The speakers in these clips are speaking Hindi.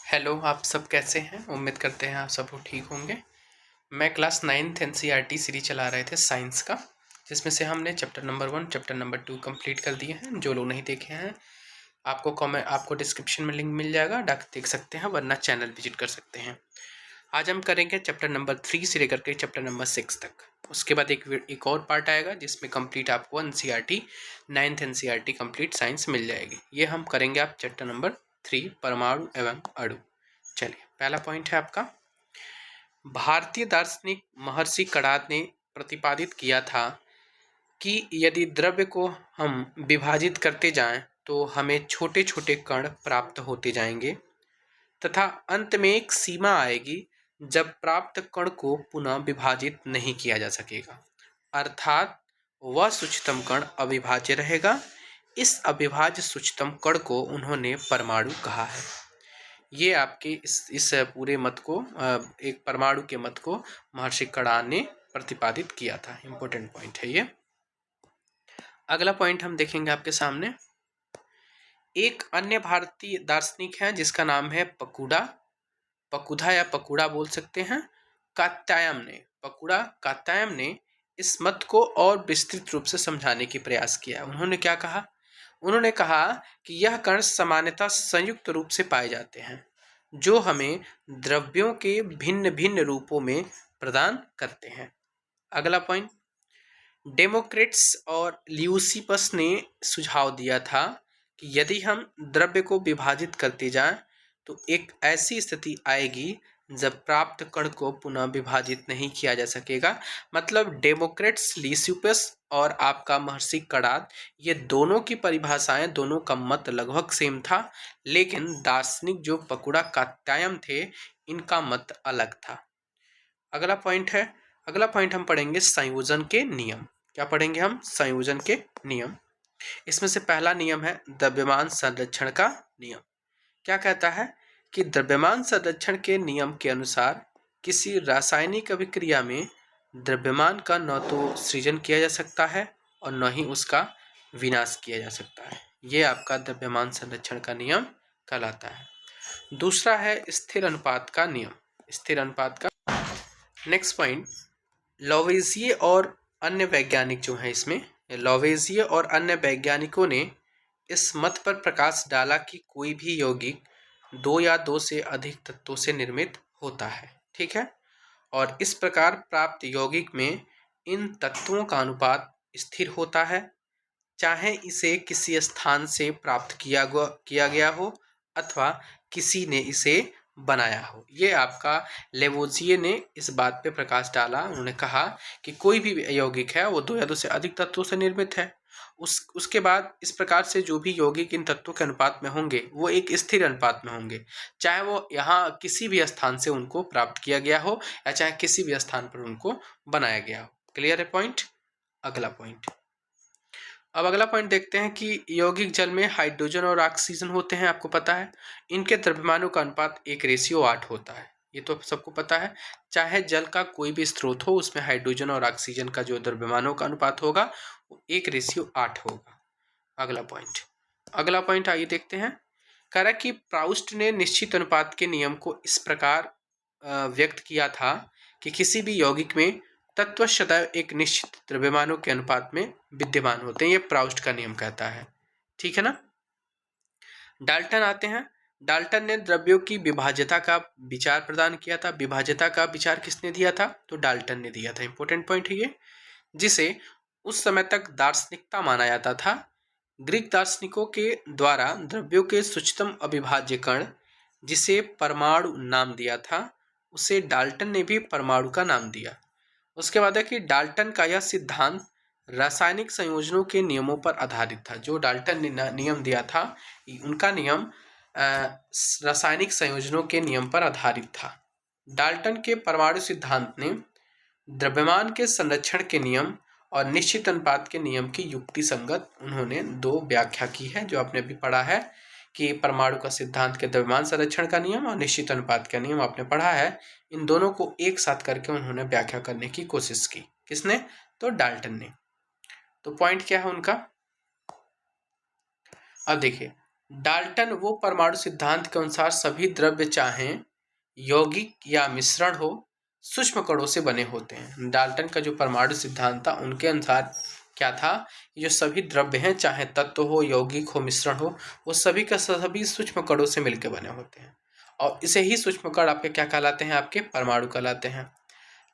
हेलो, आप सब कैसे हैं? उम्मीद करते हैं आप सब ठीक होंगे। मैं क्लास 9th एनसीईआरटी सीरीज चला रहे थे साइंस का, जिसमें से हमने chapter number 1, chapter number 2 complete कर दिए हैं। जो लोग नहीं देखे हैं, आपको डिस्क्रिप्शन में लिंक मिल जाएगा, देख सकते हैं, वरना चैनल विजिट कर सकते हैं। आज हम करेंगे चैप्टर नंबर 3 से लेकर के चैप्टर नंबर 6 तक। उसके बाद एक और पार्ट आएगा जिसमें कंप्लीट आपको NCERT 9th NCERT complete science मिल जाएगी। ये हम करेंगे आप चैप्टर नंबर 3 परमाणु एवं अणु। चलिए, पहला पॉइंट है आपका, भारतीय दार्शनिक महर्षि कणाद ने प्रतिपादित किया था कि यदि द्रव्य को हम विभाजित करते जाएं तो हमें छोटे छोटे कण प्राप्त होते जाएंगे तथा अंत में एक सीमा आएगी जब प्राप्त कण को पुनः विभाजित नहीं किया जा सकेगा, अर्थात वह सूक्ष्मतम कण अविभाज्य रहेगा। इस अविभाज्य सूक्ष्मतम कण को उन्होंने परमाणु कहा है। ये आपके इस पूरे मत को, एक परमाणु के मत को महर्षि कणाद ने प्रतिपादित किया था। इंपॉर्टेंट पॉइंट है ये। अगला पॉइंट हम देखेंगे आपके सामने। एक अन्य भारतीय दार्शनिक है जिसका नाम है पकुधा या पकुड़ा बोल सकते हैं, कात्यायन ने इस मत को और विस्तृत रूप से समझाने की प्रयास किया। उन्होंने क्या कहा? उन्होंने कहा कि यह कण सामान्यतः संयुक्त रूप से पाए जाते हैं जो हमें द्रव्यों के भिन्न भिन्न रूपों में प्रदान करते हैं। अगला पॉइंट, डेमोक्रिटस और ल्यूसिपस ने सुझाव दिया था कि यदि हम द्रव्य को विभाजित करते जाएं तो एक ऐसी स्थिति आएगी जब प्राप्त कण को पुनः विभाजित नहीं किया जा सकेगा। मतलब डेमोक्रिटस, ल्यूसिपस और आपका महर्षि कणाद, ये दोनों की परिभाषाएं, दोनों का मत लगभग सेम था, लेकिन दार्शनिक जो पकुड़ा कात्यायन थे, इनका मत अलग था। अगला पॉइंट हम पढ़ेंगे संयोजन के नियम। क्या पढ़ेंगे हम? संयोजन के नियम। इसमें से पहला नियम है द्रव्यमान संरक्षण का नियम। क्या कहता है कि द्रव्यमान संरक्षण के नियम के अनुसार किसी रासायनिक अभिक्रिया में द्रव्यमान का न तो सृजन किया जा सकता है और न ही उसका विनाश किया जा सकता है। ये आपका द्रव्यमान संरक्षण का नियम कहलाता है। दूसरा है स्थिर अनुपात का नियम। स्थिर अनुपात का नेक्स्ट पॉइंट, लॉवेजिये और अन्य वैज्ञानिक जो हैं, इसमें लॉवेजिये और अन्य वैज्ञानिकों ने इस मत पर प्रकाश डाला कि कोई भी यौगिक 2 या 2 से अधिक तत्वों से निर्मित होता है। ठीक है, और इस प्रकार प्राप्त यौगिक में इन तत्वों का अनुपात स्थिर होता है, चाहे इसे किसी स्थान से प्राप्त किया गया हो अथवा किसी ने इसे बनाया हो। ये आपका लेवोजिये ने इस बात पे प्रकाश डाला। उन्होंने कहा कि कोई भी यौगिक है वो 2 या 2 से अधिक तत्वों से निर्मित है। उसके बाद इस प्रकार से जो भी यौगिक इन तत्वों के अनुपात में होंगे वो एक स्थिर अनुपात में होंगे, चाहे वो यहाँ किसी भी स्थान से उनको प्राप्त किया गया हो या चाहे किसी भी स्थान पर उनको बनाया गया हो। क्लियर है पॉइंट? अब अगला पॉइंट देखते हैं कि यौगिक जल में हाइड्रोजन और ऑक्सीजन होते हैं, आपको पता है। इनके द्रव्यमानों का अनुपात 1:8 होता है, ये तो सबको पता है। चाहे जल का कोई भी स्रोत हो, उसमें हाइड्रोजन और ऑक्सीजन का जो द्रव्यमानों का अनुपात होगा वो 1:8 होगा। अगला पॉइंट आइए देखते हैं। कह रहा कि प्राउस्ट ने निश्चित अनुपात के नियम को इस प्रकार व्यक्त किया था कि किसी भी यौगिक में तत्व सदैव एक निश्चित द्रव्यमानों के अनुपात में विद्यमान होते हैं। ये प्राउस्ट का नियम कहता है। ठीक है ना। डाल्टन आते हैं। डाल्टन ने द्रव्यों की विभाज्यता का विचार प्रदान किया था। विभाज्यता का विचार किसने दिया था? तो डाल्टन ने दिया था। इंपॉर्टेंट पॉइंट है ये, जिसे उस समय तक दार्शनिकता माना जाता था। ग्रीक दार्शनिकों के द्वारा द्रव्यों के सूक्ष्मतम अविभाज्य कण, जिसे परमाणु नाम दिया था, उसे डाल्टन ने भी परमाणु का नाम दिया। उसके बाद है कि डाल्टन का यह सिद्धांत रासायनिक संयोजनों के नियमों पर आधारित था। जो डाल्टन ने नियम दिया था, उनका नियम रासायनिक संयोजनों के नियम पर आधारित था। डाल्टन के परमाणु सिद्धांत ने द्रव्यमान के संरक्षण के नियम और निश्चित अनुपात के नियम की युक्ति संगत उन्होंने 2 व्याख्या की है, जो आपने अभी पढ़ा है कि परमाणु का सिद्धांत के द्रव्यमान संरक्षण का नियम और निश्चित अनुपात का नियम आपने पढ़ा है। इन दोनों को एक साथ करके उन्होंने व्याख्या करने की कोशिश की। किसने? तो डाल्टन ने। तो पॉइंट क्या है उनका? अब देखिए, डाल्टन वो परमाणु सिद्धांत के अनुसार सभी द्रव्य चाहे यौगिक या मिश्रण हो सूक्ष्म कणों से बने होते हैं। डाल्टन का जो परमाणु सिद्धांत था उनके अनुसार क्या था, जो सभी द्रव्य हैं चाहे तत्व हो यौगिक हो मिश्रण हो, वो सभी का सभी सूक्ष्म कणों से मिलकर बने होते हैं और इसे ही सूक्ष्म कण आपके क्या कहलाते हैं, आपके परमाणु कहलाते हैं।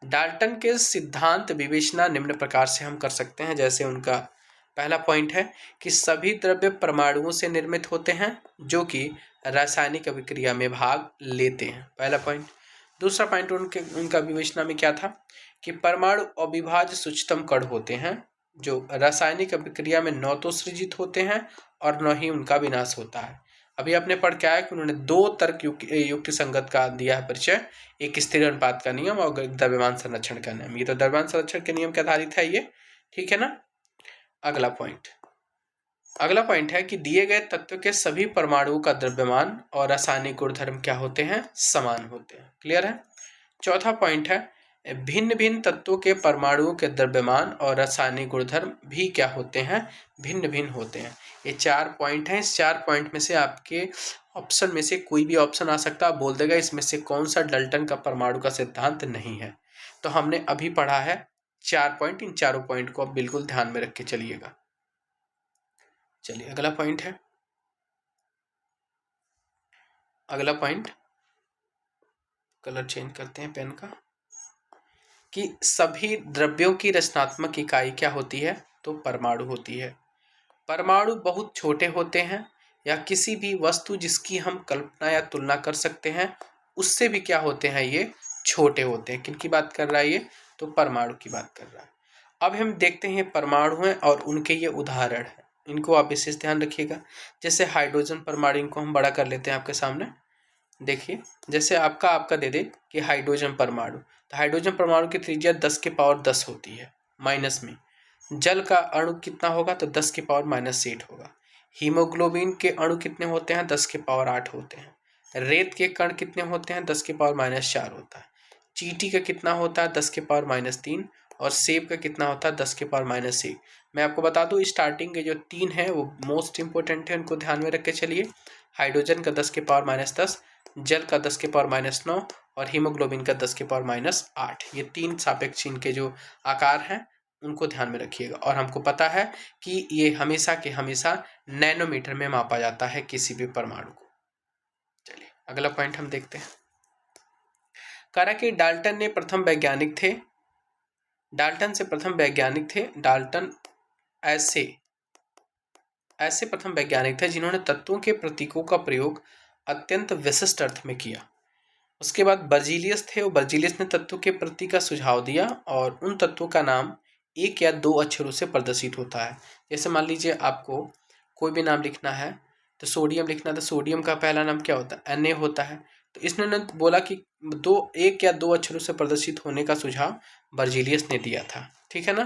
डाल्टन के सिद्धांत विवेचना निम्न प्रकार से हम कर सकते हैं। जैसे उनका पहला पॉइंट है कि सभी द्रव्य परमाणुओं से निर्मित होते हैं जो कि रासायनिक अभिक्रिया में भाग लेते हैं, पहला पॉइंट। दूसरा पॉइंट उनका विवेचना में क्या था कि परमाणु अविभाज्य सूक्ष्मतम कण होते हैं जो रासायनिक अभिक्रिया में न तो सृजित होते हैं और न ही उनका विनाश होता है। अभी आपने पढ़ के आया कि उन्होंने दो तर्क युक्ति संगत का दिया है परिचय, एक स्थिर अनुपात का नियम और द्रव्यमान संरक्षण का नियम। ये तो द्रव्यमान संरक्षण के नियम के आधारित है ये, ठीक है ना। अगला पॉइंट है कि दिए गए तत्व के सभी परमाणुओं का द्रव्यमान और रासायनिक गुणधर्म क्या होते हैं, समान होते हैं। क्लियर है। चौथा पॉइंट है भिन्न भिन्न तत्वों के परमाणुओं के द्रव्यमान और रासायनिक गुणधर्म भी क्या होते हैं, भिन्न भिन्न होते हैं। ये 4 पॉइंट हैं। इस 4 पॉइंट में से आपके ऑप्शन में से कोई भी ऑप्शन आ सकता है, बोल देगा इसमें से कौन सा डाल्टन का परमाणु का सिद्धांत नहीं है। तो हमने अभी पढ़ा है 4 पॉइंट, इन चारों पॉइंट को आप बिल्कुल ध्यान में रख के चलिएगा। चलिए अगला पॉइंट कलर चेंज करते हैं पेन का, कि सभी द्रव्यों की रचनात्मक इकाई क्या होती है, तो परमाणु होती है। परमाणु बहुत छोटे होते हैं या किसी भी वस्तु जिसकी हम कल्पना या तुलना कर सकते हैं उससे भी क्या होते हैं, ये छोटे होते हैं। किन की बात कर रहा है ये, तो परमाणु की बात कर रहा है। अब हम देखते हैं परमाणु हैं और उनके ये उदाहरण हैं, इनको आप विशेष ध्यान रखिएगा। जैसे हाइड्रोजन परमाणु, इनको हम बड़ा कर लेते हैं आपके सामने। देखिए जैसे आपका दे दे कि हाइड्रोजन परमाणु, तो हाइड्रोजन परमाणु की त्रिज्या 10⁻10 होती है माइनस में। जल का अणु कितना होगा, तो 10⁻8 होगा। हीमोग्लोबिन के अणु कितने होते हैं, 10⁸ होते हैं। रेत के कण कितने होते हैं, 10⁻4 होता है। चींटी का कितना होता है, 10⁻3। और सेब का कितना होता है, 10⁻1। मैं आपको बता दूं स्टार्टिंग के जो 3 है वो मोस्ट इंपोर्टेंट है, उनको ध्यान में रख के चलिए। हाइड्रोजन का 10⁻10, जल का 10⁻9 और हीमोग्लोबिन का 10⁻8। ये 3 सापेक्ष इनके जो आकार हैं उनको ध्यान में रखिएगा। और हमको पता है कि ये हमेशा के हमेशा नैनोमीटर में मापा जाता है किसी भी परमाणु को। चलिए अगला पॉइंट हम देखते हैं। कह रहा कि डाल्टन से प्रथम वैज्ञानिक थे। डाल्टन ऐसे प्रथम वैज्ञानिक थे जिन्होंने तत्वों के प्रतीकों का प्रयोग अत्यंत विशिष्ट अर्थ में किया। उसके बाद बर्जीलियस थे, और बर्जीलियस ने तत्व के प्रतीक का सुझाव दिया और उन तत्वों का नाम 1 या 2 अक्षरों से प्रदर्शित होता है। जैसे मान लीजिए आपको कोई भी नाम लिखना है, तो सोडियम लिखना, तो सोडियम का पहला नाम क्या होता है, Na होता है। तो इसने बोला कि 1 या 2 अक्षरों से प्रदर्शित होने का सुझाव बर्जीलियस ने दिया था, ठीक है ना।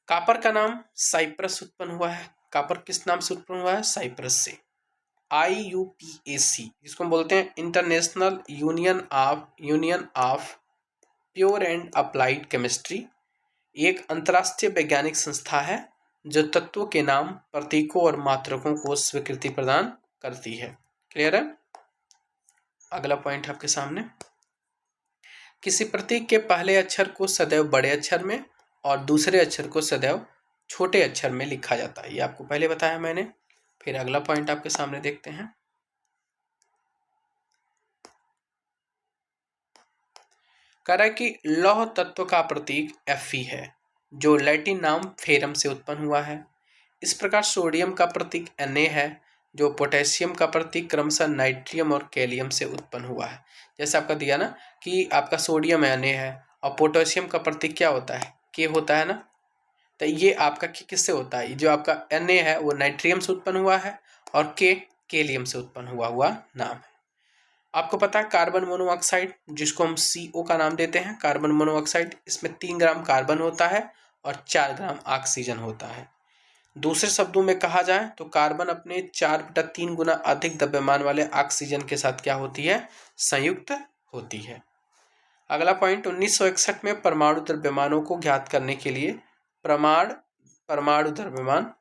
कापर का नाम साइप्रस उत्पन्न हुआ है। कापर किस नाम से उत्पन्न हुआ है, साइप्रस से। IUPAC जिसको हम बोलते हैं international union of pure and applied chemistry, एक अंतर्राष्ट्रीय वैज्ञानिक संस्था है जो तत्वों के नाम, प्रतीकों और मात्रकों को स्वीकृति प्रदान करती है। क्लियर है। अगला पॉइंट आपके सामने, किसी प्रतीक के पहले अक्षर को सदैव बड़े अक्षर में और दूसरे अक्षर को सदैव छोटे अक्षर में लिखा जाता है। ये आपको पहले बताया मैंने। फिर अगला पॉइंट आपके सामने देखते हैं। कह रहा है कि लौह तत्व का प्रतीक Fe है जो लैटिन नाम फेरम से उत्पन्न हुआ है। इस प्रकार सोडियम का प्रतीक Na है जो पोटेशियम का प्रतीक क्रमशः नाइट्रियम और कैलियम से उत्पन्न हुआ है। जैसे आपका दिया ना कि आपका सोडियम Na है और पोटेशियम का प्रतीक क्या होता है, K होता है ना। तो ये आपका किससे होता है, जो आपका Na है वो नाइट्रियम से उत्पन्न हुआ है और K कैलियम से उत्पन्न हुआ नाम है। आपको पता है कार्बन मोनोऑक्साइड, जिसको हम CO का नाम देते हैं, कार्बन मोनोऑक्साइड, इसमें 3 ग्राम कार्बन होता है और 4 ग्राम ऑक्सीजन होता है। दूसरे शब्दों में कहा जाए तो कार्बन अपने 4/3 गुना अधिक द्रव्यमान वाले ऑक्सीजन के साथ क्या होती है, संयुक्त होती है। अगला पॉइंट, 1961 में परमाणु द्रव्यमानों को ज्ञात करने के लिए परमाणु द्रव्यमान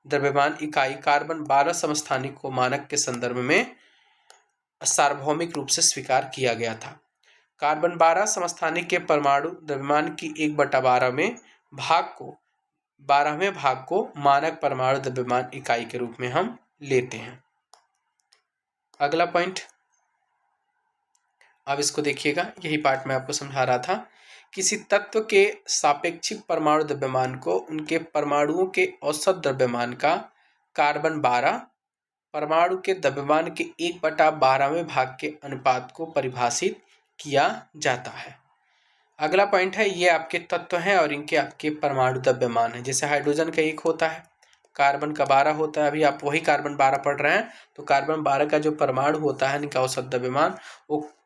द्रव्यमान इकाई कार्बन 12 समस्थानिक को मानक के संदर्भ में सार्वभौमिक रूप से स्वीकार किया गया था। कार्बन 12 समस्थानिक के परमाणु द्रव्यमान की 1/12 में भाग को 12वें भाग को मानक परमाणु द्रव्यमान इकाई के रूप में हम लेते हैं। अगला पॉइंट, अब इसको देखिएगा, यही पार्ट मैं आपको समझा रहा था। किसी तत्व के सापेक्षिक परमाणु द्रव्यमान को उनके परमाणुओं के औसत द्रव्यमान का कार्बन 12 परमाणु के द्रव्यमान के 1/12वें भाग के अनुपात को परिभाषित किया जाता है। अगला पॉइंट है, ये आपके तत्व हैं और इनके आपके परमाणु द्रव्यमान है। जैसे हाइड्रोजन का 1 होता है, कार्बन का 12 होता है। अभी आप वही कार्बन 12 पढ़ रहे हैं, तो कार्बन 12 का जो परमाणु होता है इनका औसत द्रव्यमान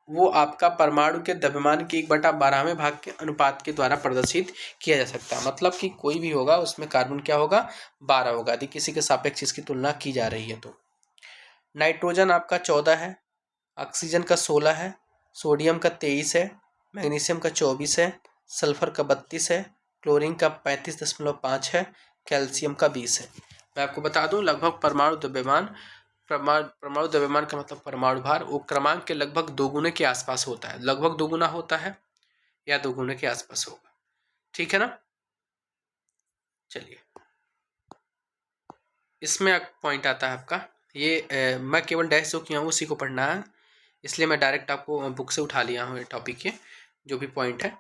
वो आपका परमाणु के द्रव्यमान के 1/12वें भाग के अनुपात के द्वारा प्रदर्शित किया जा सकता है। मतलब कि कोई भी होगा उसमें कार्बन क्या होगा, 12 होगा यदि किसी के सापेक्ष इसकी तुलना की जा रही है तो। नाइट्रोजन आपका 14 है, ऑक्सीजन का 16 है, सोडियम का 23 है, मैग्नीशियम का 24 है, सल्फर का 32 है, क्लोरीन का 35.5 है, कैल्शियम का 20 है। मैं आपको बता दूं लगभग परमाणु द्रव्यमान का मतलब परमाणु भार वो क्रमांक के लगभग 2 गुने के आसपास होता है। लगभग 2 गुना होता है या 2 गुने के आसपास होगा, ठीक है ना। चलिए, इसमें पॉइंट आता है आपका ये मैं केवल डैश जो किया हूँ उसी को पढ़ना है, इसलिए मैं डायरेक्ट आपको बुक से उठा लिया हूँ ये टॉपिक के जो भी पॉइंट है।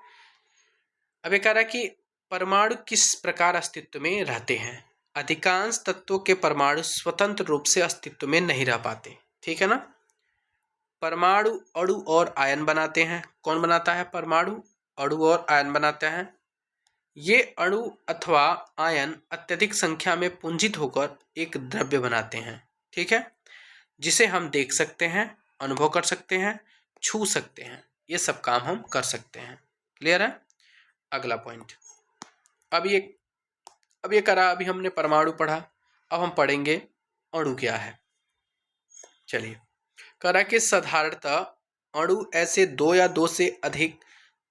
अब ये कह रहा है कि परमाणु किस प्रकार अस्तित्व में रहते हैं। अधिकांश तत्वों के परमाणु स्वतंत्र रूप से अस्तित्व में नहीं रह पाते, ठीक है ना। परमाणु अणु और आयन बनाते हैं। कौन बनाता है? परमाणु अणु और आयन बनाते हैं। ये अणु अथवा आयन अत्यधिक संख्या में पुंजित होकर एक द्रव्य बनाते हैं, ठीक है, जिसे हम देख सकते हैं, अनुभव कर सकते हैं, छू सकते हैं। ये सब काम हम कर सकते हैं। क्लियर है? अगला पॉइंट, अब ये करा, अभी हमने परमाणु पढ़ा, अब हम पढ़ेंगे अणु क्या है। चलिए, करा कि साधारणतः अणु ऐसे 2 या 2 से अधिक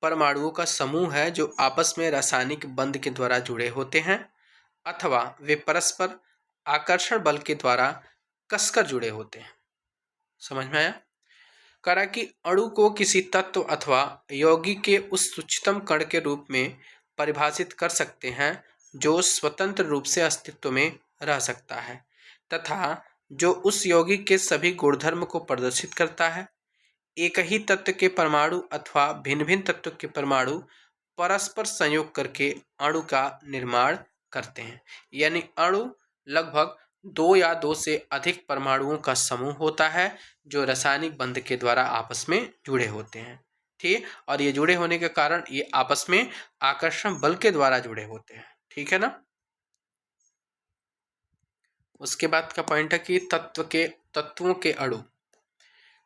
परमाणुओं का समूह है जो आपस में रासायनिक बंध के द्वारा जुड़े होते हैं अथवा वे परस्पर आकर्षण बल के द्वारा कसकर जुड़े होते हैं। समझ में आया? करा कि अणु को किसी तत्व अथवा यौगिक के उस उच्चतम कण के रूप में परिभाषित कर सकते हैं जो स्वतंत्र रूप से अस्तित्व में रह सकता है तथा जो उस यौगिक के सभी गुणधर्म को प्रदर्शित करता है। एक ही तत्व के परमाणु अथवा भिन्न भिन्न तत्व के परमाणु परस्पर संयोग करके अणु का निर्माण करते हैं। यानी अणु लगभग 2 या 2 से अधिक परमाणुओं का समूह होता है जो रासायनिक बंध के द्वारा आपस में जुड़े होते हैं, ठीक। और ये जुड़े होने के कारण ये आपस में आकर्षण बल के द्वारा जुड़े होते हैं, ठीक है ना। उसके बाद का पॉइंट है कि तत्वों के अणु।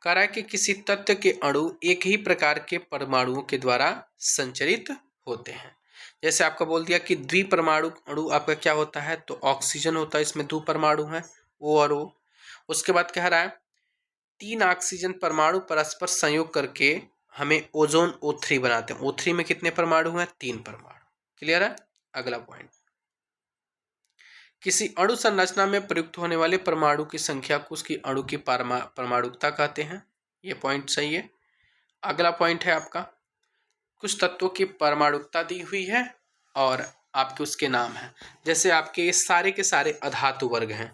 कह रहा है कि किसी तत्व के अणु एक ही प्रकार के परमाणुओं के द्वारा संचरित होते हैं। जैसे आपका बोल दिया कि द्विपरमाणु अणु आपका क्या होता है, तो ऑक्सीजन होता है, इसमें 2 परमाणु हैं, O और O। उसके बाद कह रहा है 3 ऑक्सीजन परमाणु परस्पर संयोग करके हमें ओजोन O3 बनाते हैं। O3 में कितने परमाणु हैं? 3 परमाणु। क्लियर है? अगला पॉइंट, किसी अणु संरचना में प्रयुक्त होने वाले परमाणु की संख्या को उसकी अणु की परमाणुकता कहते हैं। ये पॉइंट सही है। अगला पॉइंट है आपका, कुछ तत्वों की परमाणुकता दी हुई है और आपके उसके नाम हैं। जैसे आपके ये सारे के सारे अधातु वर्ग हैं,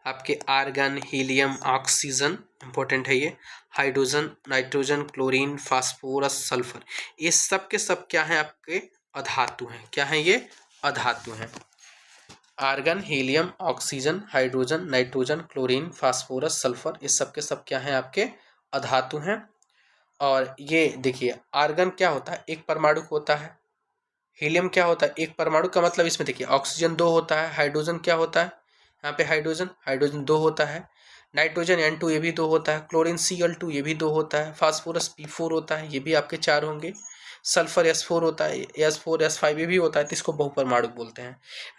आपके आर्गन, हीलियम, ऑक्सीजन, इंपॉर्टेंट है ये, hydrogen, nitrogen, chlorine, phosphorus, sulphur, ये सब के सब क्या हैं? आपके अधातु हैं। क्या हैं ये? अधातु हैं। Argon, helium, oxygen, hydrogen, nitrogen, chlorine, phosphorus, sulphur, ये सब के सब क्या हैं? आपके अधातु हैं। और ये देखिए, आर्गन क्या होता है? एक परमाणु होता है। हीलियम क्या होता है? एक परमाणु का मतलब इसमें देखिए ऑक्सीजन 2 होता है। हाइड्रोजन क्या होता है? यहाँ पे हाइड्रोजन 2 होता है। नाइट्रोजन N2 ये भी 2 होता है। क्लोरीन Cl2 ये भी 2 होता है। फास्फोरस P4 होता है, ये भी आपके 4 होंगे। सल्फर S4 होता है, S4 S5 ये भी होता है, तो इसको बहुपरमाणु बोलते हैं।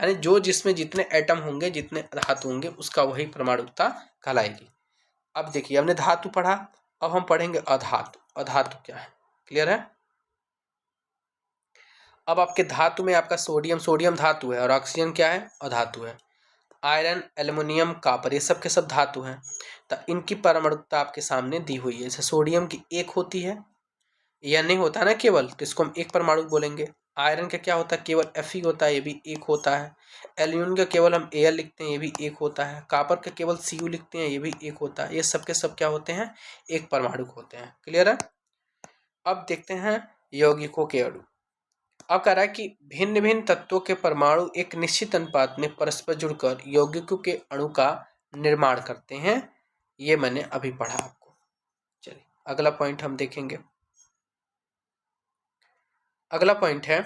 यानी जो जिसमें जितने एटम होंगे, जितने धातु होंगे, उसका वही परमाणुकता कहलाएगी। अब देखिए, हमने धातु पढ़ा, अब हम पढ़ेंगे अधातु। अधातु क्या है? क्लियर है? अब आपके धातु में आपका सोडियम धातु है और ऑक्सीजन क्या है? अधातु है। आयरन, एल्युमिनियम, कॉपर, ये सब के सब धातु हैं। तो इनकी परमाणुकता आपके सामने दी हुई है। जैसे सोडियम की एक होती है, या नहीं होता ना केवल, तो इसको हम एक परमाणु बोलेंगे। आयरन का क्या होता है, केवल Fe होता है, ये भी एक होता है। एल्यूमिनियम का केवल हम Al लिखते हैं, ये भी एक होता है। कॉपर का केवल Cu लिखते हैं, ये भी एक होता है। ये सब के सब क्या होते हैं, एक परमाणु होते हैं। क्लियर है। अब देखते हैं यौगिकों के अणु। अब कह रहा है कि भिन्न भिन्न तत्वों के परमाणु एक निश्चित अनुपात में परस्पर जुड़कर यौगिकों के अणु का निर्माण करते हैं। ये मैंने अभी पढ़ा आपको। चलिए अगला पॉइंट हम देखेंगे। अगला पॉइंट है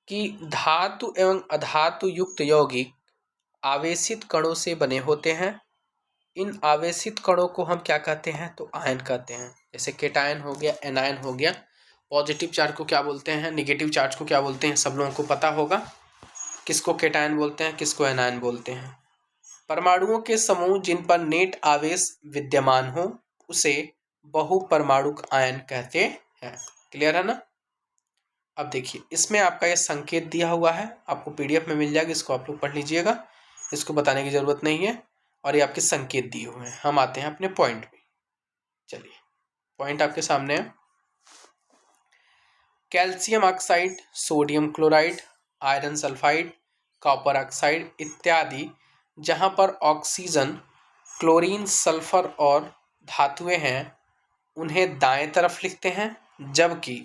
कि धातु एवं अधातु युक्त यौगिक आवेशित कणों से बने होते हैं। इन आवेशित कणों को हम क्या कहते हैं, तो आयन कहते हैं। जैसे केटायन हो गया, एनायन हो गया। पॉजिटिव चार्ज को क्या बोलते हैं, निगेटिव चार्ज को क्या बोलते हैं, सब लोगों को पता होगा। किसको केटायन बोलते हैं, किसको एनायन बोलते हैं। परमाणुओं के समूह जिन पर नेट आवेश विद्यमान हो उसे बहुपरमाणुक आयन कहते हैं। क्लियर है ना। अब देखिए इसमें आपका ये संकेत दिया हुआ है, आपको PDF में मिल जाएगा, इसको आप लोग पढ़ लीजिएगा, इसको बताने की जरूरत नहीं है। और ये आपके संकेत दिए हुए हैं। हम आते हैं अपने पॉइंट पे। चलिए पॉइंट आपके सामने है। Calcium oxide, sodium chloride, iron sulphide, copper oxide इत्यादि जहाँ पर ऑक्सीजन, क्लोरीन, सल्फर और धातुएं हैं उन्हें दाएं तरफ लिखते हैं, जबकि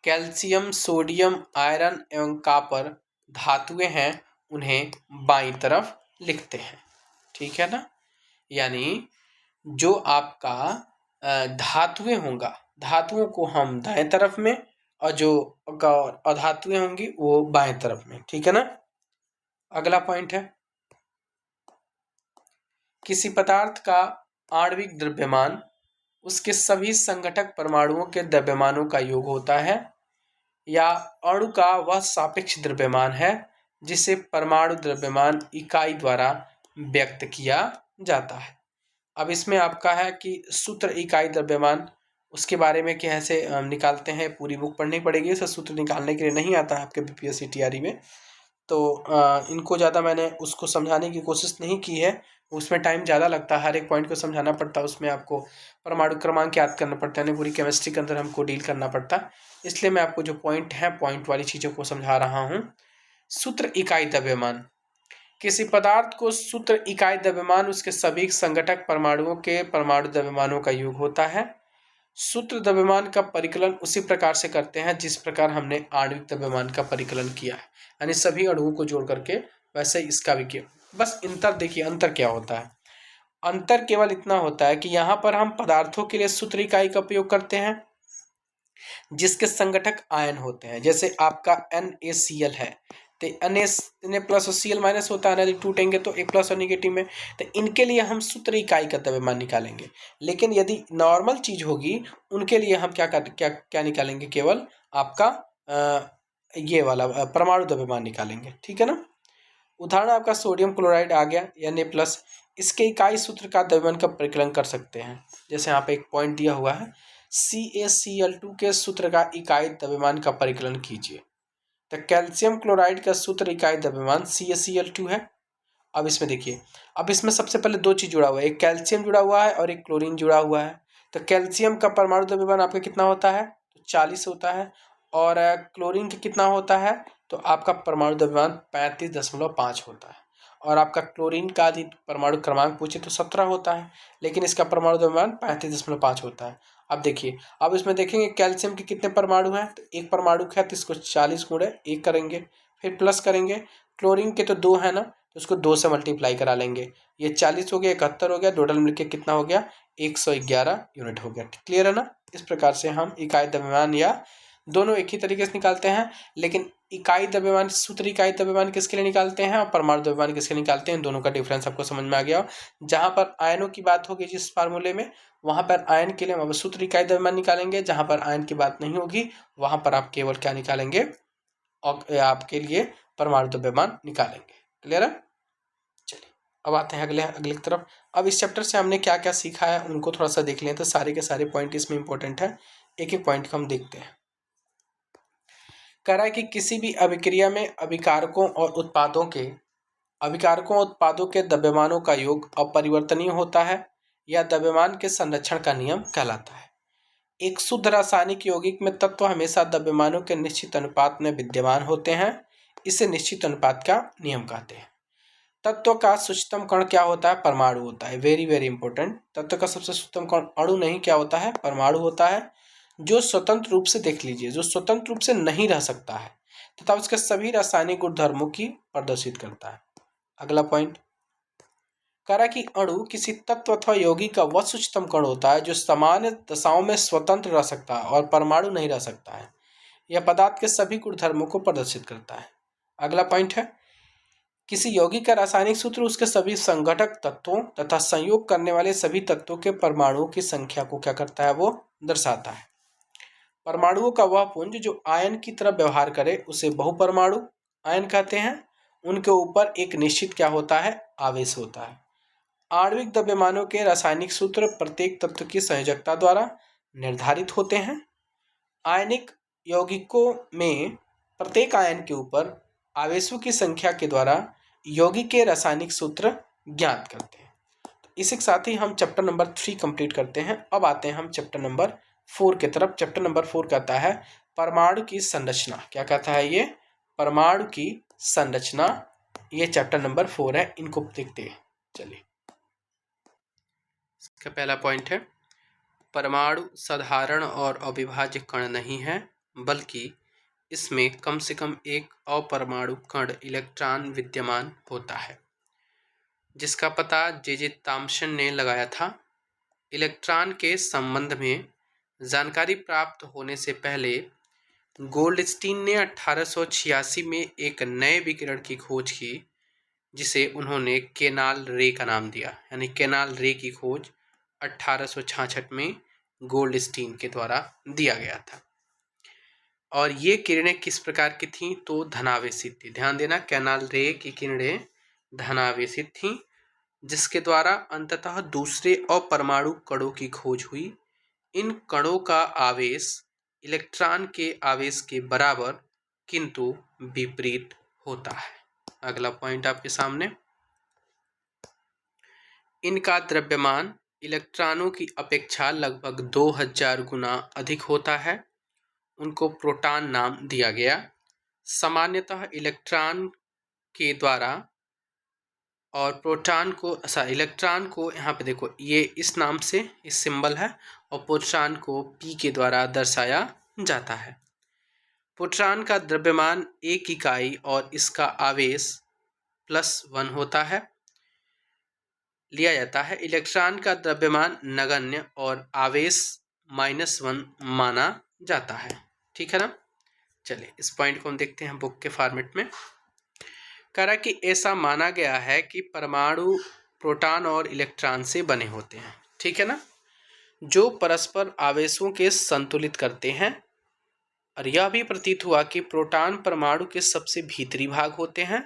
कैल्शियम, सोडियम, आयरन एवं कॉपर धातुएं हैं उन्हें बाईं तरफ लिखते हैं। ठीक है ना। यानी जो आपका धातुएं होगा, धातुओं को हम दाएं तरफ में, और जो अधातुएं होंगी वो बाएं तरफ में। ठीक है ना। अगला पॉइंट है, किसी पदार्थ का आणविक द्रव्यमान उसके सभी संघटक परमाणुओं के द्रव्यमानों का योग होता है, या अणु का वह सापेक्ष द्रव्यमान है जिसे परमाणु द्रव्यमान इकाई द्वारा व्यक्त किया जाता है। अब इसमें आपका है कि सूत्र इकाई द्रव्यमान, उसके बारे में कैसे निकालते हैं, पूरी बुक पढ़नी पड़ेगी। इसे सूत्र निकालने के लिए नहीं आता है आपके BPSC TRE में, तो इनको ज़्यादा मैंने उसको समझाने की कोशिश नहीं की है। उसमें टाइम ज़्यादा लगता है, हर एक पॉइंट को समझाना पड़ता है, उसमें आपको परमाणु क्रमांक याद करना पड़ता है, पूरी केमिस्ट्री के अंदर हमको डील करना पड़ता है। इसलिए मैं आपको जो पॉइंट है, पॉइंट वाली चीज़ों को समझा रहा हूँ। सूत्र इकाई द्रव्यमान, किसी पदार्थ को सूत्र इकाई द्रव्यमान उसके सभी संघटक परमाणुओं के परमाणु द्रव्यमानों का योग होता है। सूत्र द्रव्यमान का परिकलन उसी प्रकार से करते हैं जिस प्रकार हमने आणविक द्रव्यमान का परिकलन किया है, यानी सभी अणुओं को जोड़ करके, वैसे इसका भी किया। बस अंतर देखिए, अंतर क्या होता है। अंतर केवल इतना होता है कि यहाँ पर हम पदार्थों के लिए सूत्र इकाई का उपयोग करते हैं जिसके संघटक आयन होते हैं। जैसे आपका NaCl है, तो Na प्लस और Cl माइनस होता है, यदि टूटेंगे तो एक प्लस और निगेटिव में, तो इनके लिए हम सूत्र इकाई का द्रव्यमान निकालेंगे। लेकिन यदि नॉर्मल चीज होगी उनके लिए हम क्या निकालेंगे, केवल आपका ये वाला परमाणु द्रव्यमान निकालेंगे। ठीक है ना। उदाहरण आपका सोडियम क्लोराइड आ गया, Na+, इसके इकाई सूत्र का द्रव्यमान का परिकलन कर सकते हैं। जैसे यहाँ पे एक पॉइंट दिया हुआ है, CaCl2 के सूत्र का इकाई द्रव्यमान का परिकलन कीजिए। तो कैल्शियम क्लोराइड का सूत्र इकाई द्रव्यमान CaCl2 है। अब इसमें देखिए, अब इसमें सबसे पहले दो चीज जुड़ा हुआ है, एक कैल्शियम जुड़ा हुआ है और एक क्लोरीन जुड़ा हुआ है। तो कैल्शियम का परमाणु द्रव्यमान आपका कितना होता है, तो 40 होता है, और क्लोरीन का कितना होता है, तो आपका परमाणु द्रव्यमान 35.5 होता है। और आपका क्लोरीन का यदि परमाणु क्रमांक पूछे तो 17 होता है, लेकिन इसका परमाणु द्रव्यमान 35.5 होता है। अब देखिए, अब इसमें देखेंगे कैल्शियम के कितने परमाणु हैं, तो एक परमाणु है, तो इसको 40 गुणे 1 करेंगे, फिर प्लस करेंगे। क्लोरीन के तो 2 है ना, तो उसको 2 से मल्टीप्लाई करा लेंगे। ये 40 हो गया, 71 हो गया, टोटल मिलकर कितना हो गया, 111 यूनिट हो गया। क्लियर है ना। इस प्रकार से हम इकाई द्रव्यमान या दोनों एक ही तरीके से निकालते हैं, लेकिन इकाई द्रव्यमान, सूत्र इकाई द्रव्यमान किसके लिए निकालते हैं और परमाणु द्रव्यमान किसके लिए निकालते हैं, दोनों का डिफरेंस आपको समझ में आ गया। जहां पर आयनों की बात होगी जिस फार्मूले में, वहां पर आयन के लिए हम सूत्र इकाई द्रव्यमान निकालेंगे, जहां पर आयन की बात नहीं होगी वहां पर आप केवल क्या निकालेंगे, और आपके लिए परमाणु द्रव्यमान निकालेंगे। क्लियर है। चलिए अब आते हैं अगले की तरफ। अब इस चैप्टर से हमने क्या क्या सीखा है उनको थोड़ा सा देख लें, तो सारे के सारे पॉइंट इसमें इंपॉर्टेंट है। एक एक पॉइंट को हम देखते हैं। कह रहा है कि किसी भी अभिक्रिया में अभिकारकों और उत्पादों के अभिकारकों उत्पादों के द्रव्यमानों का योग अपरिवर्तनीय होता है या द्रव्यमान के संरक्षण का नियम कहलाता है। एक शुद्ध रासायनिक यौगिक में तत्व हमेशा द्रव्यमानों के निश्चित अनुपात में विद्यमान होते हैं। इसे निश्चित अनुपात का नियम कहते हैं। तत्व का सूक्ष्मतम कण क्या होता है? परमाणु होता है। Very very important. तत्व का सबसे सूक्ष्मतम कण अणु नहीं, क्या होता है? परमाणु होता है, जो स्वतंत्र रूप से, देख लीजिए, जो स्वतंत्र रूप से नहीं रह सकता है तथा उसके सभी रासायनिक गुणधर्मों की प्रदर्शित करता है। अगला पॉइंट कह रहा कि अणु किसी तत्व अथवा यौगिक का वह सूक्ष्मतम कण होता है जो सामान्य दशाओं में स्वतंत्र रह सकता है और परमाणु नहीं रह सकता है। यह पदार्थ के सभी गुणधर्मों को प्रदर्शित करता है। अगला पॉइंट है किसी यौगिक का रासायनिक सूत्र उसके सभी संघटक तत्वों तथा संयोग करने वाले सभी तत्वों के परमाणुओं की संख्या को क्या करता है? वो दर्शाता है। परमाणुओं का वह पुंज जो आयन की तरह व्यवहार करे उसे बहुपरमाणु आयन कहते हैं। उनके ऊपर एक निश्चित क्या होता है? आवेश होता है। आणविक द्रव्यमानों के रासायनिक सूत्र प्रत्येक तत्व की संयोजकता द्वारा निर्धारित होते हैं। आयनिक यौगिकों में प्रत्येक आयन के ऊपर आवेशों की संख्या के द्वारा यौगिक के रासायनिक सूत्र ज्ञात करते हैं। तो इसी के साथ ही हम चैप्टर नंबर 3 कंप्लीट करते हैं। अब आते हैं हम चैप्टर नंबर 4 की तरफ। चैप्टर नंबर 4 कहता है परमाणु की संरचना। क्या कहता है ये? परमाणु की संरचना। ये चैप्टर नंबर 4 है। इनको देखते हैं। चलिए, इसका पहला पॉइंट है परमाणु साधारण और अविभाज्य कण नहीं है, बल्कि इसमें कम से कम एक अपरमाणु कण इलेक्ट्रॉन विद्यमान होता है, जिसका पता जे थॉम्सन ने लगाया था। इलेक्ट्रॉन के संबंध में जानकारी प्राप्त होने से पहले गोल्डस्टीन ने 1886 में एक नए विकिरण की खोज की, जिसे उन्होंने केनाल रे का नाम दिया। यानी केनाल रे की खोज 1866 में गोल्डस्टीन के द्वारा दिया गया था। और ये किरणें किस प्रकार की थीं? तो धनावेशित थी। ध्यान देना, केनाल रे की किरणें धनावेशित थीं, जिसके द्वारा अंततः दूसरे अपरमाणु कणों की खोज हुई। इन कणों का आवेश इलेक्ट्रॉन के आवेश के बराबर किंतु विपरीत होता है। अगला पॉइंट आपके सामने, इनका द्रव्यमान इलेक्ट्रॉनों की अपेक्षा लगभग 2000 गुना अधिक होता है। उनको प्रोटॉन नाम दिया गया। सामान्यतः इलेक्ट्रॉन के द्वारा और प्रोटॉन को यहाँ पे देखो, ये इस नाम से इस सिंबल है, और प्रोटॉन को पी के द्वारा दर्शाया जाता है। प्रोटॉन का द्रव्यमान 1 इकाई और इसका आवेश +1 होता है, लिया जाता है। इलेक्ट्रॉन का द्रव्यमान नगण्य और आवेश -1 माना जाता है। ठीक है ना? चलिए, इस पॉइंट को हम देखते हैं बुक के फॉर्मेट में। कह रहा कि ऐसा माना गया है कि परमाणु प्रोटॉन और इलेक्ट्रॉन से बने होते हैं। ठीक है ना? जो परस्पर आवेशों के संतुलित करते हैं। और यह भी प्रतीत हुआ कि प्रोटॉन परमाणु के सबसे भीतरी भाग होते हैं।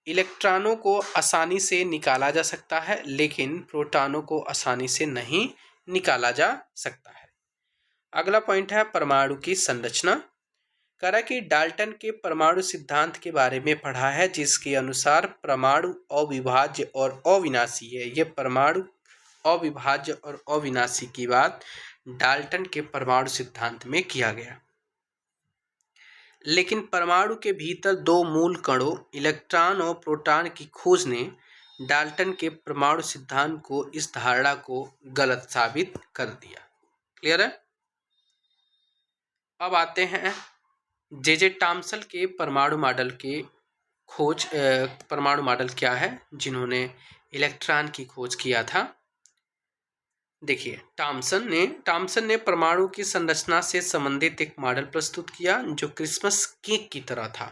इलेक्ट्रॉनों को आसानी से निकाला जा सकता है, लेकिन प्रोटॉनों को आसानी से नहीं निकाला जा सकता है। अगला पॉइंट है परमाणु की संरचना। कह रहा कि डाल्टन के परमाणु सिद्धांत के बारे में पढ़ा है, जिसके अनुसार परमाणु अविभाज्य और अविनाशी है। यह परमाणु अविभाज्य और अविनाशी की बात डाल्टन के परमाणु सिद्धांत में किया गया। लेकिन परमाणु के भीतर 2 मूल कणों इलेक्ट्रॉन और प्रोटॉन की खोज ने डाल्टन के परमाणु सिद्धांत को, इस धारणा को गलत साबित कर दिया। क्लियर है? अब आते हैं जे थॉम्सन के परमाणु मॉडल के खोज। परमाणु मॉडल क्या है? जिन्होंने इलेक्ट्रॉन की खोज किया था। देखिए, थॉम्सन ने परमाणु की संरचना से संबंधित एक मॉडल प्रस्तुत किया जो क्रिसमस केक की तरह था।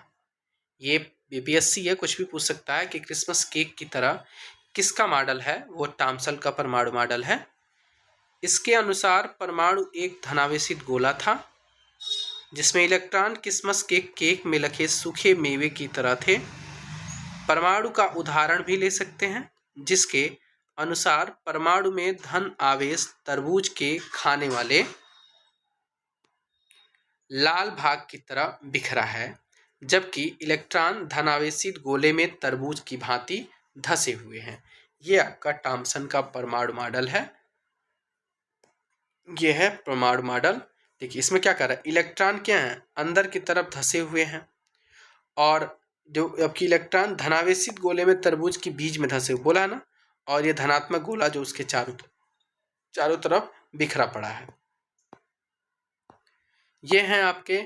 ये बीपीएससी है, कुछ भी पूछ सकता है कि क्रिसमस केक की तरह किसका मॉडल है? वो थॉम्सन का परमाणु मॉडल है। इसके अनुसार परमाणु एक धनावेशित गोला था, जिसमें इलेक्ट्रॉन क्रिसमस केक में रखे सूखे मेवे की तरह थे। परमाणु का उदाहरण भी ले सकते हैं, जिसके अनुसार परमाणु में धन आवेश तरबूज के खाने वाले लाल भाग की तरह बिखरा है, जबकि इलेक्ट्रॉन धनावेशित गोले में तरबूज की भांति धसे हुए हैं। ये आपका थॉम्सन का परमाणु मॉडल है। ये है परमाणु मॉडल। देखिए इसमें क्या कर रहा है, इलेक्ट्रॉन क्या है, अंदर की तरफ धसे हुए हैं, और जो आपकी इलेक्ट्रॉन धनावेशित गोले में तरबूज की बीज में धसे हुए बोला है ना, और ये धनात्मक गोला जो उसके चारों तरफ बिखरा पड़ा है। ये हैं आपके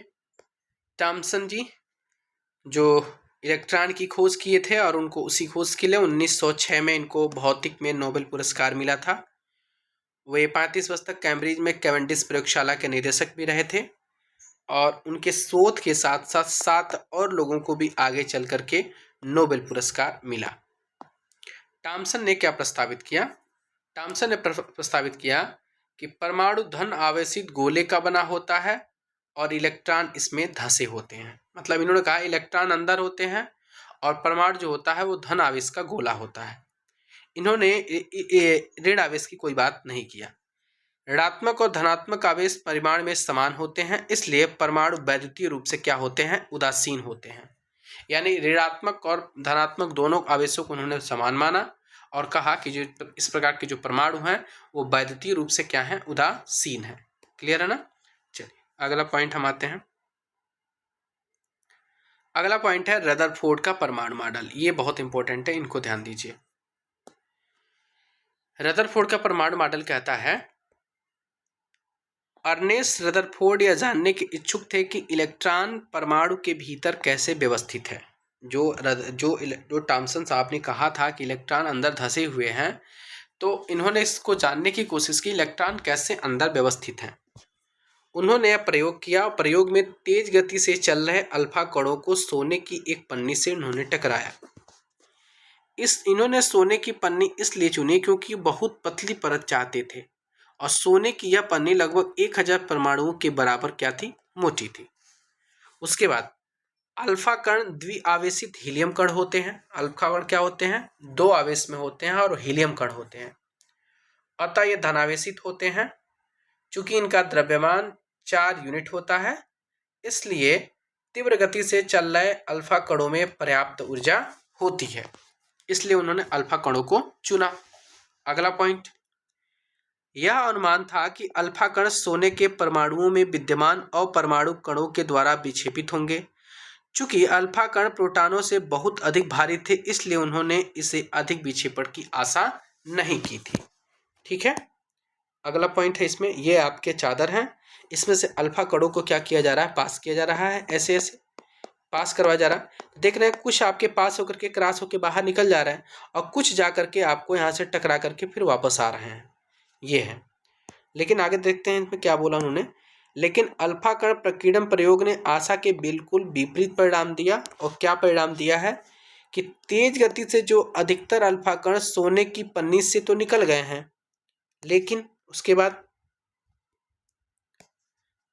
थॉम्सन जी, जो इलेक्ट्रॉन की खोज किए थे, और उनको उसी खोज के लिए 1906 में इनको भौतिक में नोबेल पुरस्कार मिला था। वे 35 वर्ष तक कैम्ब्रिज में कैवेंडिश प्रयोगशाला के निदेशक भी रहे थे, और उनके शोध के साथ साथ 7 और लोगों को भी आगे चल करके नोबेल पुरस्कार मिला। थॉम्सन ने क्या प्रस्तावित किया, थॉम्सन ने प्रस्तावित किया कि परमाणु धन आवेशित गोले का बना होता है और इलेक्ट्रॉन इसमें धसे होते हैं। मतलब इन्होंने कहा इलेक्ट्रॉन अंदर होते हैं और परमाणु जो होता है वो धन आवेश का गोला होता है। इन्होंने ऋण आवेश की कोई बात नहीं किया। ऋणात्मक और धनात्मक आवेश परिमाण में समान होते हैं, इसलिए परमाणु वैद्युतीय रूप से क्या होते हैं, उदासीन होते हैं। यानी ऋणात्मक और धनात्मक दोनों आवेशों को उन्होंने समान माना और कहा कि जो इस प्रकार के जो परमाणु हैं वो वैद्युतीय रूप से क्या है, उदासीन है। क्लियर है ना। चलिए अगला पॉइंट हम आते हैं। अगला पॉइंट है रदरफोर्ड का परमाणु मॉडल। ये बहुत इंपॉर्टेंट है, इनको ध्यान दीजिए। रदरफोर्ड का परमाणु मॉडल कहता है, अर्नेस्ट रदरफोर्ड यह जानने के इच्छुक थे कि इलेक्ट्रॉन परमाणु के भीतर कैसे व्यवस्थित है। जो थॉम्सन साहब ने कहा था कि इलेक्ट्रॉन अंदर धसे हुए हैं, तो इन्होंने इसको जानने की कोशिश की इलेक्ट्रॉन कैसे अंदर व्यवस्थित हैं। उन्होंने यह प्रयोग किया। प्रयोग में तेज गति से चल रहे अल्फा कणों को सोने की एक पन्नी से उन्होंने टकराया। इन्होंने सोने की पन्नी इसलिए चुनी क्योंकि बहुत पतली परत चाहते थे, और सोने की यह पन्नी लगभग 1000 परमाणुओं के बराबर क्या थी, मोटी थी। उसके बाद अल्फा कण द्विआवेशित हीलियम कण होते हैं। अल्फा कण क्या होते हैं, 2 आवेश में होते हैं, और हीलियम कण होते हैं। अतः ये धनावेशित होते हैं। चूंकि इनका द्रव्यमान 4 यूनिट होता है, इसलिए तीव्र गति से चल रहे अल्फा कणों में पर्याप्त ऊर्जा होती है, इसलिए उन्होंने अल्फा कणों को चुना। अगला पॉइंट, यह अनुमान था कि अल्फा कण सोने के परमाणुओं में विद्यमान अपरमाणु कणों के द्वारा विक्षेपित होंगे। चूंकि अल्फा कण प्रोटॉनों से बहुत अधिक भारी थे, इसलिए उन्होंने इसे अधिक विक्षेपण की आशा नहीं की थी। ठीक है। अगला पॉइंट है इसमें, ये आपके चादर हैं, इसमें से अल्फा कणों को क्या किया जा रहा है, पास किया जा रहा है, ऐसे ऐसे पास करवाया जा रहा है। देख रहे हैं कुछ आपके पास होकर के क्रॉस होकर बाहर निकल जा रहे हैं, और कुछ जा करके आपको यहाँ से टकरा करके फिर वापस आ रहे हैं। ये है। लेकिन आगे देखते हैं इसमें क्या बोला उन्होंने। लेकिन अल्फा कण प्रकीर्णन प्रयोग ने आशा के बिल्कुल विपरीत परिणाम दिया। और क्या परिणाम दिया है कि तेज गति से जो अधिकतर अल्फा कण सोने की पन्नी से तो निकल गए हैं, लेकिन उसके बाद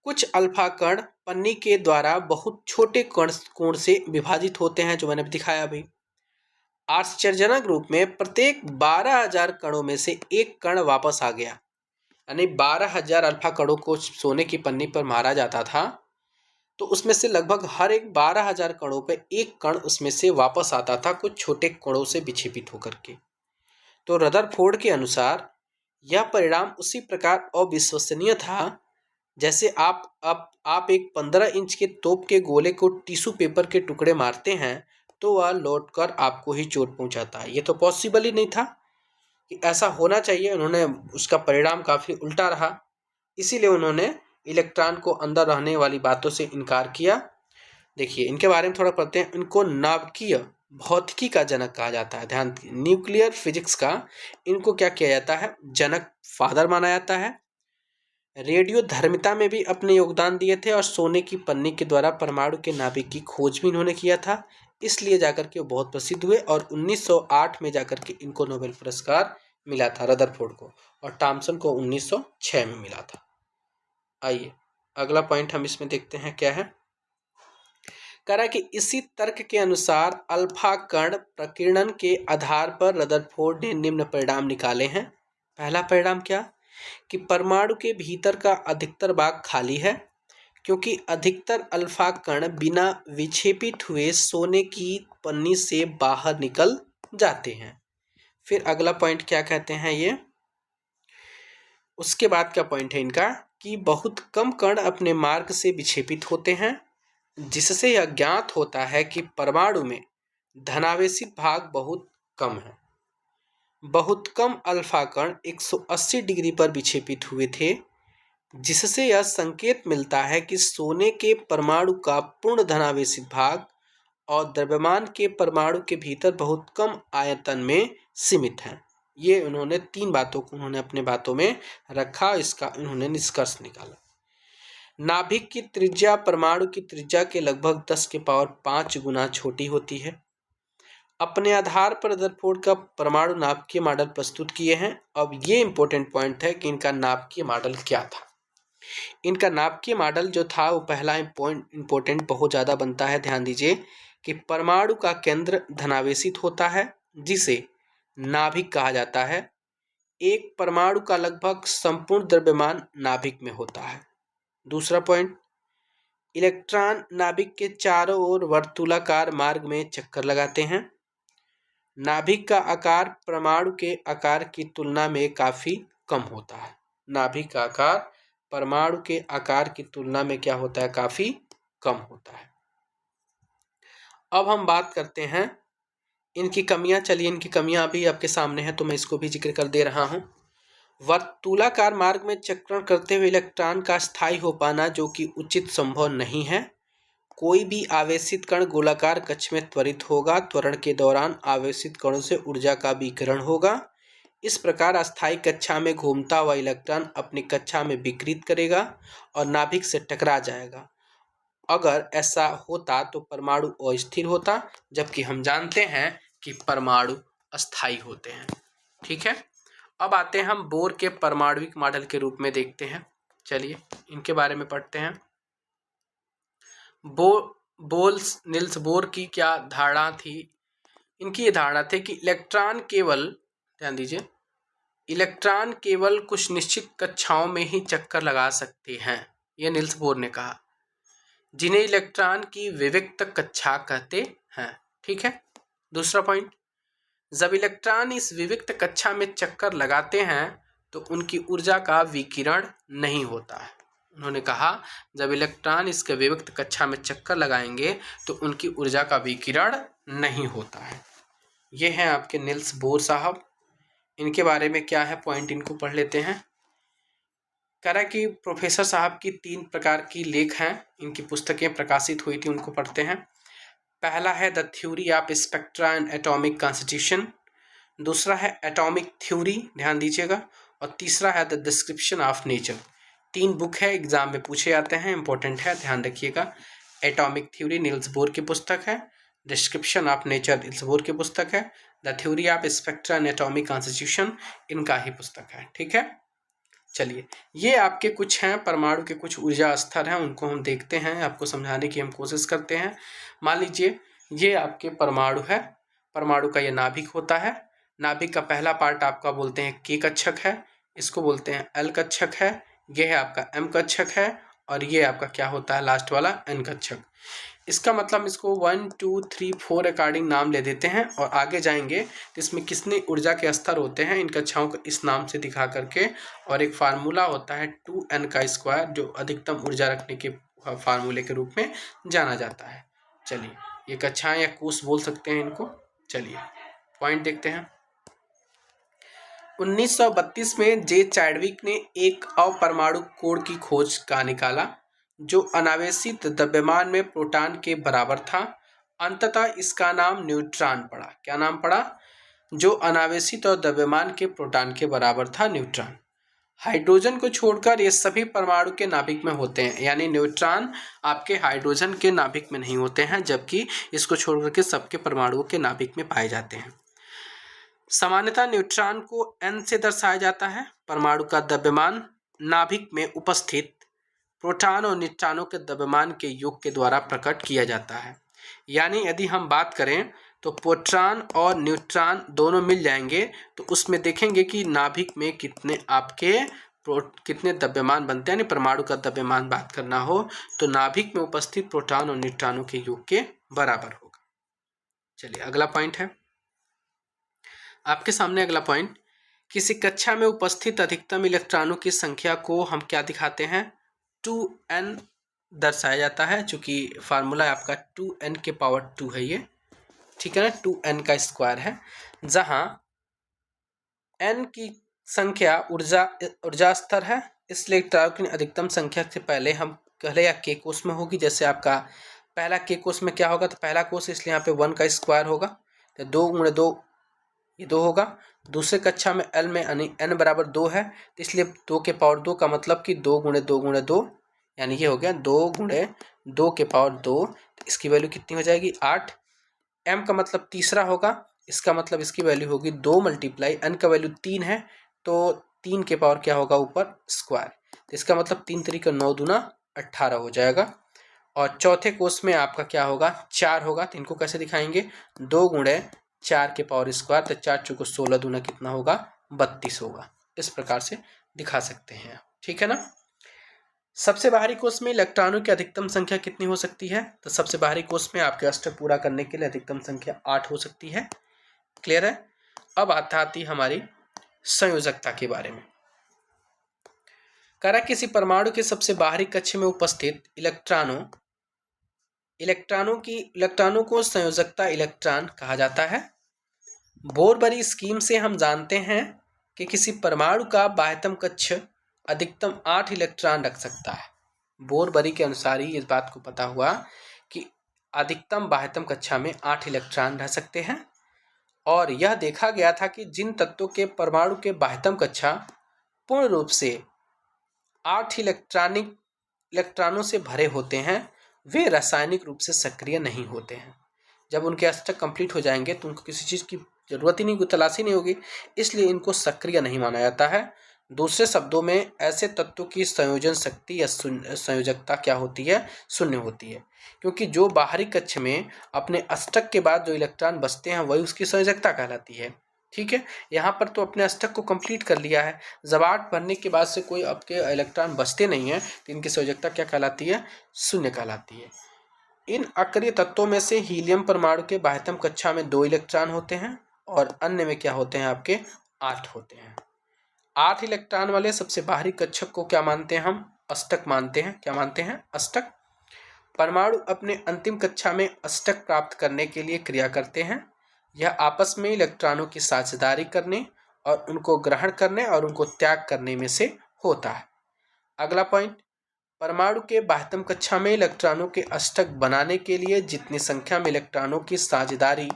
कुछ अल्फा कण पन्नी के द्वारा बहुत छोटे कोण से विभाजित होते हैं, जो मैंने दिखाया अभी। आश्चर्यजनक रूप में प्रत्येक 12,000 कणों में से एक कण वापस आ गया। यानी 12,000 अल्फा कणों को सोने की पन्नी पर मारा जाता था, तो उसमें से लगभग हर एक 12,000 कणों पे एक कण उसमें से वापस आता था, कुछ छोटे कणों से विक्षेपित होकर के। तो रदरफोर्ड के अनुसार यह परिणाम उसी प्रकार अविश्वसनीय था जैसे आप एक 15 इंच के तोप के गोले को टिश्यू पेपर के टुकड़े मारते हैं तो वह लौटकर आपको ही चोट पहुंचाता है। ये तो पॉसिबल ही नहीं था कि ऐसा होना चाहिए। उन्होंने उसका परिणाम काफ़ी उल्टा रहा, इसीलिए उन्होंने इलेक्ट्रॉन को अंदर रहने वाली बातों से इनकार किया। देखिए इनके बारे में थोड़ा पढ़ते हैं। इनको नाभिकीय भौतिकी का जनक कहा जाता है। ध्यान, न्यूक्लियर फिजिक्स का इनको क्या किया जाता है, जनक, फादर माना जाता है। रेडियो धर्मिता में भी अपने योगदान दिए थे, और सोने की पन्नी के द्वारा परमाणु के नाभिक की खोज भी इन्होंने किया था, इसलिए जाकर के वो बहुत प्रसिद्ध हुए। और 1908 में जाकर के इनको नोबेल पुरस्कार मिला था, रदरफोर्ड को, और थॉम्सन को 1906 में मिला था। आइए अगला पॉइंट हम इसमें देखते हैं क्या है। कह रहा है कि इसी तर्क के अनुसार अल्फा कण प्रकीर्णन के आधार पर रदरफोर्ड ने निम्न परिणाम निकाले हैं। पहला परिणाम क्या, कि परमाणु के भीतर का अधिकतर भाग खाली है, क्योंकि अधिकतर अल्फा कण बिना विक्षेपित हुए सोने की पन्नी से बाहर निकल जाते हैं। फिर अगला पॉइंट क्या कहते हैं ये, उसके बाद का पॉइंट है इनका कि बहुत कम कण अपने मार्ग से विक्षेपित होते हैं, जिससे यह ज्ञात होता है कि परमाणु में धनावेशित भाग बहुत कम है। बहुत कम अल्फा कण 180 डिग्री पर विक्षेपित हुए थे, जिससे यह संकेत मिलता है कि सोने के परमाणु का पूर्ण धनावेशित भाग और द्रव्यमान के परमाणु के भीतर बहुत कम आयतन में सीमित है। ये उन्होंने 3 बातों को उन्होंने अपने बातों में रखा, इसका उन्होंने निष्कर्ष निकाला। नाभिक की त्रिज्या परमाणु की त्रिज्या के लगभग 10 के पावर 5 गुना छोटी होती है। अपने आधार पर रदरफोर्ड का परमाणु नाभिकीय मॉडल प्रस्तुत किए हैं। अब ये इंपॉर्टेंट पॉइंट है कि इनका नाभिकीय मॉडल क्या था। इनका नाभिकीय मॉडल जो था वो पहला इंपॉर्टेंट बहुत ज़्यादा बनता है, ध्यान दीजिए कि परमाणु का केंद्र धनावेशित होता है, जिसे नाभिक कहा जाता है। एक परमाणु का लगभग संपूर्ण द्रव्यमान नाभिक में होता है। दूसरा पॉइंट, इलेक्ट्रॉन नाभिक के चारों ओर वर्तुलाकार मार्ग में चक्कर लगाते हैं। नाभिक का आकार परमाणु के आकार की तुलना में काफी कम होता है। नाभिक का आकार परमाणु के आकार की तुलना में क्या होता है, काफी कम होता है। अब हम बात करते हैं इनकी कमियां। चलिए, इनकी कमियां अभी आपके सामने है तो मैं इसको भी जिक्र कर दे रहा हूं। वर्तुलाकार मार्ग में चक्रण करते हुए इलेक्ट्रॉन का स्थायी हो पाना, जो कि उचित संभव नहीं है। कोई भी आवेशित कण गोलाकार कक्ष में त्वरित होगा। त्वरण के दौरान आवेशित कणों से ऊर्जा का विकिरण होगा। इस प्रकार अस्थायी कक्षा में घूमता हुआ इलेक्ट्रॉन अपनी कक्षा में विकृत करेगा और नाभिक से टकरा जाएगा। अगर ऐसा होता तो परमाणु अस्थिर होता, जबकि हम जानते हैं कि परमाणु अस्थायी होते हैं। ठीक है, अब आते हैं हम बोर के परमाणुविक मॉडल के रूप में देखते हैं। चलिए इनके बारे में पढ़ते हैं। निल्स बोर की क्या धारणा थी? इनकी ये धारणा थी कि इलेक्ट्रॉन केवल, ध्यान दीजिए, इलेक्ट्रॉन केवल कुछ निश्चित कक्षाओं में ही चक्कर लगा सकते हैं, यह निल्स बोर ने कहा, जिन्हें इलेक्ट्रॉन की विविक्त कक्षा कहते हैं। ठीक है। दूसरा पॉइंट, जब इलेक्ट्रॉन इस विविक्त कक्षा में चक्कर लगाते हैं तो उनकी ऊर्जा का विकिरण नहीं होता है। उन्होंने कहा जब इलेक्ट्रॉन इसके विविक्त कक्षा में चक्कर लगाएंगे तो उनकी ऊर्जा का विकिरण नहीं होता है। ये हैं आपके निल्स बोर साहब। इनके बारे में क्या है पॉइंट, इनको पढ़ लेते हैं। कह रहा है कि प्रोफेसर साहब की 3 प्रकार की लेख हैं, इनकी पुस्तकें प्रकाशित हुई थी, उनको पढ़ते हैं। पहला है the theory of spectra and atomic constitution. दूसरा है एटॉमिक थ्योरी, ध्यान दीजिएगा। और तीसरा है the description of nature. 3 book है, एग्जाम में पूछे जाते हैं, इंपॉर्टेंट है, ध्यान रखिएगा। एटॉमिक थ्योरी निल्स बोर की पुस्तक है। Description of nature Nils bore की पुस्तक है। The theory of spectra and atomic constitution इनका ही पुस्तक है। ठीक है। चलिए, ये आपके कुछ हैं परमाणु के कुछ ऊर्जा स्तर हैं, उनको हम देखते हैं, आपको समझाने की हम कोशिश करते हैं। मान लीजिए ये आपके परमाणु है, परमाणु का ये नाभिक होता है। नाभिक का पहला पार्ट आपका बोलते हैं के कक्षक है, इसको बोलते हैं एल कक्षक है। ये है आपका एम कक्षक है और ये आपका क्या होता है लास्ट वाला एन कक्षक। इसका मतलब इसको 1 2 3 4 अकॉर्डिंग नाम ले देते हैं और आगे जाएंगे तो इसमें कितने ऊर्जा के स्तर होते हैं इन कक्षाओं को इस नाम से दिखा करके, और एक फार्मूला होता है 2n का स्क्वायर जो अधिकतम ऊर्जा रखने के फार्मूले के रूप में जाना जाता है। चलिए, ये कक्षाएं या कोष बोल सकते हैं इनको। चलिए पॉइंट देखते हैं। 1932 में जे चैडविक ने एक अपरमाणु कोण की खोज का निकाला जो अनावेशित द्रव्यमान में प्रोटॉन के बराबर था। अंततः इसका नाम न्यूट्रॉन पड़ा। क्या नाम पड़ा? जो अनावेशित और द्रव्यमान के प्रोटॉन के बराबर था, न्यूट्रॉन। हाइड्रोजन को छोड़कर ये सभी परमाणु के नाभिक में होते हैं, यानी न्यूट्रॉन आपके हाइड्रोजन के नाभिक में नहीं होते हैं, जबकि इसको छोड़कर के सबके परमाणुओं के नाभिक में पाए जाते हैं। सामान्यतः न्यूट्रॉन को n से दर्शाया जाता है। परमाणु का द्रव्यमान नाभिक में उपस्थित प्रोटॉन और न्यूट्रॉनों के द्रव्यमान के योग के द्वारा प्रकट किया जाता है। यानी यदि हम बात करें तो प्रोटॉन और न्यूट्रॉन दोनों मिल जाएंगे तो उसमें देखेंगे कि नाभिक में कितने आपके कितने द्रव्यमान बनते हैं, यानी परमाणु का द्रव्यमान बात करना हो तो नाभिक में उपस्थित प्रोटॉन और न्यूट्रॉनों के योग के बराबर होगा। चलिए अगला पॉइंट है आपके सामने। अगला पॉइंट, किसी कक्षा में उपस्थित अधिकतम इलेक्ट्रॉनों की संख्या को हम क्या दिखाते हैं, 2n दर्शाया जाता है, चूंकि फार्मूला है आपका 2n के पावर 2 है ये, ठीक है ना, 2n का स्क्वायर है, जहां n की संख्या ऊर्जा स्तर है, इसलिए इलेक्ट्रॉनों की अधिकतम संख्या से पहले हम पहले या k कोष में होगी। जैसे आपका पहला k कोष में क्या होगा, तो पहला कोष इसलिए यहाँ पे 1 का स्क्वायर होगा, तो 2 गुणे 2 ये 2 होगा। दूसरे कक्षा में l में यानी n बराबर 2 है, तो इसलिए 2 के पावर 2 का मतलब कि 2 गुणे 2 गुणे 2, यानी ये हो गया 2 गुणे 2 के पावर 2, तो इसकी वैल्यू कितनी हो जाएगी 8। m का मतलब तीसरा होगा, इसका मतलब इसकी वैल्यू होगी 2 मल्टीप्लाई n का वैल्यू 3 है, तो 3 के पावर क्या होगा ऊपर स्क्वायर, तो इसका मतलब 3 तरीका 9 दूना 18 हो जाएगा। और चौथे कोष में आपका क्या होगा 4 होगा, तो इनको कैसे दिखाएंगे, 2 गुणे 4 के पावर स्क्वायर, तो 4 चौको 16 दूना कितना होगा 32 होगा। इस प्रकार से दिखा सकते हैं, ठीक है ना। सबसे बाहरी कोष में इलेक्ट्रॉनों की अधिकतम संख्या कितनी हो सकती है, तो सबसे बाहरी कोष में आपके अष्टक पूरा करने के लिए अधिकतम संख्या 8 हो सकती है। क्लियर है। अब आती हमारी संयोजकता के बारे में। कह रहा किसी परमाणु के सबसे बाहरी कक्ष में उपस्थित इलेक्ट्रॉनों को संयोजकता इलेक्ट्रॉन कहा जाता है। बोरबरी स्कीम से हम जानते हैं कि किसी परमाणु का बाह्यतम कक्ष अधिकतम 8 इलेक्ट्रॉन रख सकता है। बोरबरी के अनुसार ही इस बात को पता हुआ कि अधिकतम बाह्यतम कक्षा में 8 इलेक्ट्रॉन रह सकते हैं, और यह देखा गया था कि जिन तत्वों के परमाणु के बाह्यतम कक्षा पूर्ण रूप से 8 इलेक्ट्रॉनों से भरे होते हैं वे रासायनिक रूप से सक्रिय नहीं होते हैं। जब उनके अष्टक कंप्लीट हो जाएंगे तो उनको किसी चीज़ की जरूरत ही नहीं, कोई तलाशी नहीं होगी, इसलिए इनको सक्रिय नहीं माना जाता है। दूसरे शब्दों में ऐसे तत्वों की संयोजन शक्ति या संयोजकता क्या होती है, शून्य होती है, क्योंकि जो बाहरी कक्ष में अपने अष्टक के बाद जो इलेक्ट्रॉन बचते हैं वही उसकी संयोजकता कहलाती है। ठीक है, यहाँ पर तो अपने अष्टक को कंप्लीट कर लिया है, जब 8 भरने के बाद से कोई आपके इलेक्ट्रॉन बचते नहीं है तो इनकी संयोजकता क्या कहलाती है, शून्य कहलाती है। इन अक्रिय तत्वों में से हीलियम परमाणु के बाह्यतम कक्षा में 2 इलेक्ट्रॉन होते हैं और अन्य में क्या होते हैं आपके 8 होते हैं। 8 इलेक्ट्रॉन वाले सबसे बाहरी कक्षक को क्या मानते हैं, हम अष्टक मानते हैं। क्या मानते हैं, अष्टक। परमाणु अपने अंतिम कक्षा में अष्टक प्राप्त करने के लिए क्रिया करते हैं। यह आपस में इलेक्ट्रॉनों की साझेदारी करने और उनको ग्रहण करने और उनको त्याग करने में से होता है। अगला पॉइंट, परमाणु के बाह्यतम कक्षा में इलेक्ट्रॉनों के अष्टक बनाने के लिए जितनी संख्या में इलेक्ट्रॉनों की साझेदारी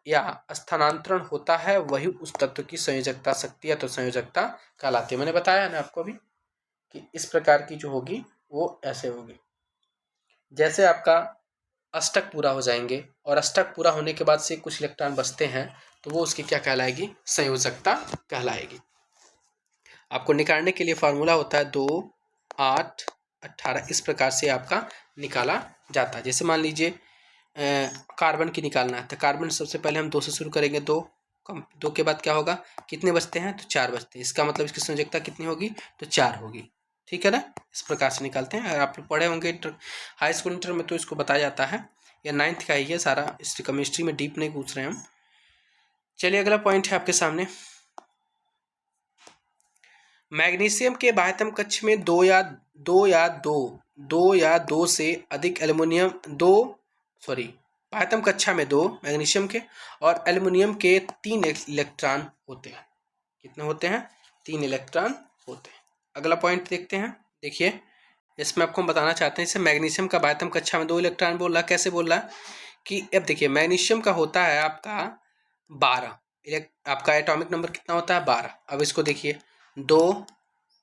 या स्थानांतरण होता है वही उस तत्व की संयोजकता शक्ति या तो संयोजकता कहलाती है। मैंने बताया ना आपको अभी कि इस प्रकार की जो होगी वो ऐसे होगी, जैसे आपका अष्टक पूरा हो जाएंगे और अष्टक पूरा होने के बाद से कुछ इलेक्ट्रॉन बचते हैं तो वो उसकी क्या कहलाएगी, संयोजकता कहलाएगी। आपको निकालने के लिए फार्मूला होता है 2, 8, 18, इस प्रकार से आपका निकाला जाता है। जैसे मान लीजिए कार्बन की निकालना है तो कार्बन सबसे पहले हम 2 से शुरू करेंगे, 2 के बाद क्या होगा, कितने बचते हैं, तो 4 बचते हैं, इसका मतलब इसकी संयोजकता कितनी होगी, तो 4 होगी। ठीक है ना, इस प्रकार से निकालते हैं। अगर आप लोग पढ़े होंगे हाई स्कूल इंटर में तो इसको बताया जाता है, या 9th का ही है सारा, इस केमिस्ट्री में डीप नहीं पूछ रहे हैं हम। चलिए अगला पॉइंट है आपके सामने, मैग्नीशियम के बाह्यतम कक्ष में दो या दो से अधिक एल्युमिनियम बाह्यतम कक्षा में 2 मैग्नीशियम के और एल्युमिनियम के 3 इलेक्ट्रॉन होते हैं। कितने होते हैं, 3 इलेक्ट्रॉन होते हैं। अगला पॉइंट देखते हैं। देखिए इसमें आपको हम बताना चाहते हैं, जैसे मैग्नीशियम का बाह्यतम कक्षा में 2 इलेक्ट्रॉन बोल रहा है, कैसे बोल रहा है कि अब देखिए मैग्नीशियम का होता है आपका 12, आपका एटॉमिक नंबर कितना होता है 12। अब इसको देखिए 2,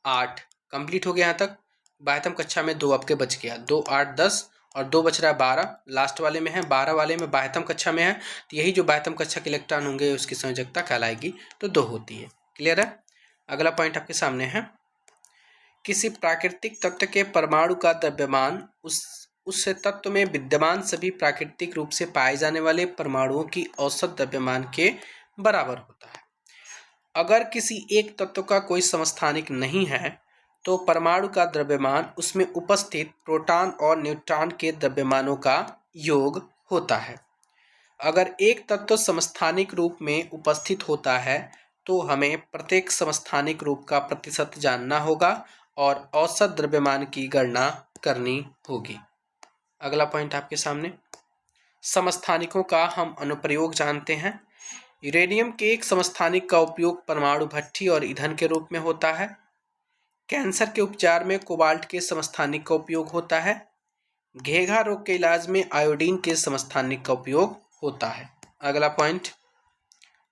8 कंप्लीट हो गया यहाँ तक, बाह्यतम कक्षा में 2 आपके बच गया, 2, 8, 10 और 2 बच रहा है 12, लास्ट वाले में है 12 वाले में बाह्यतम कक्षा में है, तो यही जो बाह्यतम कक्षा के इलेक्ट्रॉन होंगे उसकी संयोजकता कहलाएगी, तो 2 होती है। क्लियर है। अगला पॉइंट आपके सामने है, किसी प्राकृतिक तत्व के परमाणु का द्रव्यमान उस तत्व में विद्यमान सभी प्राकृतिक रूप से पाए जाने वाले परमाणुओं की औसत द्रव्यमान के बराबर होता है। अगर किसी एक तत्व का कोई समस्थानिक नहीं है तो परमाणु का द्रव्यमान उसमें उपस्थित प्रोटॉन और न्यूट्रॉन के द्रव्यमानों का योग होता है। अगर एक तत्व समस्थानिक रूप में उपस्थित होता है तो हमें प्रत्येक समस्थानिक रूप का प्रतिशत जानना होगा और औसत द्रव्यमान की गणना करनी होगी। अगला पॉइंट आपके सामने, समस्थानिकों का हम अनुप्रयोग जानते हैं। यूरेनियम के एक समस्थानिक का उपयोग परमाणु भट्ठी और ईंधन के रूप में होता है। कैंसर के उपचार में कोबाल्ट के समस्थानिक का उपयोग होता है। घेघा रोग के इलाज में आयोडीन के समस्थानिक का उपयोग होता है।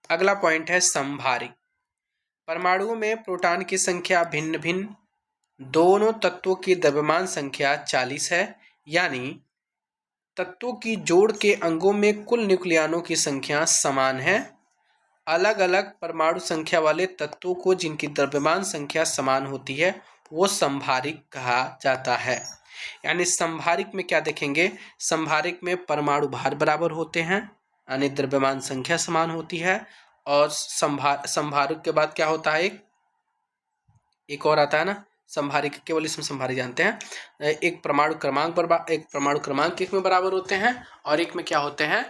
अगला पॉइंट है समभारिक। परमाणुओं में प्रोटॉन की संख्या भिन्न भिन्न, दोनों तत्वों की द्रव्यमान संख्या 40 है, यानी तत्वों की जोड़ के अंगों में कुल न्यूक्लियॉनों की संख्या समान है। अलग अलग परमाणु संख्या वाले तत्वों को जिनकी द्रव्यमान संख्या समान होती है वो समभारिक कहा जाता है। यानी समभारिक में क्या देखेंगे, समभारिक में परमाणु भार बराबर होते हैं यानी द्रव्यमान संख्या समान होती है। और समभारिक के बाद क्या होता है, एक और आता है ना समभारिक, केवल इसमें समभारिक जानते हैं। एक परमाणु क्रमांक एक में बराबर होते हैं और एक में क्या होते हैं,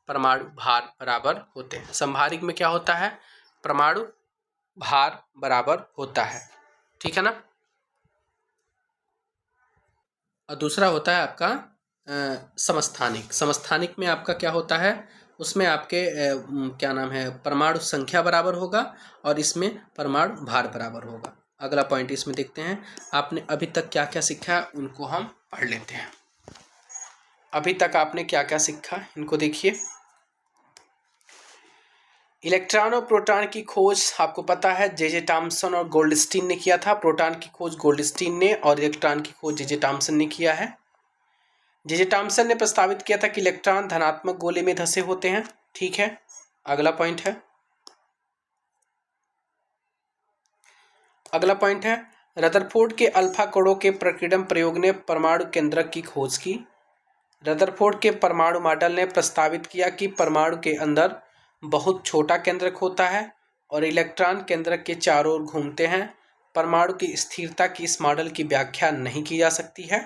परमाणु भार बराबर होते हैं। समभारिक में क्या होता है, परमाणु भार बराबर होता है, ठीक है ना। और दूसरा होता है आपका समस्थानिक। समस्थानिक में आपका क्या होता है, उसमें आपके क्या नाम है, परमाणु संख्या बराबर होगा और इसमें परमाणु भार बराबर होगा। अगला पॉइंट इसमें देखते हैं, आपने अभी तक क्या क्या सीखा उनको हम पढ़ लेते हैं। अभी तक आपने क्या क्या सीखा इनको देखिए। इलेक्ट्रॉन और प्रोटॉन की खोज आपको पता है जे थॉम्सन और गोल्डस्टीन ने किया था। प्रोटॉन की खोज गोल्डस्टीन ने और इलेक्ट्रॉन की खोज जे थॉम्सन ने किया है। जे थॉम्सन ने प्रस्तावित किया था कि इलेक्ट्रॉन धनात्मक गोले में धंसे होते हैं, ठीक है। अगला पॉइंट है रदरफोर्ड के अल्फा कणों के प्रकीर्णन प्रयोग ने परमाणु केंद्रक की खोज की। रदरफोर्ड के परमाणु मॉडल ने प्रस्तावित किया कि परमाणु के अंदर बहुत छोटा केंद्रक होता है और इलेक्ट्रॉन केंद्रक के चारों ओर घूमते हैं। परमाणु की स्थिरता की इस मॉडल की व्याख्या नहीं की जा सकती है।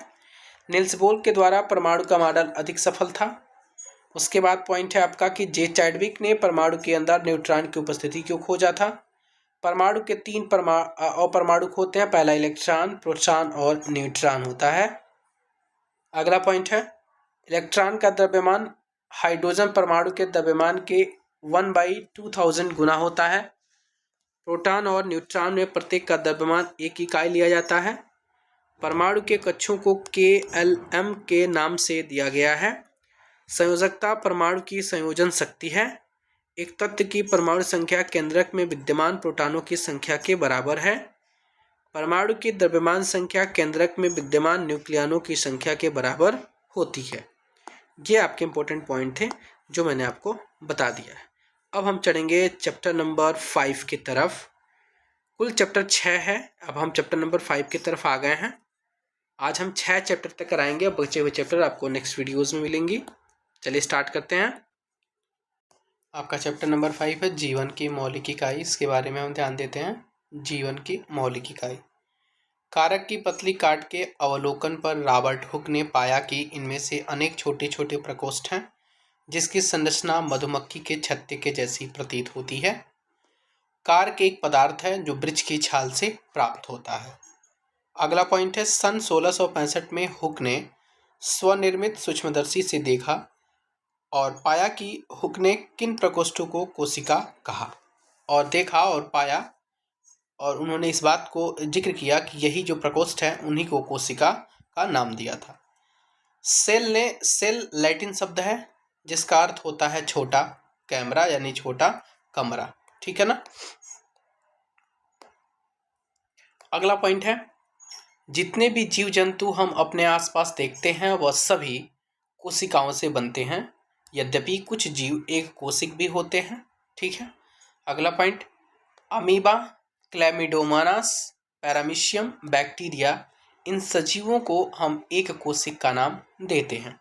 नील्स बोर के द्वारा परमाणु का मॉडल अधिक सफल था। उसके बाद पॉइंट है आपका कि जे चैडविक ने परमाणु के अंदर न्यूट्रॉन की उपस्थिति क्यों खोजा था। परमाणु के 3 अपरमाणु होते हैं, पहला इलेक्ट्रॉन, प्रोटॉन और न्यूट्रॉन होता है। अगला पॉइंट है इलेक्ट्रॉन का द्रव्यमान हाइड्रोजन परमाणु के द्रव्यमान के 1/2000 गुना होता है। प्रोटॉन और न्यूट्रॉन में प्रत्येक का द्रव्यमान 1 इकाई लिया जाता है। परमाणु के कक्षों को KLM के नाम से दिया गया है। संयोजकता परमाणु की संयोजन शक्ति है। एक तत्व की परमाणु संख्या केंद्रक में विद्यमान प्रोटॉनों की संख्या के बराबर है। परमाणु की द्रव्यमान संख्या केंद्रक में विद्यमान न्यूक्लियॉनों की संख्या के बराबर होती है। ये आपके इंपॉर्टेंट पॉइंट थे जो मैंने आपको बता दिया है। अब हम चढ़ेंगे चैप्टर नंबर 5 की तरफ। कुल चैप्टर 6 है, अब हम चैप्टर नंबर 5 की तरफ आ गए हैं। आज हम 6 चैप्टर तक कराएंगे, बचे हुए चैप्टर आपको नेक्स्ट वीडियोस में मिलेंगी। चलिए स्टार्ट करते हैं। आपका चैप्टर नंबर 5 है जीवन की मौलिक इकाई। इसके बारे में हम ध्यान देते हैं। जीवन की मौलिक इकाई। कारक की पतली काट के अवलोकन पर रॉबर्ट हुक ने पाया कि इनमें से अनेक छोटे छोटे प्रकोष्ठ हैं जिसकी संरचना मधुमक्खी के छत्ते के जैसी प्रतीत होती है। कारक एक पदार्थ है जो वृक्ष की छाल से प्राप्त होता है। अगला पॉइंट है सन 1665 में हुक ने स्वनिर्मित सूक्ष्मदर्शी से देखा और पाया कि हुक ने किन प्रकोष्ठों को कोशिका कहा और देखा और पाया, और उन्होंने इस बात को जिक्र किया कि यही जो प्रकोष्ठ है उन्हीं को कोशिका का नाम दिया था। सेल लैटिन शब्द है जिसका अर्थ होता है छोटा कैमरा यानी छोटा कमरा, ठीक है ना। अगला पॉइंट है जितने भी जीव जंतु हम अपने आसपास देखते हैं वह सभी कोशिकाओं से बनते हैं, यद्यपि कुछ जीव एक कोशिक भी होते हैं, ठीक है। अगला पॉइंट अमीबा, क्लैमिडोमोनास, पैरामीशियम, बैक्टीरिया, इन सजीवों को हम एक कोशिक का नाम देते हैं।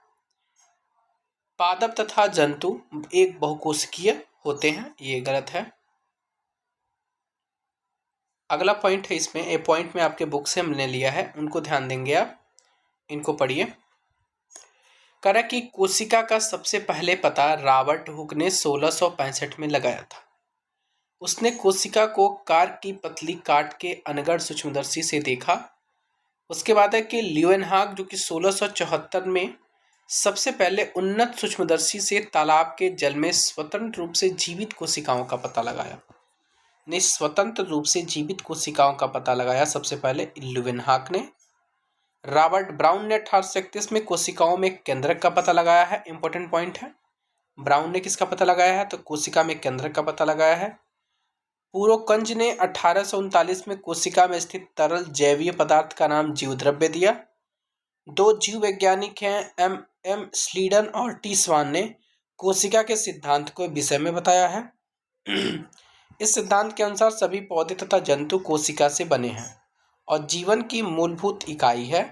पादप तथा जंतु एक बहुकोशिकीय होते हैं, ये गलत है। अगला पॉइंट है इसमें, ये पॉइंट में आपके बुक से हमने लिया है, उनको ध्यान देंगे आप, इनको पढ़िए। कह रहा कि कोशिका का सबसे पहले पता रॉबर्ट हुक ने 1665 में लगाया था। उसने कोशिका को कार की पतली काट के अनगढ़ सूक्ष्मदर्शी से देखा। उसके बाद है कि ल्यूएनहाक जो कि 1674 में सबसे पहले उन्नत सूक्ष्मदर्शी से तालाब के जल में स्वतंत्र रूप से जीवित कोशिकाओं का पता लगाया। स्वतंत्र रूप से जीवित कोशिकाओं का पता लगाया सबसे पहले ल्यूएनहाक ने। रॉबर्ट ब्राउन ने 1831 में कोशिकाओं में केंद्रक का पता लगाया है। इंपॉर्टेंट पॉइंट है, ब्राउन ने किसका पता लगाया है, तो कोशिका में केंद्रक का पता लगाया है। पुरोकंज ने 1839 में कोशिका में स्थित तरल जैवीय पदार्थ का नाम जीवद्रव्य दिया। दो जीव वैज्ञानिक हैं एम स्लीडन और टी स्वान ने कोशिका के सिद्धांत को विषय में बताया है। इस सिद्धांत के अनुसार सभी पौधे तथा जंतु कोशिका से बने हैं और जीवन की मूलभूत इकाई है।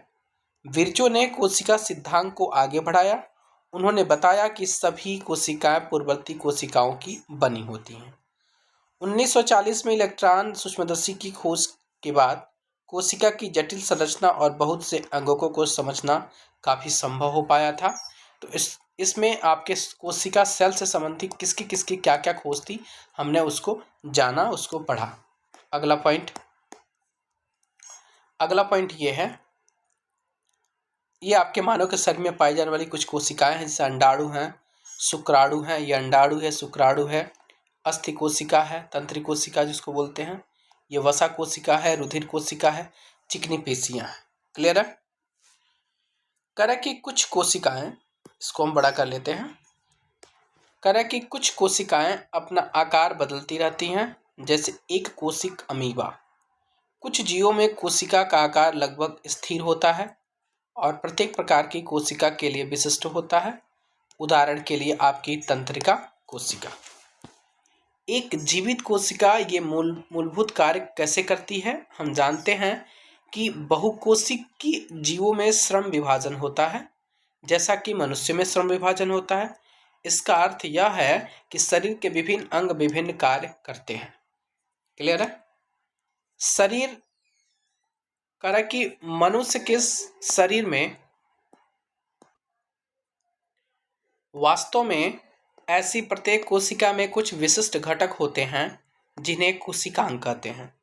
विर्चो ने कोशिका सिद्धांत को आगे बढ़ाया। उन्होंने बताया कि सभी कोशिकाएं पूर्ववर्ती कोशिकाओं की बनी होती हैं। 1940 में इलेक्ट्रॉन सूक्ष्मदर्शी की खोज के बाद कोशिका की जटिल संरचना और बहुत से अंगों को समझना काफ़ी संभव हो पाया था। तो इसमें आपके कोशिका सेल से संबंधित किसकी किसकी क्या क्या खोज थी, हमने उसको जाना, उसको पढ़ा। अगला पॉइंट ये है, ये आपके मानव के शरीर में पाई जाने वाली कुछ कोशिकाएं हैं, जैसे अंडाणु हैं, शुक्राणु हैं, ये अंडाणु है, शुक्राणु है, अस्थि कोशिका है, तंत्रिका कोशिका जिसको बोलते हैं, ये वसा कोशिका है, रुधिर कोशिका है, चिकनी पेशियां हैं। क्लियर है। कह कि कुछ कोशिकाएं, इसको हम बड़ा कर लेते हैं, कह कि कुछ कोशिकाएं अपना आकार बदलती रहती हैं, जैसे एक कोशिक अमीबा। कुछ जीवों में कोशिका का आकार लगभग स्थिर होता है और प्रत्येक प्रकार की कोशिका के लिए विशिष्ट होता है। उदाहरण के लिए आपकी तंत्रिका कोशिका। एक जीवित कोशिका ये मूलभूत कार्य कैसे करती है, हम जानते हैं कि बहुकोशिकीय जीवों में श्रम विभाजन होता है, जैसा कि मनुष्य में श्रम विभाजन होता है। इसका अर्थ यह है कि शरीर के विभिन्न अंग विभिन्न कार्य करते हैं। क्लियर है। शरीर कह कि मनुष्य के शरीर में वास्तव में ऐसी प्रत्येक कोशिका में कुछ विशिष्ट घटक होते हैं जिन्हें कोशिकांग कहते हैं।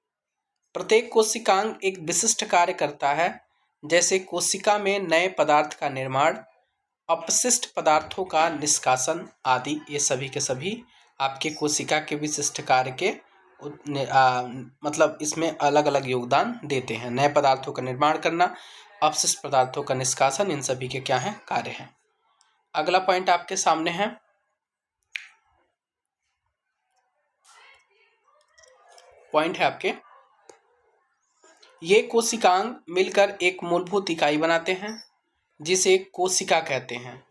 प्रत्येक कोशिकांग एक विशिष्ट कार्य करता है, जैसे कोशिका में नए पदार्थ का निर्माण, अपशिष्ट पदार्थों का निष्कासन आदि। ये सभी के सभी आपके कोशिका के विशिष्ट कार्य के मतलब इसमें अलग अलग योगदान देते हैं। नए पदार्थों का निर्माण करना, अपशिष्ट पदार्थों का निष्कासन, इन सभी के क्या हैं, कार्य हैं। अगला पॉइंट आपके सामने है, पॉइंट है आपके, ये कोशिकांग मिलकर एक मूलभूत इकाई बनाते हैं जिसे कोशिका कहते हैं।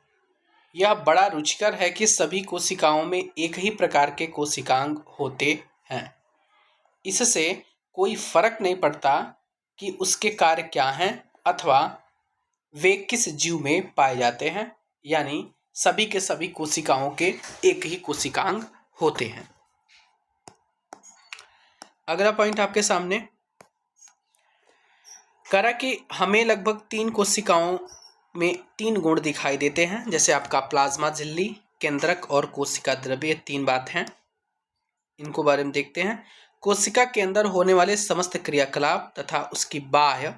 यह बड़ा रुचिकर है कि सभी कोशिकाओं में एक ही प्रकार के कोशिकांग होते हैं। इससे कोई फर्क नहीं पड़ता कि उसके कार्य क्या हैं अथवा वे किस जीव में पाए जाते हैं, यानी सभी के सभी कोशिकाओं के एक ही कोशिकांग होते हैं। अगला पॉइंट आपके सामने, करा कि हमें लगभग 3 कोशिकाओं में 3 गुण दिखाई देते हैं, जैसे आपका प्लाज्मा झिल्ली, केंद्रक और कोशिका द्रव्य। 3 बात हैं, इनको बारे में देखते हैं। कोशिका के अंदर होने वाले समस्त क्रियाकलाप तथा उसकी बाह्य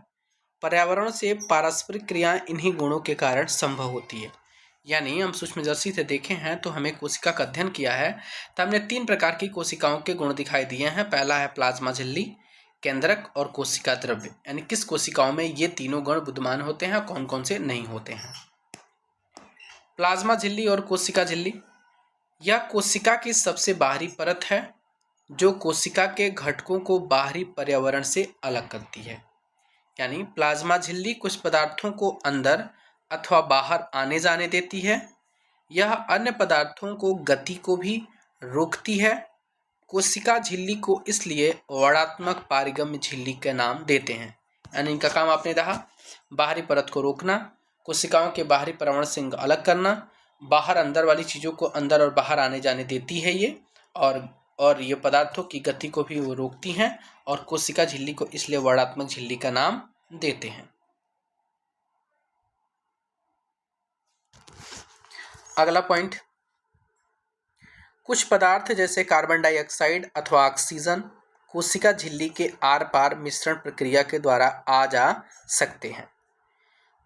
पर्यावरण से पारस्परिक क्रियाएं इन्हीं गुणों के कारण संभव होती है। यानी हम सूक्ष्मदर्शी से देखे हैं तो हमें कोशिका का अध्ययन किया है तो हमने 3 प्रकार की कोशिकाओं के गुण दिखाई दिए हैं। पहला है प्लाज्मा झिल्ली, केंद्रक और कोशिका द्रव्य, यानी किस कोशिकाओं में ये तीनों गुण विद्यमान होते हैं, कौन कौन से नहीं होते हैं। प्लाज्मा झिल्ली और कोशिका झिल्ली, यह कोशिका की सबसे बाहरी परत है जो कोशिका के घटकों को बाहरी पर्यावरण से अलग करती है। यानी प्लाज्मा झिल्ली कुछ पदार्थों को अंदर अथवा बाहर आने जाने देती है। यह अन्य पदार्थों को गति को भी रोकती है। कोशिका झिल्ली को इसलिए वर्णात्मक पारिगम्य झिल्ली का नाम देते हैं। यानी इनका काम आपने कहा बाहरी परत को रोकना, कोशिकाओं के बाहरी पर्यावरण से अलग करना, बाहर अंदर वाली चीज़ों को अंदर और बाहर आने जाने देती है ये, और ये पदार्थों की गति को भी वो रोकती हैं और कोशिका झिल्ली को इसलिए वर्णात्मक झिल्ली का नाम देते हैं। अगला पॉइंट, कुछ पदार्थ जैसे कार्बन डाइऑक्साइड अथवा ऑक्सीजन कोशिका झिल्ली के आर पार मिश्रण प्रक्रिया के द्वारा आ जा सकते हैं।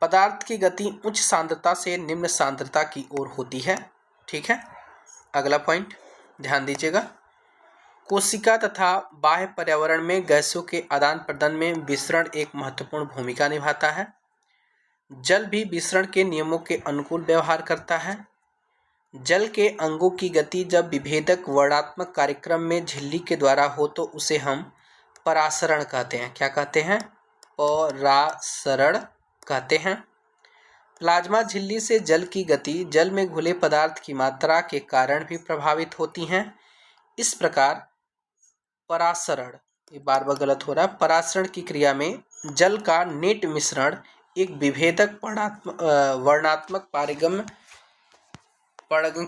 पदार्थ की गति उच्च सांद्रता से निम्न सांद्रता की ओर होती है। ठीक है। अगला पॉइंट ध्यान दीजिएगा, कोशिका तथा बाह्य पर्यावरण में गैसों के आदान प्रदान में विसरण एक महत्वपूर्ण भूमिका निभाता है। जल भी विसरण के नियमों के अनुकूल व्यवहार करता है। जल के अणुओं की गति जब विभेदक वर्णात्मक कार्यक्रम में झिल्ली के द्वारा हो तो उसे हम परासरण कहते हैं। क्या कहते हैं? परासरण कहते हैं। प्लाज्मा झिल्ली से जल की गति जल में घुले पदार्थ की मात्रा के कारण भी प्रभावित होती हैं। इस प्रकार परासरण, ये बार बार गलत हो रहा है, परासरण की क्रिया में जल का नेट मिश्रण एक विभेदक वर्णात्मक पारगम्य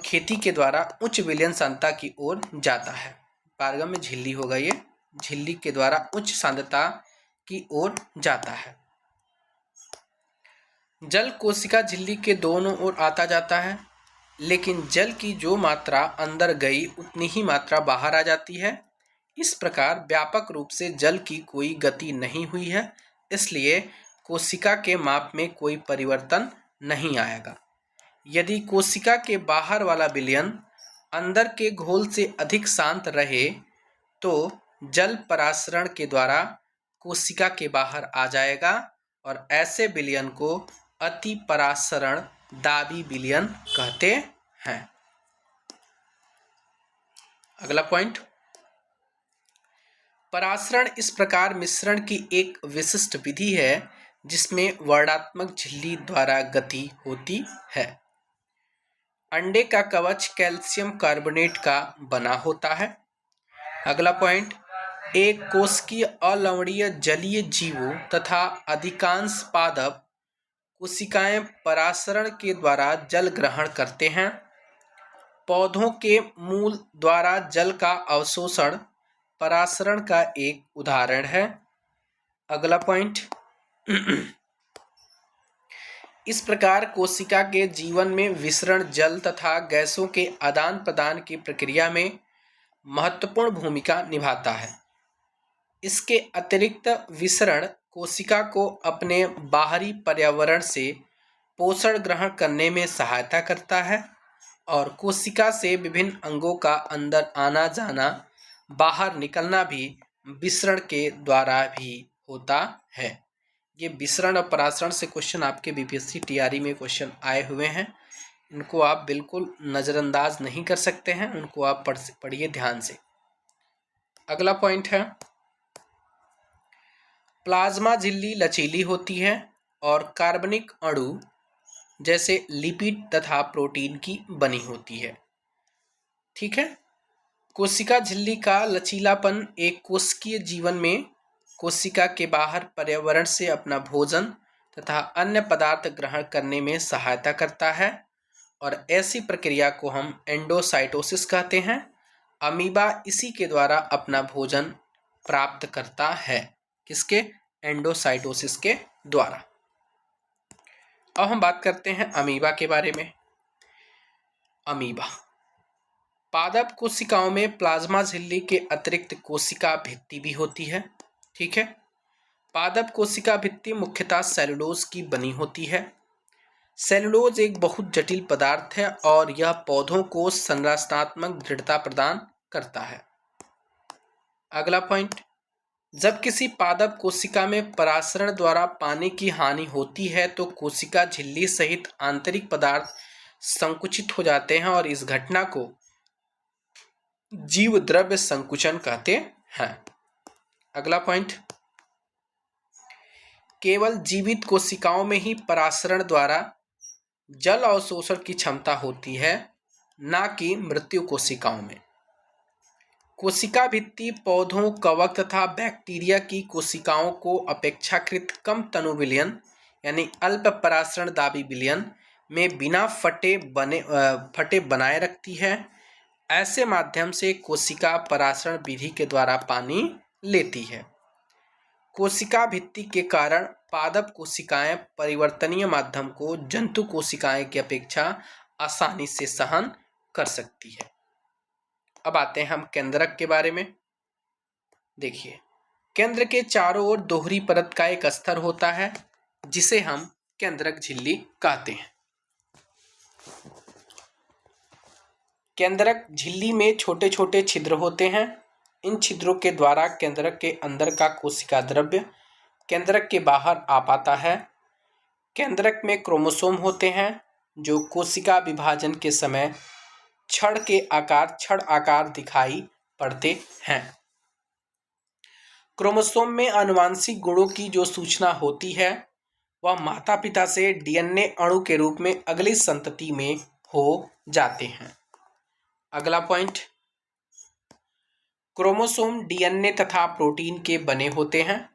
खेती के द्वारा उच्च विलयन सांद्रता की ओर जाता है। पारगम्य झिल्ली होगा, ये झिल्ली के द्वारा उच्च सांद्रता की ओर जाता है। जल कोशिका झिल्ली के दोनों ओर आता जाता है, लेकिन जल की जो मात्रा अंदर गई उतनी ही मात्रा बाहर आ जाती है। इस प्रकार व्यापक रूप से जल की कोई गति नहीं हुई है, इसलिए कोशिका के माप में कोई परिवर्तन नहीं आएगा। यदि कोशिका के बाहर वाला विलयन अंदर के घोल से अधिक शांत रहे तो जल परासरण के द्वारा कोशिका के बाहर आ जाएगा और ऐसे विलयन को अति परासरण दाबी विलयन कहते हैं। अगला पॉइंट, परासरण इस प्रकार मिश्रण की एक विशिष्ट विधि है जिसमें वर्णात्मक झिल्ली द्वारा गति होती है। अंडे का कवच कैल्शियम कार्बोनेट का बना होता है। अगला पॉइंट, एक कोशिकीय अलवणीय जलीय जीवों तथा अधिकांश पादप कोशिकाएं परासरण के द्वारा जल ग्रहण करते हैं। पौधों के मूल द्वारा जल का अवशोषण परासरण का एक उदाहरण है। अगला पॉइंट, इस प्रकार कोशिका के जीवन में विसरण जल तथा गैसों के आदान प्रदान की प्रक्रिया में महत्वपूर्ण भूमिका निभाता है। इसके अतिरिक्त विसरण कोशिका को अपने बाहरी पर्यावरण से पोषण ग्रहण करने में सहायता करता है और कोशिका से विभिन्न अंगों का अंदर आना जाना, बाहर निकलना भी विसरण के द्वारा भी होता है। ये विसरण और परासरण से क्वेश्चन आपके बीपीएससी टीआरई में क्वेश्चन आए हुए हैं। इनको आप बिल्कुल नज़रअंदाज नहीं कर सकते हैं, उनको आप पढ़िए ध्यान से। अगला पॉइंट है, प्लाज्मा झिल्ली लचीली होती है और कार्बनिक अणु जैसे लिपिड तथा प्रोटीन की बनी होती है। ठीक है। कोशिका झिल्ली का लचीलापन एक कोशिकीय जीवन में कोशिका के बाहर पर्यावरण से अपना भोजन तथा अन्य पदार्थ ग्रहण करने में सहायता करता है और ऐसी प्रक्रिया को हम एंडोसाइटोसिस कहते हैं। अमीबा इसी के द्वारा अपना भोजन प्राप्त करता है। किसके? एंडोसाइटोसिस के द्वारा। अब हम बात करते हैं अमीबा के बारे में। अमीबा पादप कोशिकाओं में प्लाज्मा झिल्ली के अतिरिक्त कोशिका भित्ति भी होती है। ठीक है। पादप कोशिका भित्ति मुख्यतः सेलुलोज की बनी होती है। सेलुलोज एक बहुत जटिल पदार्थ है और यह पौधों को संरचनात्मक दृढ़ता प्रदान करता है। अगला पॉइंट, जब किसी पादप कोशिका में परासरण द्वारा पानी की हानि होती है तो कोशिका झिल्ली सहित आंतरिक पदार्थ संकुचित हो जाते हैं और इस घटना को जीव द्रव्य संकुचन कहते हैं। अगला पॉइंट, केवल जीवित कोशिकाओं में ही परासरण द्वारा जल अवशोषण की क्षमता होती है, न कि मृत्यु कोशिकाओं में। कोशिका भित्ति पौधों, कवक तथा बैक्टीरिया की कोशिकाओं को अपेक्षाकृत कम तनु विलयन यानी अल्प परासरण दाबी विलयन में बिना फटे बनाए रखती है। ऐसे माध्यम से कोशिका परासरण विधि के द्वारा पानी लेती है। कोशिका भित्ति के कारण पादप कोशिकाएं परिवर्तनीय माध्यम को जंतु कोशिकाएं की अपेक्षा आसानी से सहन कर सकती है। अब आते हैं हम केंद्रक के बारे में। देखिए, केंद्र के चारों ओर दोहरी परत का एक स्तर होता है जिसे हम केंद्रक झिल्ली कहते हैं। केंद्रक झिल्ली में छोटे छोटे छिद्र होते हैं। इन छिद्रों के द्वारा केंद्रक के अंदर का कोशिका द्रव्य केंद्रक के बाहर आ पाता है। केंद्रक में क्रोमोसोम होते हैं जो कोशिका विभाजन के समय छड़ आकार दिखाई पड़ते हैं। क्रोमोसोम में आनुवांशिक गुणों की जो सूचना होती है वह माता पिता से डीएनए अणु के रूप में अगली संतति में हो जाते हैं। अगला पॉइंट, क्रोमोसोम डीएनए तथा प्रोटीन के बने होते हैं।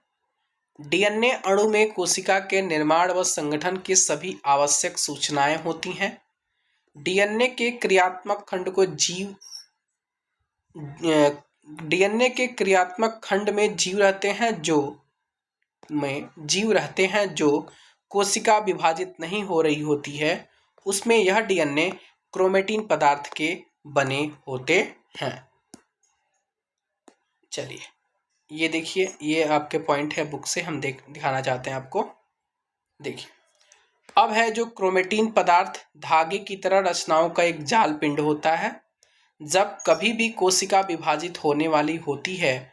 डीएनए अणु में कोशिका के निर्माण व संगठन की सभी आवश्यक सूचनाएं होती हैं। डीएनए के क्रियात्मक खंड में जीव रहते हैं जो कोशिका विभाजित नहीं हो रही होती है, उसमें यह डीएनए क्रोमेटिन पदार्थ के बने होते हैं। चलिए, ये देखिए, ये आपके पॉइंट है बुक से, हम दिखाना चाहते हैं आपको। देखिए, अब है जो क्रोमेटिन पदार्थ धागे की तरह रचनाओं का एक जाल पिंड होता है। जब कभी भी कोशिका विभाजित होने वाली होती है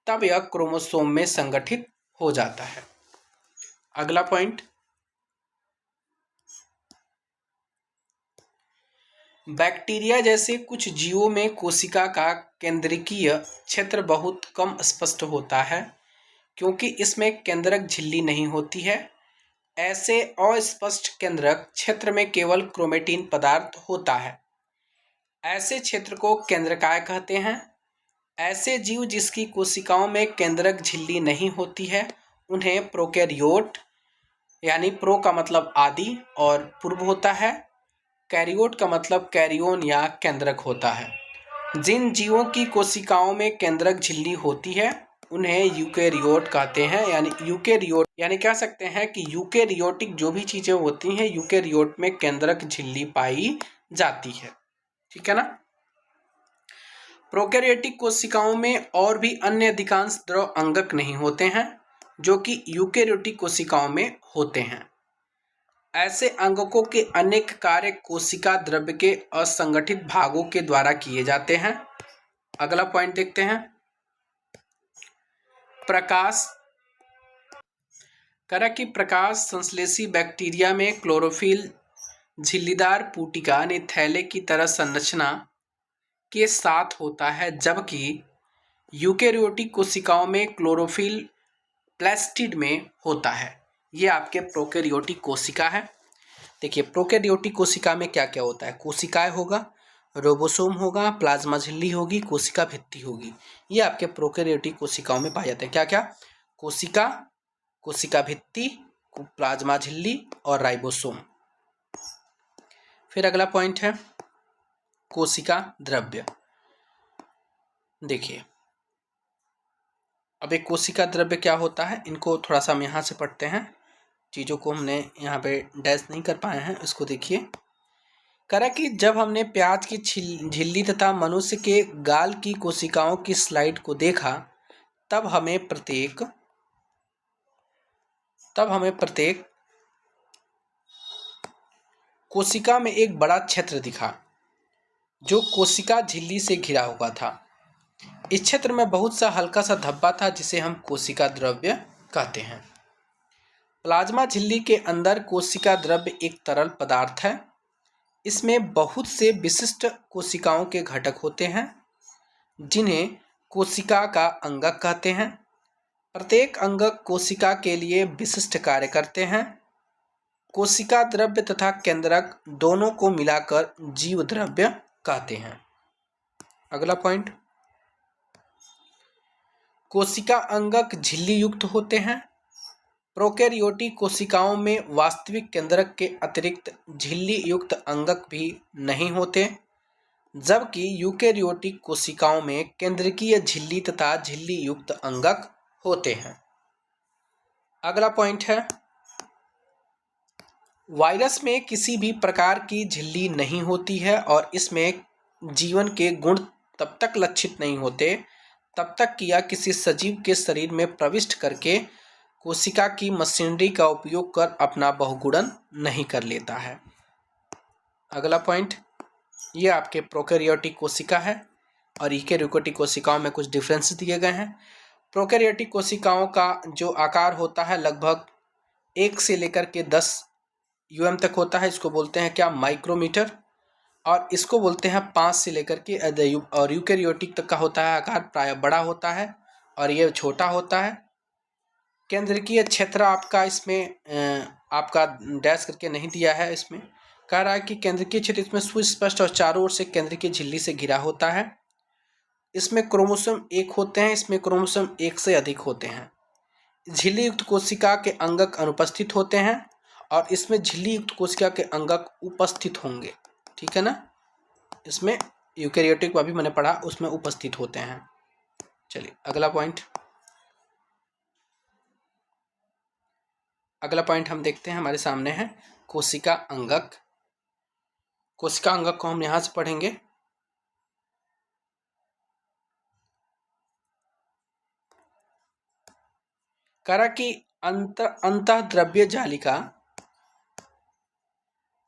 तब यह क्रोमोसोम में संगठित हो जाता है। अगला पॉइंट, बैक्टीरिया जैसे कुछ जीवों में कोशिका का केंद्रकीय क्षेत्र बहुत कम स्पष्ट होता है क्योंकि इसमें केंद्रक झिल्ली नहीं होती है। ऐसे अस्पष्ट केंद्रक क्षेत्र में केवल क्रोमेटिन पदार्थ होता है। ऐसे क्षेत्र को केंद्रकाय कहते हैं। ऐसे जीव जिसकी कोशिकाओं में केंद्रक झिल्ली नहीं होती है उन्हें प्रोकैरियोट, यानी प्रो का मतलब आदि और पूर्व होता है, कैरियोट का मतलब कैरियोन या केंद्रक होता है। जिन जीवों की कोशिकाओं में केंद्रक झिल्ली होती है उन्हें यूकेरियोट कहते हैं। यानी कह सकते हैं कि यूकेरियोटिक जो भी चीजें होती हैं यूकेरियोट में केंद्रक झिल्ली पाई जाती है। ठीक है ना। प्रोकैरियोटिक कोशिकाओं में और भी अन्य अधिकांश द्रव अंगक नहीं होते हैं जो कि यूकेरियोटिक कोशिकाओं में होते हैं। ऐसे अंगकों के अनेक कार्य कोशिका द्रव्य के असंगठित भागों के द्वारा किए जाते हैं। अगला पॉइंट देखते हैं, प्रकाश। प्रकाश संश्लेषी बैक्टीरिया में क्लोरोफिल झिल्लीदार पुटिका थैले की तरह संरचना के साथ होता है, जबकि यूकेरियोटिक कोशिकाओं में क्लोरोफिल प्लास्टिड में होता है। ये आपके प्रोकैरियोटिक कोशिका है। देखिए, प्रोकैरियोटिक कोशिका में क्या क्या होता है, कोशिकाएं होगा, रोबोसोम होगा, प्लाज्मा झिल्ली होगी, कोशिका भित्ति होगी। ये आपके प्रोकैरियोटिक कोशिकाओं में पाए जाते हैं। क्या क्या, कोशिका, कोशिका भित्ति, प्लाज्मा झिल्ली और राइबोसोम। फिर अगला पॉइंट है कोशिका द्रव्य। देखिए, अब एक कोशिका द्रव्य क्या होता है, इनको थोड़ा सा हम यहाँ से पढ़ते हैं, चीज़ों को हमने यहाँ पे डैश नहीं कर पाए हैं। इसको देखिए, करा कि जब हमने प्याज की झिल्ली तथा मनुष्य के गाल की कोशिकाओं की स्लाइड को देखा तब हमें प्रत्येक कोशिका में एक बड़ा क्षेत्र दिखा जो कोशिका झिल्ली से घिरा हुआ था। इस क्षेत्र में बहुत सा हल्का सा धब्बा था जिसे हम कोशिका द्रव्य कहते हैं। प्लाज्मा झिल्ली के अंदर कोशिका द्रव्य एक तरल पदार्थ है। इसमें बहुत से विशिष्ट कोशिकाओं के घटक होते हैं जिन्हें कोशिका का अंगक कहते हैं। प्रत्येक अंगक कोशिका के लिए विशिष्ट कार्य करते हैं। कोशिका द्रव्य तथा केंद्रक दोनों को मिलाकर जीव द्रव्य कहते हैं। अगला पॉइंट, कोशिका अंगक झिल्ली युक्त होते हैं। प्रोकैरियोटिक कोशिकाओं में वास्तविक केंद्रक के अतिरिक्त झिल्ली युक्त अंगक भी नहीं होते। जबकि यूकेरियोटिक कोशिकाओं में केंद्रकीय झिल्ली तथा झिल्ली युक्त अंगक होते हैं। अगला पॉइंट है, वायरस में किसी भी प्रकार की झिल्ली नहीं होती है और इसमें जीवन के गुण तब तक लक्षित नहीं होते तब तक कि यह किसी सजीव के शरीर में प्रविष्ट करके कोशिका की मशीनरी का उपयोग कर अपना बहुगुणन नहीं कर लेता है। अगला पॉइंट, ये आपके प्रोकैरियोटिक कोशिका है और यूकेरियोटिक कोशिकाओं में कुछ डिफरेंस दिए गए हैं। प्रोकैरियोटिक कोशिकाओं का जो आकार होता है लगभग 1 से लेकर के 10 यूएम तक होता है। इसको बोलते हैं क्या, माइक्रोमीटर। और इसको बोलते हैं 5 से लेकर के और यूकेरियोटिक तक का होता है आकार प्राय बड़ा होता है और ये छोटा होता है। केंद्रकीय क्षेत्र आपका इसमें आपका डैश करके नहीं दिया है। इसमें कह रहा है कि केंद्रकीय क्षेत्र इसमें सुस्पष्ट और चारों ओर से केंद्रकीय झिल्ली से घिरा होता है। इसमें क्रोमोसोम 1 होते हैं, इसमें क्रोमोसोम 1 से अधिक होते हैं। झिल्ली युक्त कोशिका के अंगक अनुपस्थित होते हैं और इसमें झिल्ली युक्त कोशिका के अंगक उपस्थित होंगे। ठीक है ना, इसमें यूकेरियोटिक अभी मैंने पढ़ा उसमें उपस्थित होते हैं। चलिए अगला पॉइंट हम देखते हैं, हमारे सामने है कोशिका अंगक। कोशिका अंगक को हम यहां से पढ़ेंगे। करा कि अंतःद्रव्य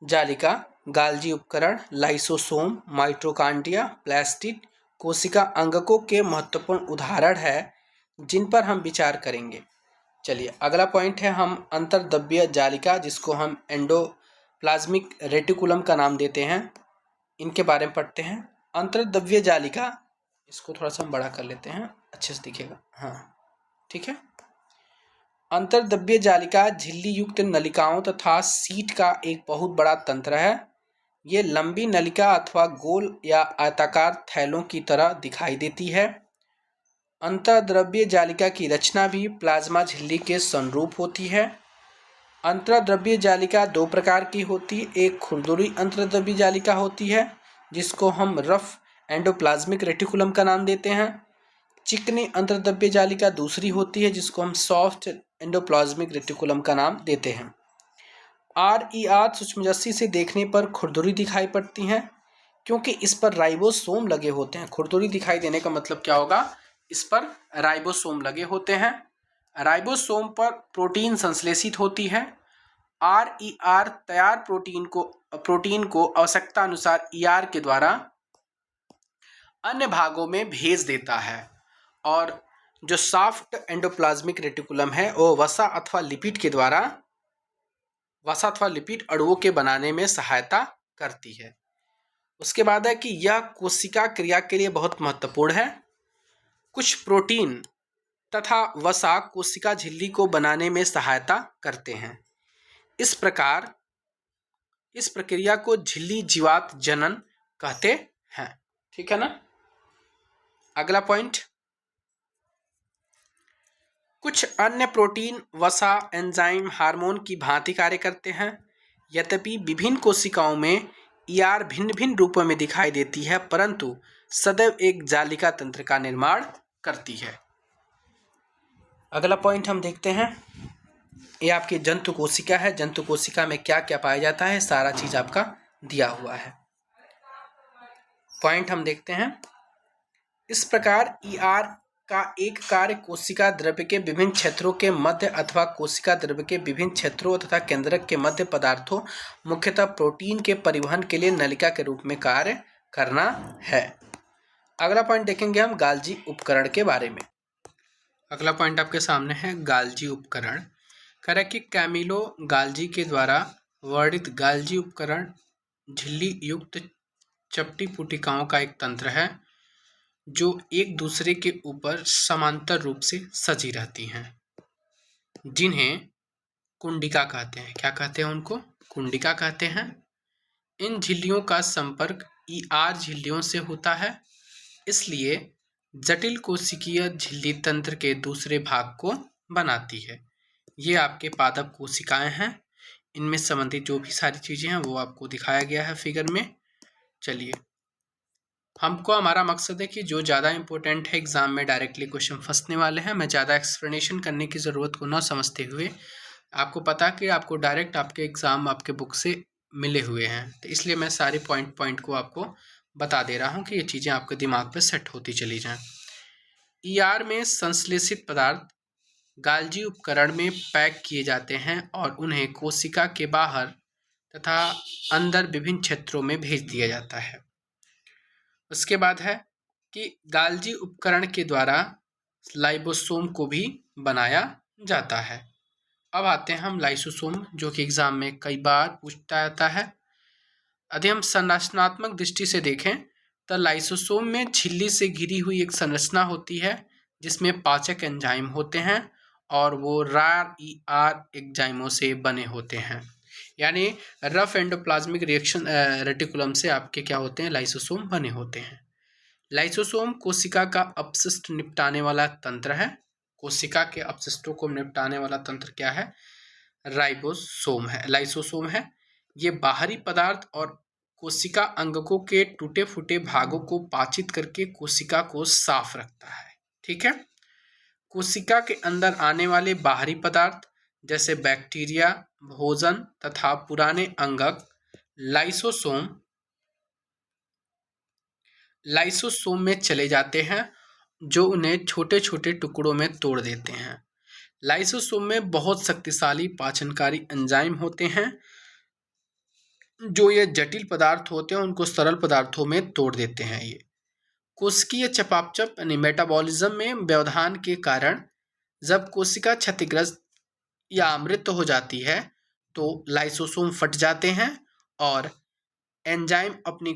जालिका, गाल्जी उपकरण, लाइसोसोम, माइटोकॉन्ड्रिया, प्लास्टिड कोशिका अंगकों के महत्वपूर्ण उदाहरण है जिन पर हम विचार करेंगे। चलिए अगला पॉइंट है, हम अंतर्द्रव्य जालिका जिसको हम एंडोप्लाज्मिक रेटिकुलम का नाम देते हैं, इनके बारे में पढ़ते हैं। अंतर्द्रव्य जालिका, इसको थोड़ा सा हम बड़ा कर लेते हैं, अच्छे से दिखेगा। हाँ ठीक है। अंतर्द्रव्य जालिका झिल्ली युक्त नलिकाओं तथा सीट का एक बहुत बड़ा तंत्र है। ये लंबी नलिका अथवा गोल या आयताकार थैलों की तरह दिखाई देती है। अंतर्द्रव्य जालिका की रचना भी प्लाज्मा झिल्ली के समरूप होती है। अंतर्द्रव्य जालिका 2 प्रकार की होती है। एक खुरदुरी अंतर्द्रव्य जालिका होती है जिसको हम रफ एंडोप्लाज्मिक रेटिकुलम का नाम देते हैं। चिकनी अंतर्द्रव्य जालिका दूसरी होती है जिसको हम सॉफ्ट एंडोप्लाज्मिक रेटिकुलम का नाम देते हैं। RER सूक्ष्मदर्शी से देखने पर खुरदुरी दिखाई पड़ती हैं क्योंकि इस पर राइबोसोम लगे होते हैं। खुरदुरी दिखाई देने का मतलब क्या होगा, इस पर राइबोसोम लगे होते हैं। राइबोसोम पर प्रोटीन संश्लेषित होती है। RER तैयार प्रोटीन को आवश्यकता अनुसार ER के द्वारा अन्य भागों में भेज देता है और जो सॉफ्ट एंडोप्लाज्मिक रेटिकुलम है वो वसा अथवा लिपिड अणुओं के बनाने में सहायता करती है। उसके बाद है कि यह कोशिका क्रिया के लिए बहुत महत्वपूर्ण है। कुछ प्रोटीन तथा वसा कोशिका झिल्ली को बनाने में सहायता करते हैं। इस प्रक्रिया को झिल्ली जीवात जनन कहते हैं। ठीक है ना। अगला पॉइंट, कुछ अन्य प्रोटीन वसा एंजाइम हार्मोन की भांति कार्य करते हैं। यद्यपि विभिन्न कोशिकाओं में ER भिन्न भिन्न रूपों में दिखाई देती है परंतु सदैव एक जालिका तंत्र का निर्माण करती है। अगला पॉइंट हम देखते हैं, ये आपकी जंतु कोशिका है। जंतु कोशिका में क्या क्या पाया जाता है, सारा चीज आपका दिया हुआ है। पॉइंट हम देखते हैं, इस प्रकार ER का एक कार्य कोशिका द्रव्य के विभिन्न क्षेत्रों के मध्य अथवा कोशिका द्रव्य के विभिन्न क्षेत्रों तथा केंद्रक के मध्य पदार्थों मुख्यतः प्रोटीन के परिवहन के लिए नलिका के रूप में कार्य करना है। अगला पॉइंट देखेंगे हम गाल्जी उपकरण के बारे में। अगला पॉइंट आपके सामने है गाल्जी उपकरण। कह रहा है कि कैमिलो गाल्जी के द्वारा वर्णित गाल्जी उपकरण झिल्ली युक्त चपटी पुटिकाओं का एक तंत्र है जो एक दूसरे के ऊपर समांतर रूप से सजी रहती हैं, जिन्हें कुंडिका कहते हैं। क्या कहते हैं उनको? कुंडिका कहते हैं। इन झिल्लियों का संपर्क ER झिल्लियों से होता है, इसलिए जटिल कोशिकीय झिल्ली तंत्र के दूसरे भाग को बनाती है। ये आपके पादप कोशिकाएं हैं। इनमें संबंधित जो भी सारी चीजें हैं वो आपको दिखाया गया है फिगर में। चलिए हमको हमारा मकसद है कि जो ज़्यादा इम्पोर्टेंट है एग्ज़ाम में डायरेक्टली क्वेश्चन फंसने वाले हैं, मैं ज़्यादा एक्सप्लेनेशन करने की ज़रूरत को ना समझते हुए आपको पता कि आपको डायरेक्ट आपके एग्ज़ाम आपके बुक से मिले हुए हैं, तो इसलिए मैं सारे पॉइंट पॉइंट को आपको बता दे रहा हूँ कि ये चीज़ें आपके दिमाग पे सेट होती चली जाएं। ईआर में संश्लेषित पदार्थ गाल्जी उपकरण में पैक किए जाते हैं और उन्हें कोशिका के बाहर तथा अंदर विभिन्न क्षेत्रों में भेज दिया जाता है। उसके बाद है कि गाल्जी उपकरण के द्वारा लाइबोसोम को भी बनाया जाता है। अब आते हैं हम लाइसोसोम, जो कि एग्जाम में कई बार पूछता आता है। यदि हम संरचनात्मक दृष्टि से देखें तो लाइसोसोम में झिल्ली से घिरी हुई एक संरचना होती है जिसमें पाचक एंजाइम होते हैं और वो रार ई आर एंजाइमों से बने होते हैं। यानी रफ एंडोप्लाज्मिक रिएक्शन रेटिकुलम से आपके क्या होते हैं, लाइसोसोम बने होते हैं। लाइसोसोम कोशिका का अपशिष्ट निपटाने वाला तंत्र है। कोशिका के अपशिष्टों को निपटाने वाला तंत्र क्या है, राइबोसोम है, लाइसोसोम है। ये बाहरी पदार्थ और कोशिका अंगकों के टूटे फूटे भागों को पाचित करके कोशिका को साफ रखता है। ठीक है। कोशिका के अंदर आने वाले बाहरी पदार्थ जैसे बैक्टीरिया, भोजन तथा पुराने अंगक लाइसोसोम में चले जाते हैं, जो उन्हें छोटे छोटे टुकड़ों में तोड़ देते हैं। लाइसोसोम में बहुत शक्तिशाली पाचनकारी एंजाइम होते हैं जो ये जटिल पदार्थ होते हैं उनको सरल पदार्थों में तोड़ देते हैं। ये कोशिकीय चयापचय यानी मेटाबॉलिज्म में व्यवधान के कारण जब कोशिका क्षतिग्रस्त या मृत हो जाती है तो लाइसोसोम फट जाते हैं और एंजाइम अपनी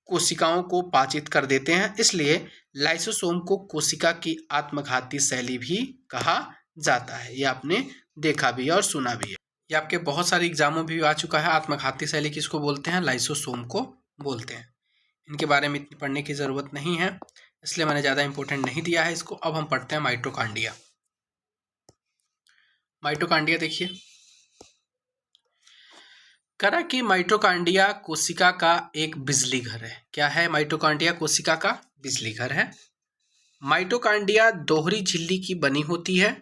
कोशिकाओं को पाचित कर देते हैं। इसलिए लाइसोसोम को कोशिका की आत्मघाती शैली भी कहा जाता है। ये आपने देखा भी है और सुना भी है। ये आपके बहुत सारे एग्जामों में भी आ चुका है। आत्मघाती शैली किसको बोलते हैं, लाइसोसोम को बोलते हैं। इनके बारे में इतनी पढ़ने की ज़रूरत नहीं है, इसलिए मैंने ज़्यादा इंपॉर्टेंट नहीं दिया है इसको। अब हम पढ़ते हैं माइटोकॉन्ड्रिया। माइटोकॉन्ड्रिया देखिए, करा कि माइटोकॉन्ड्रिया कोशिका का एक बिजली घर है। क्या है, माइटोकॉन्ड्रिया कोशिका का बिजली घर है। माइटोकॉन्ड्रिया दोहरी झिल्ली की बनी होती है।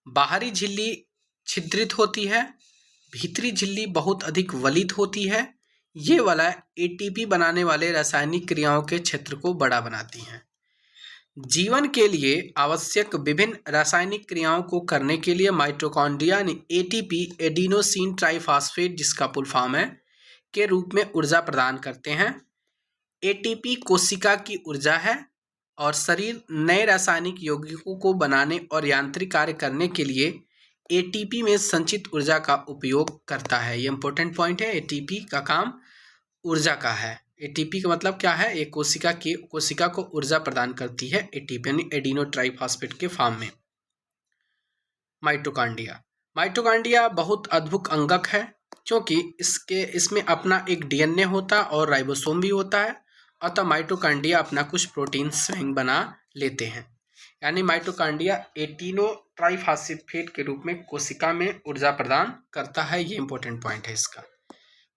बाहरी झिल्ली छिद्रित होती है, भीतरी झिल्ली बहुत अधिक वलित होती है। ये वाला एटीपी बनाने वाले रासायनिक क्रियाओं के क्षेत्र को बड़ा बनाती हैं। जीवन के लिए आवश्यक विभिन्न रासायनिक क्रियाओं को करने के लिए माइटोकॉन्ड्रिया ने एटीपी एडिनोसिन ट्राइफॉस्फेट, जिसका फुल फॉर्म है, के रूप में ऊर्जा प्रदान करते हैं। एटीपी कोशिका की ऊर्जा है और शरीर नए रासायनिक यौगिकों को बनाने और यांत्रिक कार्य करने के लिए एटीपी में संचित ऊर्जा का उपयोग करता है। ये इंपॉर्टेंट पॉइंट है। एटीपी का काम ऊर्जा का है। एटीपी का मतलब क्या है, एक कोशिका को ऊर्जा प्रदान करती है एटीपी यानी एडिनो ट्राइफॉस्फेट के फॉर्म में। माइटोकॉन्ड्रिया बहुत अद्भुत अंगक है क्योंकि इसमें अपना एक डीएनए होता है और राइबोसोम भी होता है। अतः माइटोकॉन्ड्रिया अपना कुछ प्रोटीन स्वयं बना लेते हैं। यानी माइटोकॉन्ड्रिया एडिनो ट्राइफॉस्फेट के रूप में कोशिका में ऊर्जा प्रदान करता है। ये इंपॉर्टेंट पॉइंट है इसका।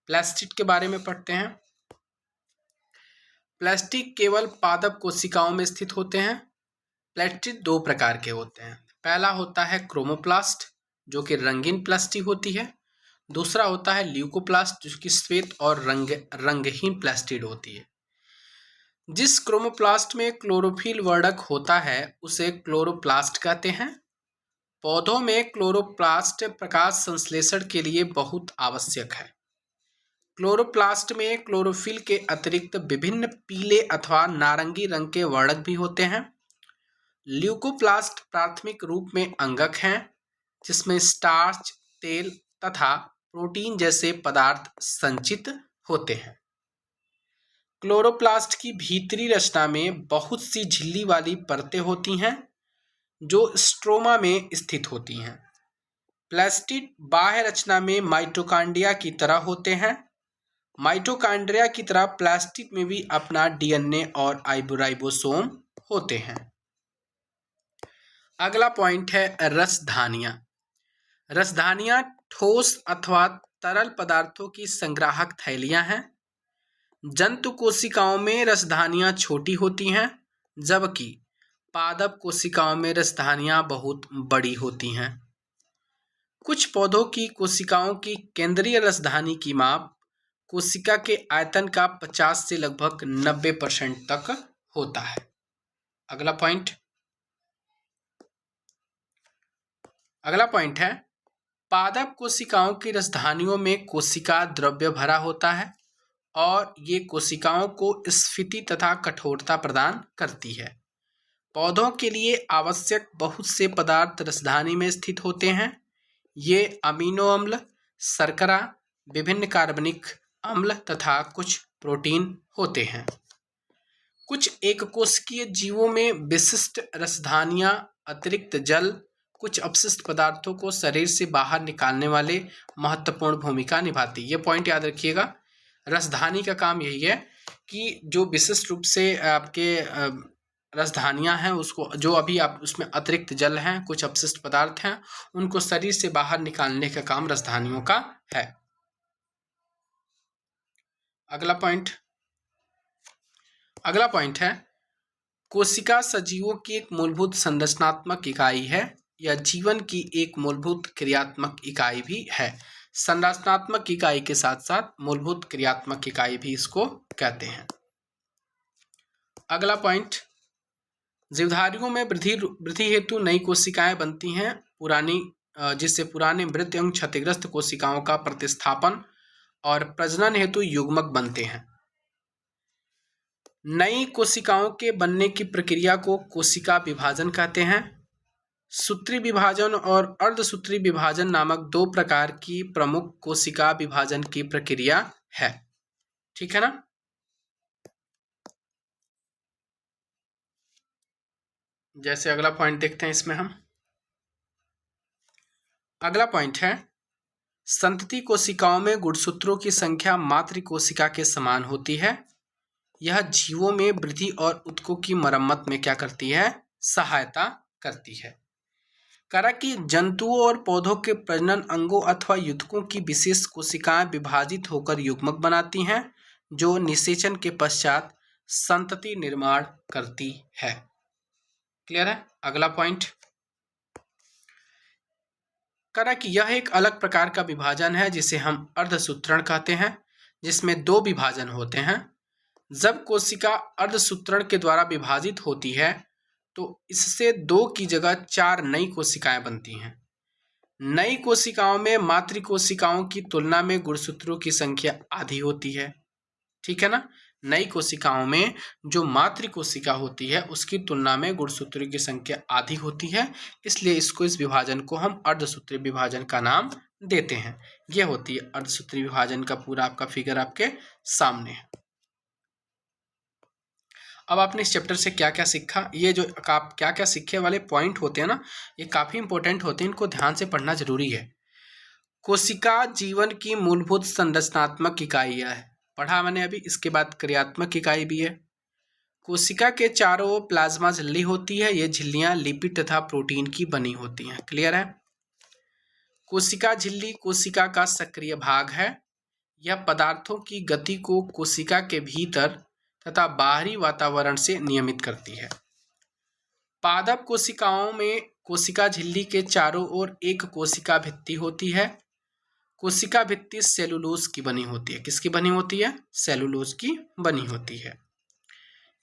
प्लास्टिड के बारे में पढ़ते हैं। प्लास्टिड केवल पादप कोशिकाओं में स्थित होते हैं। प्लास्टिड दो प्रकार के होते हैं। पहला होता है क्रोमोप्लास्ट, जो कि रंगीन प्लास्टिक होती है। दूसरा होता है ल्यूकोप्लास्ट, जो कि श्वेत और रंगहीन प्लास्टिड होती है। जिस क्रोमोप्लास्ट में क्लोरोफिल वर्णक होता है उसे क्लोरोप्लास्ट कहते हैं। पौधों में क्लोरोप्लास्ट प्रकाश संश्लेषण के लिए बहुत आवश्यक है। क्लोरोप्लास्ट में क्लोरोफिल के अतिरिक्त विभिन्न पीले अथवा नारंगी रंग के वर्णक भी होते हैं। ल्यूकोप्लास्ट प्राथमिक रूप में अंगक हैं जिसमें स्टार्च, तेल तथा प्रोटीन जैसे पदार्थ संचित होते हैं। क्लोरोप्लास्ट की भीतरी रचना में बहुत सी झिल्ली वाली परतें होती हैं जो स्ट्रोमा में स्थित होती हैं। प्लास्टिड बाह्य रचना में माइटोकॉन्ड्रिया की तरह होते हैं। माइटोकॉन्ड्रिया की तरह प्लास्टिड में भी अपना डीएनए और राइबोसोम होते हैं। अगला पॉइंट है रसधानियां। रसधानियां ठोस अथवा तरल पदार्थों की संग्राहक थैलियां हैं जंतु कोशिकाओं में रसधानियां छोटी होती हैं, जबकि पादप कोशिकाओं में रसधानियां बहुत बड़ी होती हैं। कुछ पौधों की कोशिकाओं की केंद्रीय रसधानी की माप कोशिका के आयतन का 50 से लगभग 90% तक होता है। अगला पॉइंट है, पादप कोशिकाओं की रसधानियों में कोशिका द्रव्य भरा होता है और ये कोशिकाओं को स्फीति तथा कठोरता प्रदान करती है। पौधों के लिए आवश्यक बहुत से पदार्थ रसधानी में स्थित होते हैं। ये अमीनो अम्ल, शर्करा, विभिन्न कार्बनिक अम्ल तथा कुछ प्रोटीन होते हैं। कुछ एककोशिकीय जीवों में विशिष्ट रसधानियां अतिरिक्त जल, कुछ अपशिष्ट पदार्थों को शरीर से बाहर निकालने वाले महत्वपूर्ण भूमिका निभाती है। ये पॉइंट याद रखिएगा। रसधानी का काम यही है कि जो विशिष्ट रूप से आपके रसधानियां हैं, उसको जो अभी आप उसमें अतिरिक्त जल हैं, कुछ अपशिष्ट पदार्थ हैं, उनको शरीर से बाहर निकालने का काम रसधानियों का है। अगला पॉइंट है, कोशिका सजीवों की एक मूलभूत संरचनात्मक इकाई है या जीवन की एक मूलभूत क्रियात्मक इकाई भी है। संरचनात्मक इकाई के साथ साथ मूलभूत क्रियात्मक इकाई भी इसको कहते हैं। अगला पॉइंट, जीवधारियों में वृद्धि हेतु नई कोशिकाएं बनती हैं, जिससे पुराने मृत एवं क्षतिग्रस्त कोशिकाओं का प्रतिस्थापन और प्रजनन हेतु युग्मक बनते हैं। नई कोशिकाओं के बनने की प्रक्रिया को कोशिका विभाजन कहते हैं। सूत्री विभाजन और अर्धसूत्री विभाजन नामक दो प्रकार की प्रमुख कोशिका विभाजन की प्रक्रिया है। ठीक है ना। जैसे अगला पॉइंट देखते हैं इसमें हम। अगला पॉइंट है, संतति कोशिकाओं में गुणसूत्रों की संख्या मातृ कोशिका के समान होती है। यह जीवों में वृद्धि और ऊतकों की मरम्मत में क्या करती है? सहायता करती है। करा कि जंतुओं और पौधों के प्रजनन अंगों अथवा यूतकों की विशेष कोशिकाएं विभाजित होकर युग्मक बनाती हैं, जो निषेचन के पश्चात संतति निर्माण करती है। क्लियर है। अगला पॉइंट, करा कि यह एक अलग प्रकार का विभाजन है जिसे हम अर्धसूत्रण कहते हैं, जिसमें दो विभाजन होते हैं। जब कोशिका अर्धसूत्रण के द्वारा विभाजित होती है तो इससे 2 की जगह 4 नई कोशिकाएं बनती हैं। नई कोशिकाओं में मातृ कोशिकाओं की तुलना में गुणसूत्रों की संख्या आधी होती है। ठीक है ना। नई कोशिकाओं में जो मातृ कोशिका होती है उसकी तुलना में गुणसूत्रों की संख्या आधी होती है, इसलिए इस विभाजन को हम अर्धसूत्री विभाजन का नाम देते हैं। यह होती है अर्धसूत्री विभाजन का पूरा आपका फिगर आपके सामने है। अब आपने इस चैप्टर से क्या क्या सीखा, ये जो आप क्या क्या सीखे वाले पॉइंट होते हैं ना, ये काफ़ी इंपॉर्टेंट होते हैं, इनको ध्यान से पढ़ना जरूरी है। कोशिका जीवन की मूलभूत संरचनात्मक इकाइयाँ है, पढ़ा मैंने अभी। इसके बाद क्रियात्मक इकाई भी है। कोशिका के चारों ओर प्लाज्मा झिल्ली होती है। ये झिल्लियाँ लिपिड तथा प्रोटीन की बनी होती हैं। क्लियर है। कोशिका झिल्ली कोशिका का सक्रिय भाग है। यह पदार्थों की गति को कोशिका के भीतर तथा बाहरी वातावरण से नियमित करती है। पादप कोशिकाओं में कोशिका झिल्ली के चारों ओर एक कोशिका भित्ति होती है। कोशिका भित्ति सेलुलोज की बनी होती है। किसकी बनी होती है? सेलुलोज की बनी होती है।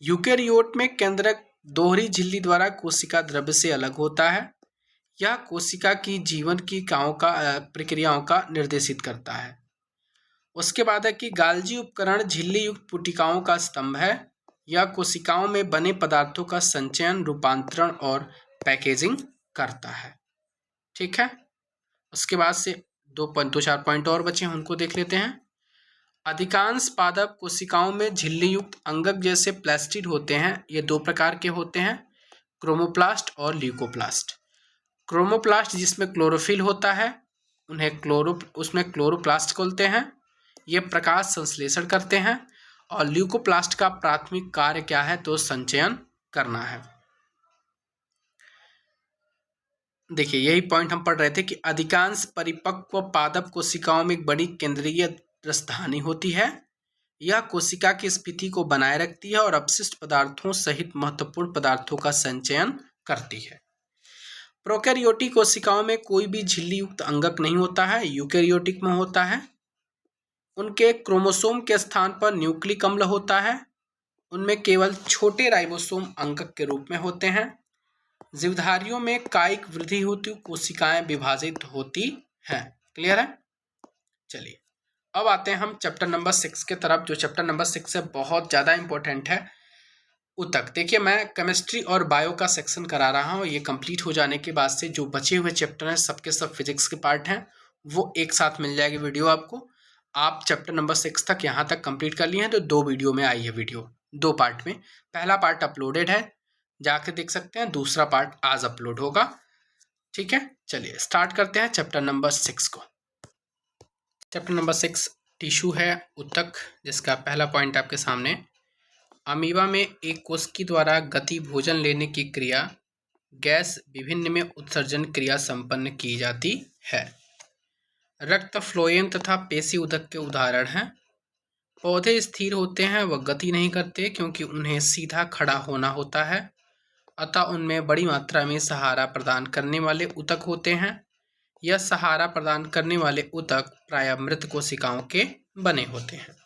यूकेरियोट में केंद्रक दोहरी झिल्ली द्वारा कोशिका द्रव्य से अलग होता है। यह कोशिका की जीवन की प्रक्रियाओं का निर्देशित करता है। उसके बाद है कि गाल्जी उपकरण झिल्ली युक्त पुटिकाओं का स्तंभ है। यह कोशिकाओं में बने पदार्थों का संचयन, रूपांतरण और पैकेजिंग करता है। ठीक है। उसके बाद से दो चार पॉइंट और बचे हैं, उनको देख लेते हैं। अधिकांश पादप कोशिकाओं में झिल्ली युक्त अंगक जैसे प्लास्टिड होते हैं। ये 2 प्रकार के होते हैं, क्रोमोप्लास्ट और ल्यूकोप्लास्ट। क्रोमोप्लास्ट जिसमें क्लोरोफिल होता है उसमें क्लोरोप्लास्ट बोलते हैं। ये प्रकाश संश्लेषण करते हैं। और ल्यूकोप्लास्ट का प्राथमिक कार्य क्या है? तो संचयन करना है। देखिए यही पॉइंट हम पढ़ रहे थे कि अधिकांश परिपक्व पादप कोशिकाओं में एक बड़ी केंद्रीय रसधानी होती है। यह कोशिका की स्थिति को बनाए रखती है और अपशिष्ट पदार्थों सहित महत्वपूर्ण पदार्थों का संचयन करती है। प्रोकैरियोटिक कोशिकाओं में कोई भी झिल्ली युक्त अंगक नहीं होता है, यूकैरियोटिक में होता है। उनके क्रोमोसोम के स्थान पर न्यूक्लिक अम्ल होता है। उनमें केवल छोटे राइबोसोम अंगक के रूप में होते हैं। जीवधारियों में कायिक वृद्धि होती कोशिकाएं विभाजित होती हैं। क्लियर है? चलिए अब आते हैं हम चैप्टर नंबर 6 के तरफ। जो चैप्टर नंबर 6 है बहुत ज़्यादा इंपॉर्टेंट है। ऊतक, देखिए मैं केमिस्ट्री और बायो का सेक्शन करा रहा हूँ। ये कंप्लीट हो जाने के बाद से जो बचे हुए चैप्टर हैं सबके सब फिजिक्स के पार्ट हैं, वो एक साथ मिल जाएगी वीडियो आपको। आप चैप्टर नंबर 6 तक यहाँ तक कंप्लीट कर लिए हैं तो 2 वीडियो में आई है वीडियो, 2 पार्ट में। पहला पार्ट अपलोडेड है, जाके देख सकते हैं। दूसरा पार्ट आज अपलोड होगा। ठीक है, चलिए स्टार्ट करते हैं चैप्टर नंबर 6 को। चैप्टर नंबर 6 टिश्यू है, ऊतक, जिसका पहला पॉइंट आपके सामने। अमीबा में एक कोशिका द्वारा गति भोजन लेने की क्रिया गैस विभिन्न में उत्सर्जन क्रिया संपन्न की जाती है। रक्त फ्लोएम तथा पेशी ऊतक के उदाहरण हैं। पौधे स्थिर होते हैं, वह गति नहीं करते क्योंकि उन्हें सीधा खड़ा होना होता है, अतः उनमें बड़ी मात्रा में सहारा प्रदान करने वाले ऊतक होते हैं। यह सहारा प्रदान करने वाले ऊतक प्रायः मृत कोशिकाओं के बने होते हैं।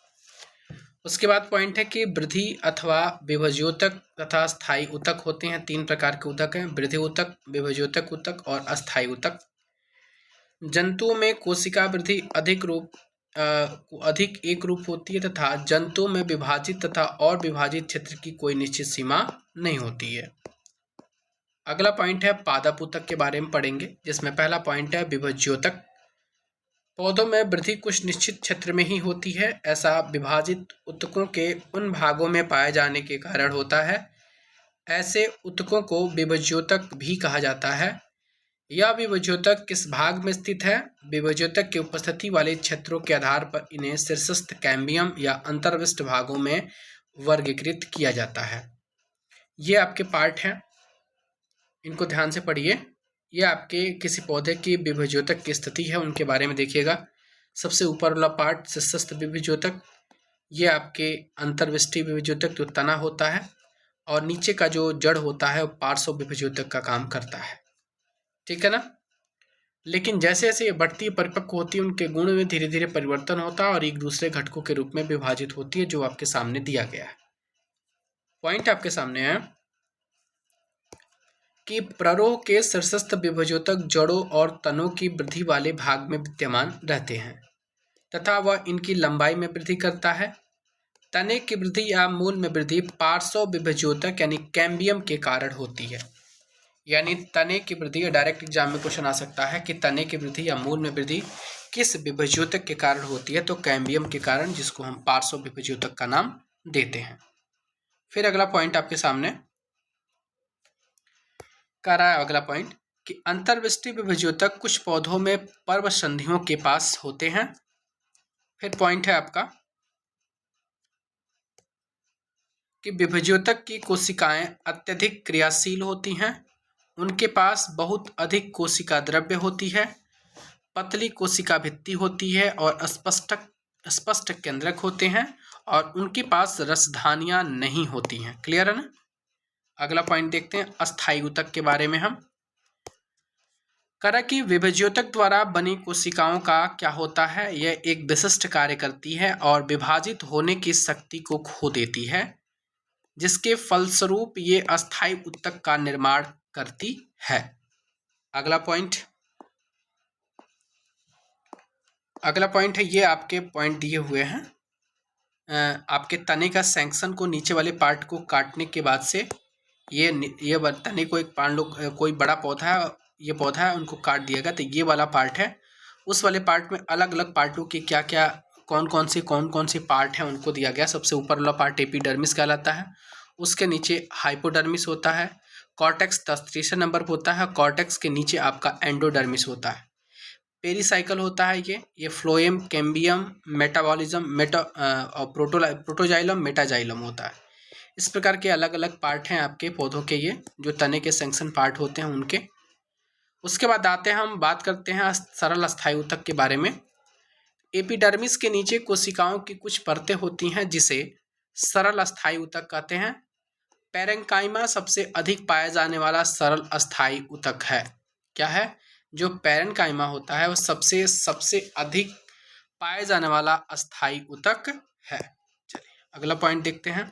उसके बाद पॉइंट है कि वृद्धि अथवा विभज्योतक तथा स्थायी ऊतक होते हैं। 3 प्रकार के ऊतक हैं, वृद्धि ऊतक, विभज्योतक ऊतक और अस्थायी ऊतक। जंतुओं में कोशिका वृद्धि अधिक एक रूप होती है तथा जंतुओं में विभाजित तथा और विभाजित क्षेत्र की कोई निश्चित सीमा नहीं होती है। अगला पॉइंट है पादप ऊतक के बारे में पढ़ेंगे, जिसमें पहला पॉइंट है विभज्योतक। पौधों में वृद्धि कुछ निश्चित क्षेत्र में ही होती है। ऐसा विभाजित ऊतकों के उन भागों में पाए जाने के कारण होता है। ऐसे ऊतकों को विभज्योतक भी कहा जाता है। यह विभज्योतक किस भाग में स्थित है? विभज्योतक की उपस्थिति वाले क्षेत्रों के आधार पर इन्हें शीर्षस्थ कैम्बियम या अंतर्विष्ट भागों में वर्गीकृत किया जाता है। ये आपके पार्ट हैं, इनको ध्यान से पढ़िए। ये आपके किसी पौधे की विभज्योतक की स्थिति है, उनके बारे में देखिएगा। सबसे ऊपर वाला पार्ट शीर्षस्थ विभज्योतक, ये आपके अंतर्विष्टी विभज्योतक जो तना होता है, और नीचे का जो जड़ होता है वो पार्श्व विभज्योतक का काम करता है। ठीक है ना? लेकिन जैसे जैसे ये बढ़ती परिपक्व होती है, उनके गुण में धीरे धीरे परिवर्तन होता है और एक दूसरे घटकों के रूप में विभाजित होती है, जो आपके सामने दिया गया है। पॉइंट आपके सामने है कि प्ररोह के शीर्षस्थ विभज्योतक जड़ों और तनों की वृद्धि वाले भाग में विद्यमान रहते हैं तथा वह इनकी लंबाई में वृद्धि करता है। तने की वृद्धि या मूल में वृद्धि पार्श्व विभज्योतक यानी कैम्बियम के कारण होती है। यानी तने की वृद्धि, डायरेक्ट एग्जाम में क्वेश्चन आ सकता है कि तने की वृद्धि या मूल में वृद्धि किस विभज्योतक के कारण होती है, तो कैम्बियम के कारण, जिसको हम पार्श्व विभज्योतक का नाम देते हैं। फिर अगला पॉइंट आपके सामने कर रहा है, अगला पॉइंट कि अंतर्विष्टी विभज्योतक कुछ पौधों में पर्व संधियों के पास होते हैं। फिर पॉइंट है आपका कि विभज्योतक की कोशिकाएं अत्यधिक क्रियाशील होती हैं, उनके पास बहुत अधिक कोशिका द्रव्य होती है, पतली कोशिका भित्ति होती है और स्पष्ट केंद्रक होते हैं, और उनके पास रसधानियां नहीं होती हैं। क्लियर है ना? अगला पॉइंट देखते हैं अस्थायी ऊतक के बारे में। हम करा कि विभज्योतक द्वारा बनी कोशिकाओं का क्या होता है, यह एक विशिष्ट कार्य करती है और विभाजित होने की शक्ति को खो देती है, जिसके फलस्वरूप ये अस्थायी ऊतक का निर्माण करती है। अगला पॉइंट है, ये आपके पॉइंट दिए हुए हैं। आपके तने का सेक्शन को, नीचे वाले पार्ट को काटने के बाद से ये तने को एक कोई बड़ा पौधा है, ये पौधा है, उनको काट दिया गया, तो ये वाला पार्ट है। उस वाले पार्ट में अलग अलग पार्टों की क्या क्या कौन कौन सी पार्ट हैं उनको दिया गया। सबसे ऊपर वाला पार्ट एपिडर्मिस कहलाता है, उसके नीचे हाइपोडर्मिस होता है, कॉर्टेक्स तीसरे नंबर पर होता है, कॉर्टेक्स के नीचे आपका एंडोडर्मिस होता है, पेरीसाइकिल होता है ये phloem, cambium, metabolism, protoxylem, metaxylem होता है। इस प्रकार के अलग अलग पार्ट हैं आपके पौधों के, ये जो तने के सेक्शन पार्ट होते हैं उनके। उसके बाद आते हैं, हम बात करते हैं सरल अस्थायी ऊतक के बारे में। एपिडर्मिस के नीचे कोशिकाओं की कुछ परतें होती हैं जिसे सरल अस्थायी ऊतक कहते हैं। पैरेन्काइमा सबसे अधिक पाया जाने वाला सरल अस्थायी ऊतक है। क्या है? जो पैरेन्काइमा होता है वो सबसे अधिक पाए जाने वाला अस्थायी ऊतक है। चलिए अगला पॉइंट देखते हैं।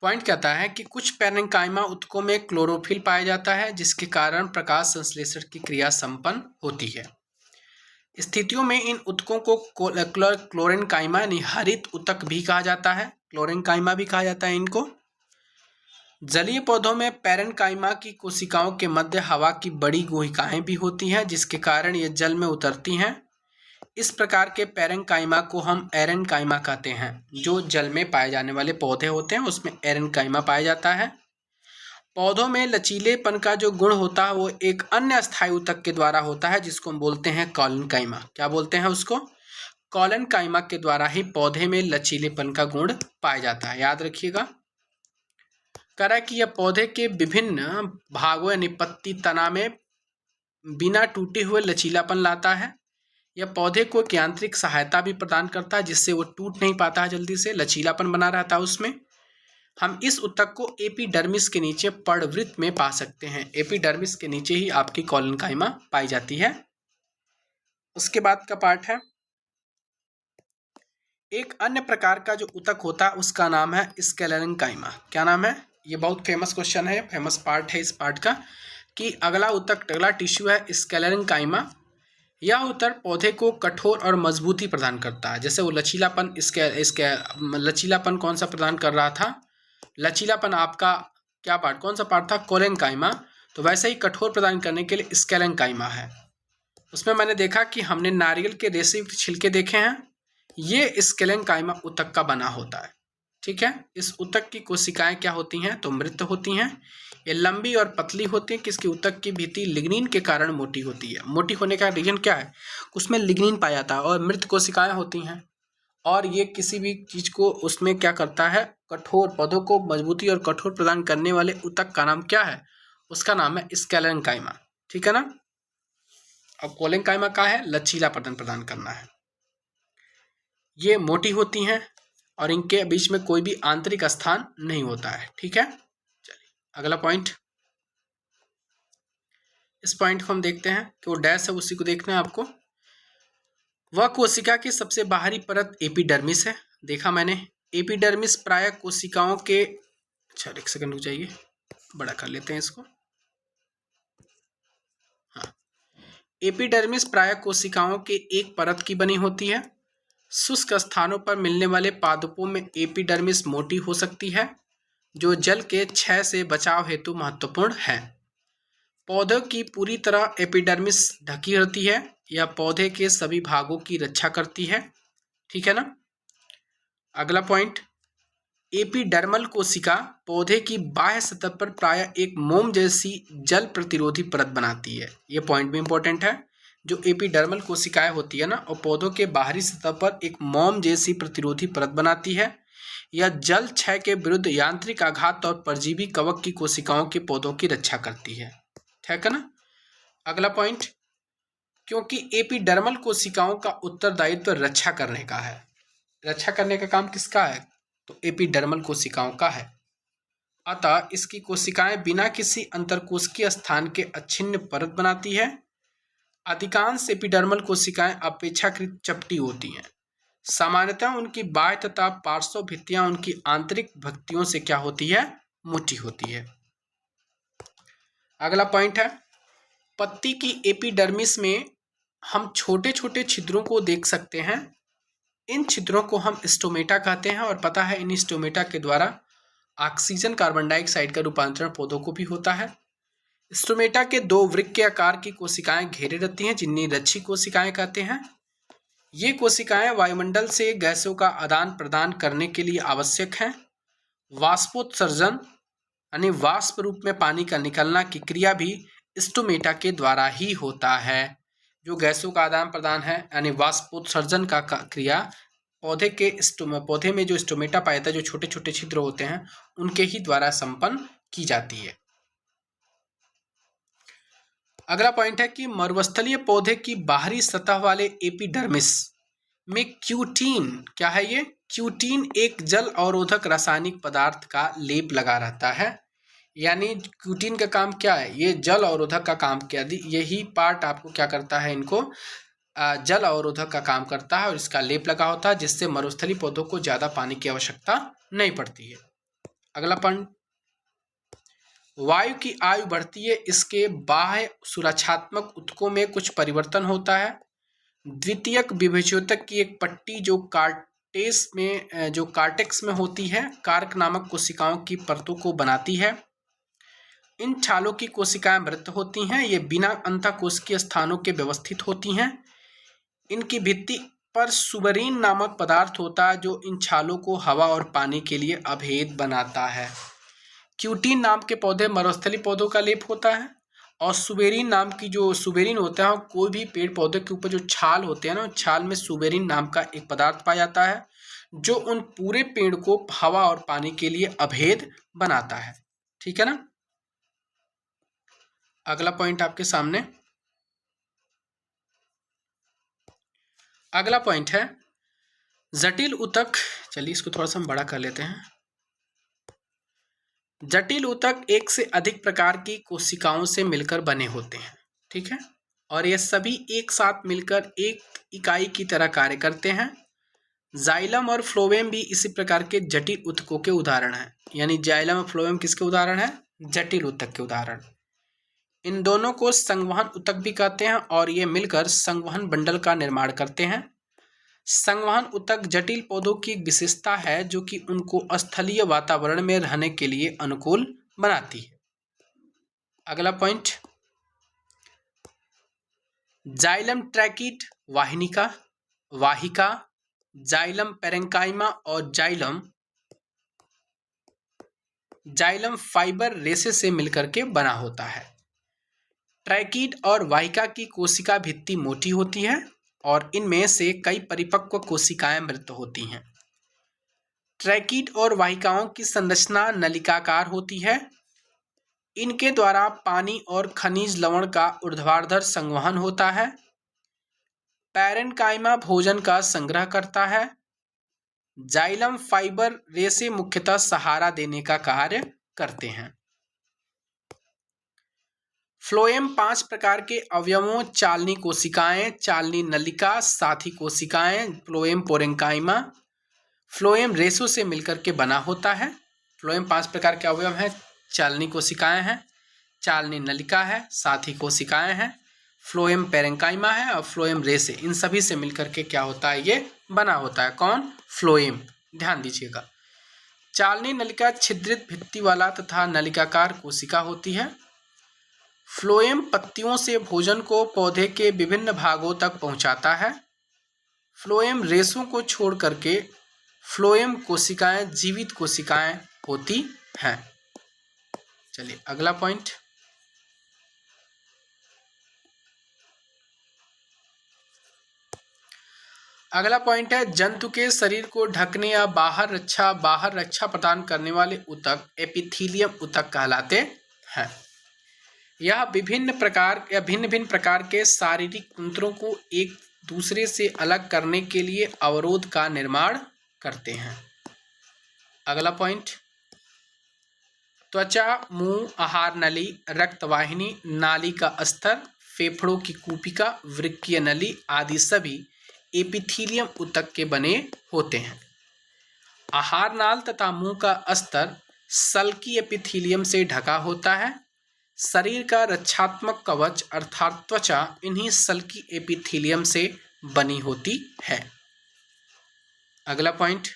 पॉइंट कहता है कि कुछ पैरेन्काइमा ऊतकों में क्लोरोफिल पाया जाता है जिसके कारण प्रकाश संश्लेषण की क्रिया संपन्न होती है। स्थितियों में इन ऊतकों को क्लोरेन्काइमा यानी हरित ऊतक भी कहा जाता है। क्लोरेन्काइमा भी कहा जाता है इनको। जलीय पौधों में पैरेन्काइमा की कोशिकाओं के मध्य हवा की बड़ी गुहिकाएं भी होती हैं जिसके कारण ये जल में उतरती हैं। इस प्रकार के पैरेन्काइमा को हम एरेन्काइमा कहते हैं। जो जल में पाए जाने वाले पौधे होते हैं उसमें एरेन्काइमा पाया जाता है। पौधों में लचीलेपन का जो गुण होता है वो एक अन्य अस्थायी ऊतक के द्वारा होता है जिसको हम बोलते हैं कॉलेनकाइमा। क्या बोलते हैं उसको? कॉलेनकाइमा के द्वारा ही पौधे में लचीलेपन का गुण पाया जाता है। याद रखिएगा। कह रहा है कि यह पौधे के विभिन्न भागों यानी पत्ती, तना में बिना टूटे हुए लचीलापन लाता है। यह पौधे को एक यांत्रिक सहायता भी प्रदान करता है जिससे वो टूट नहीं पाता है जल्दी से, लचीलापन बना रहता है उसमें। हम इस ऊतक को एपिडर्मिस के नीचे पर्णवृत्त में पा सकते हैं। एपिडर्मिस के नीचे ही आपकी कॉलेनकाइमा पाई जाती है। उसके बाद का पार्ट है, एक अन्य प्रकार का जो ऊतक होता है उसका नाम है स्क्लेरेन्काइमा। क्या नाम है? ये बहुत फेमस क्वेश्चन है, फेमस पार्ट है इस पार्ट का कि अगला ऊतक, अगला टिश्यू है स्क्लेरेन्काइमा। यह ऊतक पौधे को कठोर और मजबूती प्रदान करता है। जैसे वो लचीलापन, इसके लचीलापन कौन सा प्रदान कर रहा था? लचीलापन आपका क्या पार्ट, कौन सा पार्ट था? कॉलेनकाइमा। तो वैसे ही कठोर प्रदान करने के लिए स्क्लेरेन्काइमा है। उसमें मैंने देखा कि हमने नारियल के रेशे छिलके देखे हैं, ये स्क्लेरेन्काइमा ऊतक का बना होता है। ठीक है। इस ऊतक की कोशिकाएं क्या होती हैं? तो मृत होती हैं। ये लंबी और पतली होती है। किसकी? ऊतक की भित्ति लिग्निन के कारण मोटी होती है। मोटी होने का रीजन क्या है? उसमें लिग्निन पाया जाता है और मृत कोशिकाएं होती हैं। और ये किसी भी चीज को उसमें क्या करता है? कठोर, पौधों को मजबूती और कठोर प्रदान करने वाले ऊतक का नाम क्या है? उसका नाम है स्क्लेरेन्काइमा। ठीक है ना। अब कॉलेनकाइमा का है लचीलापन प्रदान करना है। ये मोटी होती हैं और इनके बीच में कोई भी आंतरिक स्थान नहीं होता है। ठीक है। चलिए अगला पॉइंट, इस पॉइंट को हम देखते हैं कि वो डैश है, उसी को देखना है आपको। वह कोशिका की सबसे बाहरी परत एपिडर्मिस है। देखा मैंने, एपिडर्मिस प्राय कोशिकाओं के, अच्छा एक सेकंड रुक जाइए, बड़ा कर लेते हैं इसको। हाँ, एपिडर्मिस प्राय कोशिकाओं के एक परत की बनी होती है। शुष्क स्थानों पर मिलने वाले पादपों में एपिडर्मिस मोटी हो सकती है जो जल के क्षय से बचाव हेतु महत्वपूर्ण है। पौधों की पूरी तरह एपिडर्मिस ढकी रहती है। यह पौधे के सभी भागों की रक्षा करती है। ठीक है ना। अगला पॉइंट, एपिडर्मल कोशिका पौधे की बाह्य सतह पर प्रायः एक मोम जैसी जल प्रतिरोधी परत बनाती है। यह पॉइंट भी इंपॉर्टेंट है। जो एपिडर्मल कोशिकाएं होती है ना, और पौधों के बाहरी सतह पर एक मोम जैसी प्रतिरोधी परत बनाती है। यह जल क्षय के विरुद्ध यांत्रिक आघात और परजीवी कवक की कोशिकाओं के पौधों की रक्षा करती है। ठीक है ना। अगला पॉइंट, क्योंकि एपिडर्मल कोशिकाओं का उत्तरदायित्व रक्षा करने का है। रक्षा करने का काम किसका है? तो एपिडर्मल कोशिकाओं का है। अतः इसकी कोशिकाएं बिना किसी अंतरकोशिकीय स्थान के अछिन्न परत बनाती है। अधिकांश एपिडर्मल कोशिकाएं अपेक्षाकृत चपटी होती हैं। सामान्यतः उनकी बाह्य तथा पार्श्व भित्तियां उनकी आंतरिक भित्तियों से क्या होती है? मोटी होती है। अगला पॉइंट है, पत्ती की एपिडर्मिस में हम छोटे छोटे छिद्रों को देख सकते हैं। इन छिद्रों को हम स्टोमेटा कहते हैं और पता है इन स्टोमेटा के द्वारा ऑक्सीजन कार्बन डाइऑक्साइड का रूपांतरण पौधों को भी होता है। स्टोमेटा के दो वृक्क के आकार की कोशिकाएं घेरे रहती हैं जिन्हें रच्छी कोशिकाएं कहते हैं। ये कोशिकाएं वायुमंडल से गैसों का आदान प्रदान करने के लिए आवश्यक हैं। वाष्पोत्सर्जन यानी वाष्प रूप में पानी का निकलना की क्रिया भी स्टोमेटा के द्वारा ही होता है। जो गैसों का आदान प्रदान है यानी वाष्पोत्सर्जन का क्रिया पौधे में जो स्टोमेटा पाया जाता है, जो छोटे छोटे छिद्र होते हैं, उनके ही द्वारा संपन्न की जाती है। अगला पॉइंट है कि मरुस्थलीय पौधे की बाहरी सतह वाले एपिडर्मिस में क्यूटीन, क्या है ये? क्यूटीन एक जल अवरोधक रासायनिक पदार्थ का लेप लगा रहता है। यानी क्यूटीन का काम क्या है? ये जल अवरोधक का काम किया। यही पार्ट आपको क्या करता है? इनको जल अवरोधक का काम करता है और इसका लेप लगा होता है, जिससे मरुस्थलीय पौधों को ज्यादा पानी की आवश्यकता नहीं पड़ती है। अगला पॉइंट, वायु की आयु बढ़ती है, इसके बाह्य सुरक्षात्मक ऊतकों में कुछ परिवर्तन होता है। द्वितीयक विभेद्योतक की एक पट्टी जो कार्टेक्स में होती है, कार्क नामक कोशिकाओं की परतों को बनाती है। इन छालों की कोशिकाएं मृत होती हैं। ये बिना अंतःकोशिकीय स्थानों के व्यवस्थित होती हैं। इनकी भित्ति पर सुबरीन नामक पदार्थ होता है जो इन छालों को हवा और पानी के लिए अभेद बनाता है। क्यूटीन नाम के पौधे मरुस्थलीय पौधों का लेप होता है, और सुबेरिन नाम की जो सुबेरिन होता है, कोई भी पेड़ पौधे के ऊपर जो छाल होते हैं ना, छाल में सुबेरिन नाम का एक पदार्थ पाया जाता है जो उन पूरे पेड़ को हवा और पानी के लिए अभेद बनाता है। ठीक है ना। अगला पॉइंट आपके सामने, अगला पॉइंट है जटिल ऊतक। चलिए इसको थोड़ा सा हम बड़ा कर लेते हैं। जटिल ऊतक एक से अधिक प्रकार की कोशिकाओं से मिलकर बने होते हैं। ठीक है, और ये सभी एक साथ मिलकर एक इकाई की तरह कार्य करते हैं। जाइलम और फ्लोएम भी इसी प्रकार के जटिल ऊतकों के उदाहरण हैं। यानी जाइलम और फ्लोएम किसके उदाहरण हैं? जटिल ऊतक के उदाहरण। इन दोनों को संवहन ऊतक भी कहते हैं और ये मिलकर संवहन बंडल का निर्माण करते हैं। संवहन ऊतक जटिल पौधों की विशेषता है जो कि उनको स्थलीय वातावरण में रहने के लिए अनुकूल बनाती है। अगला पॉइंट, जाइलम ट्रैकिड वाहिका, जाइलम पेरेन्काइमा और जाइलम फाइबर रेशे से मिलकर के बना होता है। ट्रैकिड और वाहिका की कोशिका भित्ति मोटी होती है और इनमें से कई परिपक्व कोशिकाएं मृत होती हैं। ट्रैकिड और वाहिकाओं की संरचना नलिकाकार होती है। इनके द्वारा पानी और खनिज लवण का ऊर्ध्वाधर संवहन होता है। पेरेन्काइमा भोजन का संग्रह करता है। जाइलम फाइबर रेशे मुख्यतः सहारा देने का कार्य करते हैं। फ्लोएम 5 प्रकार के अवयवों चालनी कोशिकाएं, चालनी नलिका, साथी कोशिकाएं, फ्लोएम पेरेन्काइमा, फ्लोएम रेशों से मिलकर के बना होता है। फ्लोएम 5 प्रकार के अवयव हैं, चालनी कोशिकाएं हैं, चालनी नलिका है, साथी कोशिकाएं हैं, फ्लोएम पेरेन्काइमा है और फ्लोएम रेशे। इन सभी से मिलकर के क्या होता है? ये बना होता है। कौन? फ्लोएम। ध्यान दीजिएगा। चालनी नलिका छिद्रित भित्ति वाला तथा नलिकाकार कोशिका होती है। फ्लोएम पत्तियों से भोजन को पौधे के विभिन्न भागों तक पहुंचाता है। फ्लोएम रेशों को छोड़ करके फ्लोएम कोशिकाएं जीवित कोशिकाएं होती हैं। चलिए अगला पॉइंट, अगला पॉइंट है जंतु के शरीर को ढकने या बाहर रक्षा प्रदान करने वाले ऊतक एपिथीलियम ऊतक कहलाते हैं। यह भिन्न भिन्न प्रकार के शारीरिक तंत्रों को एक दूसरे से अलग करने के लिए अवरोध का निर्माण करते हैं। अगला पॉइंट, त्वचा, मुंह, आहार नली, रक्तवाहिनी, नाली का स्तर, फेफड़ों की कूपिका, वृक्कीय नली आदि सभी एपिथीलियम ऊतक के बने होते हैं। आहार नाल तथा मुंह का स्तर सल्की एपिथीलियम से ढका होता है। शरीर का रक्षात्मक कवच अर्थात त्वचा इन्हीं सल्की एपिथीलियम से बनी होती है। अगला पॉइंट,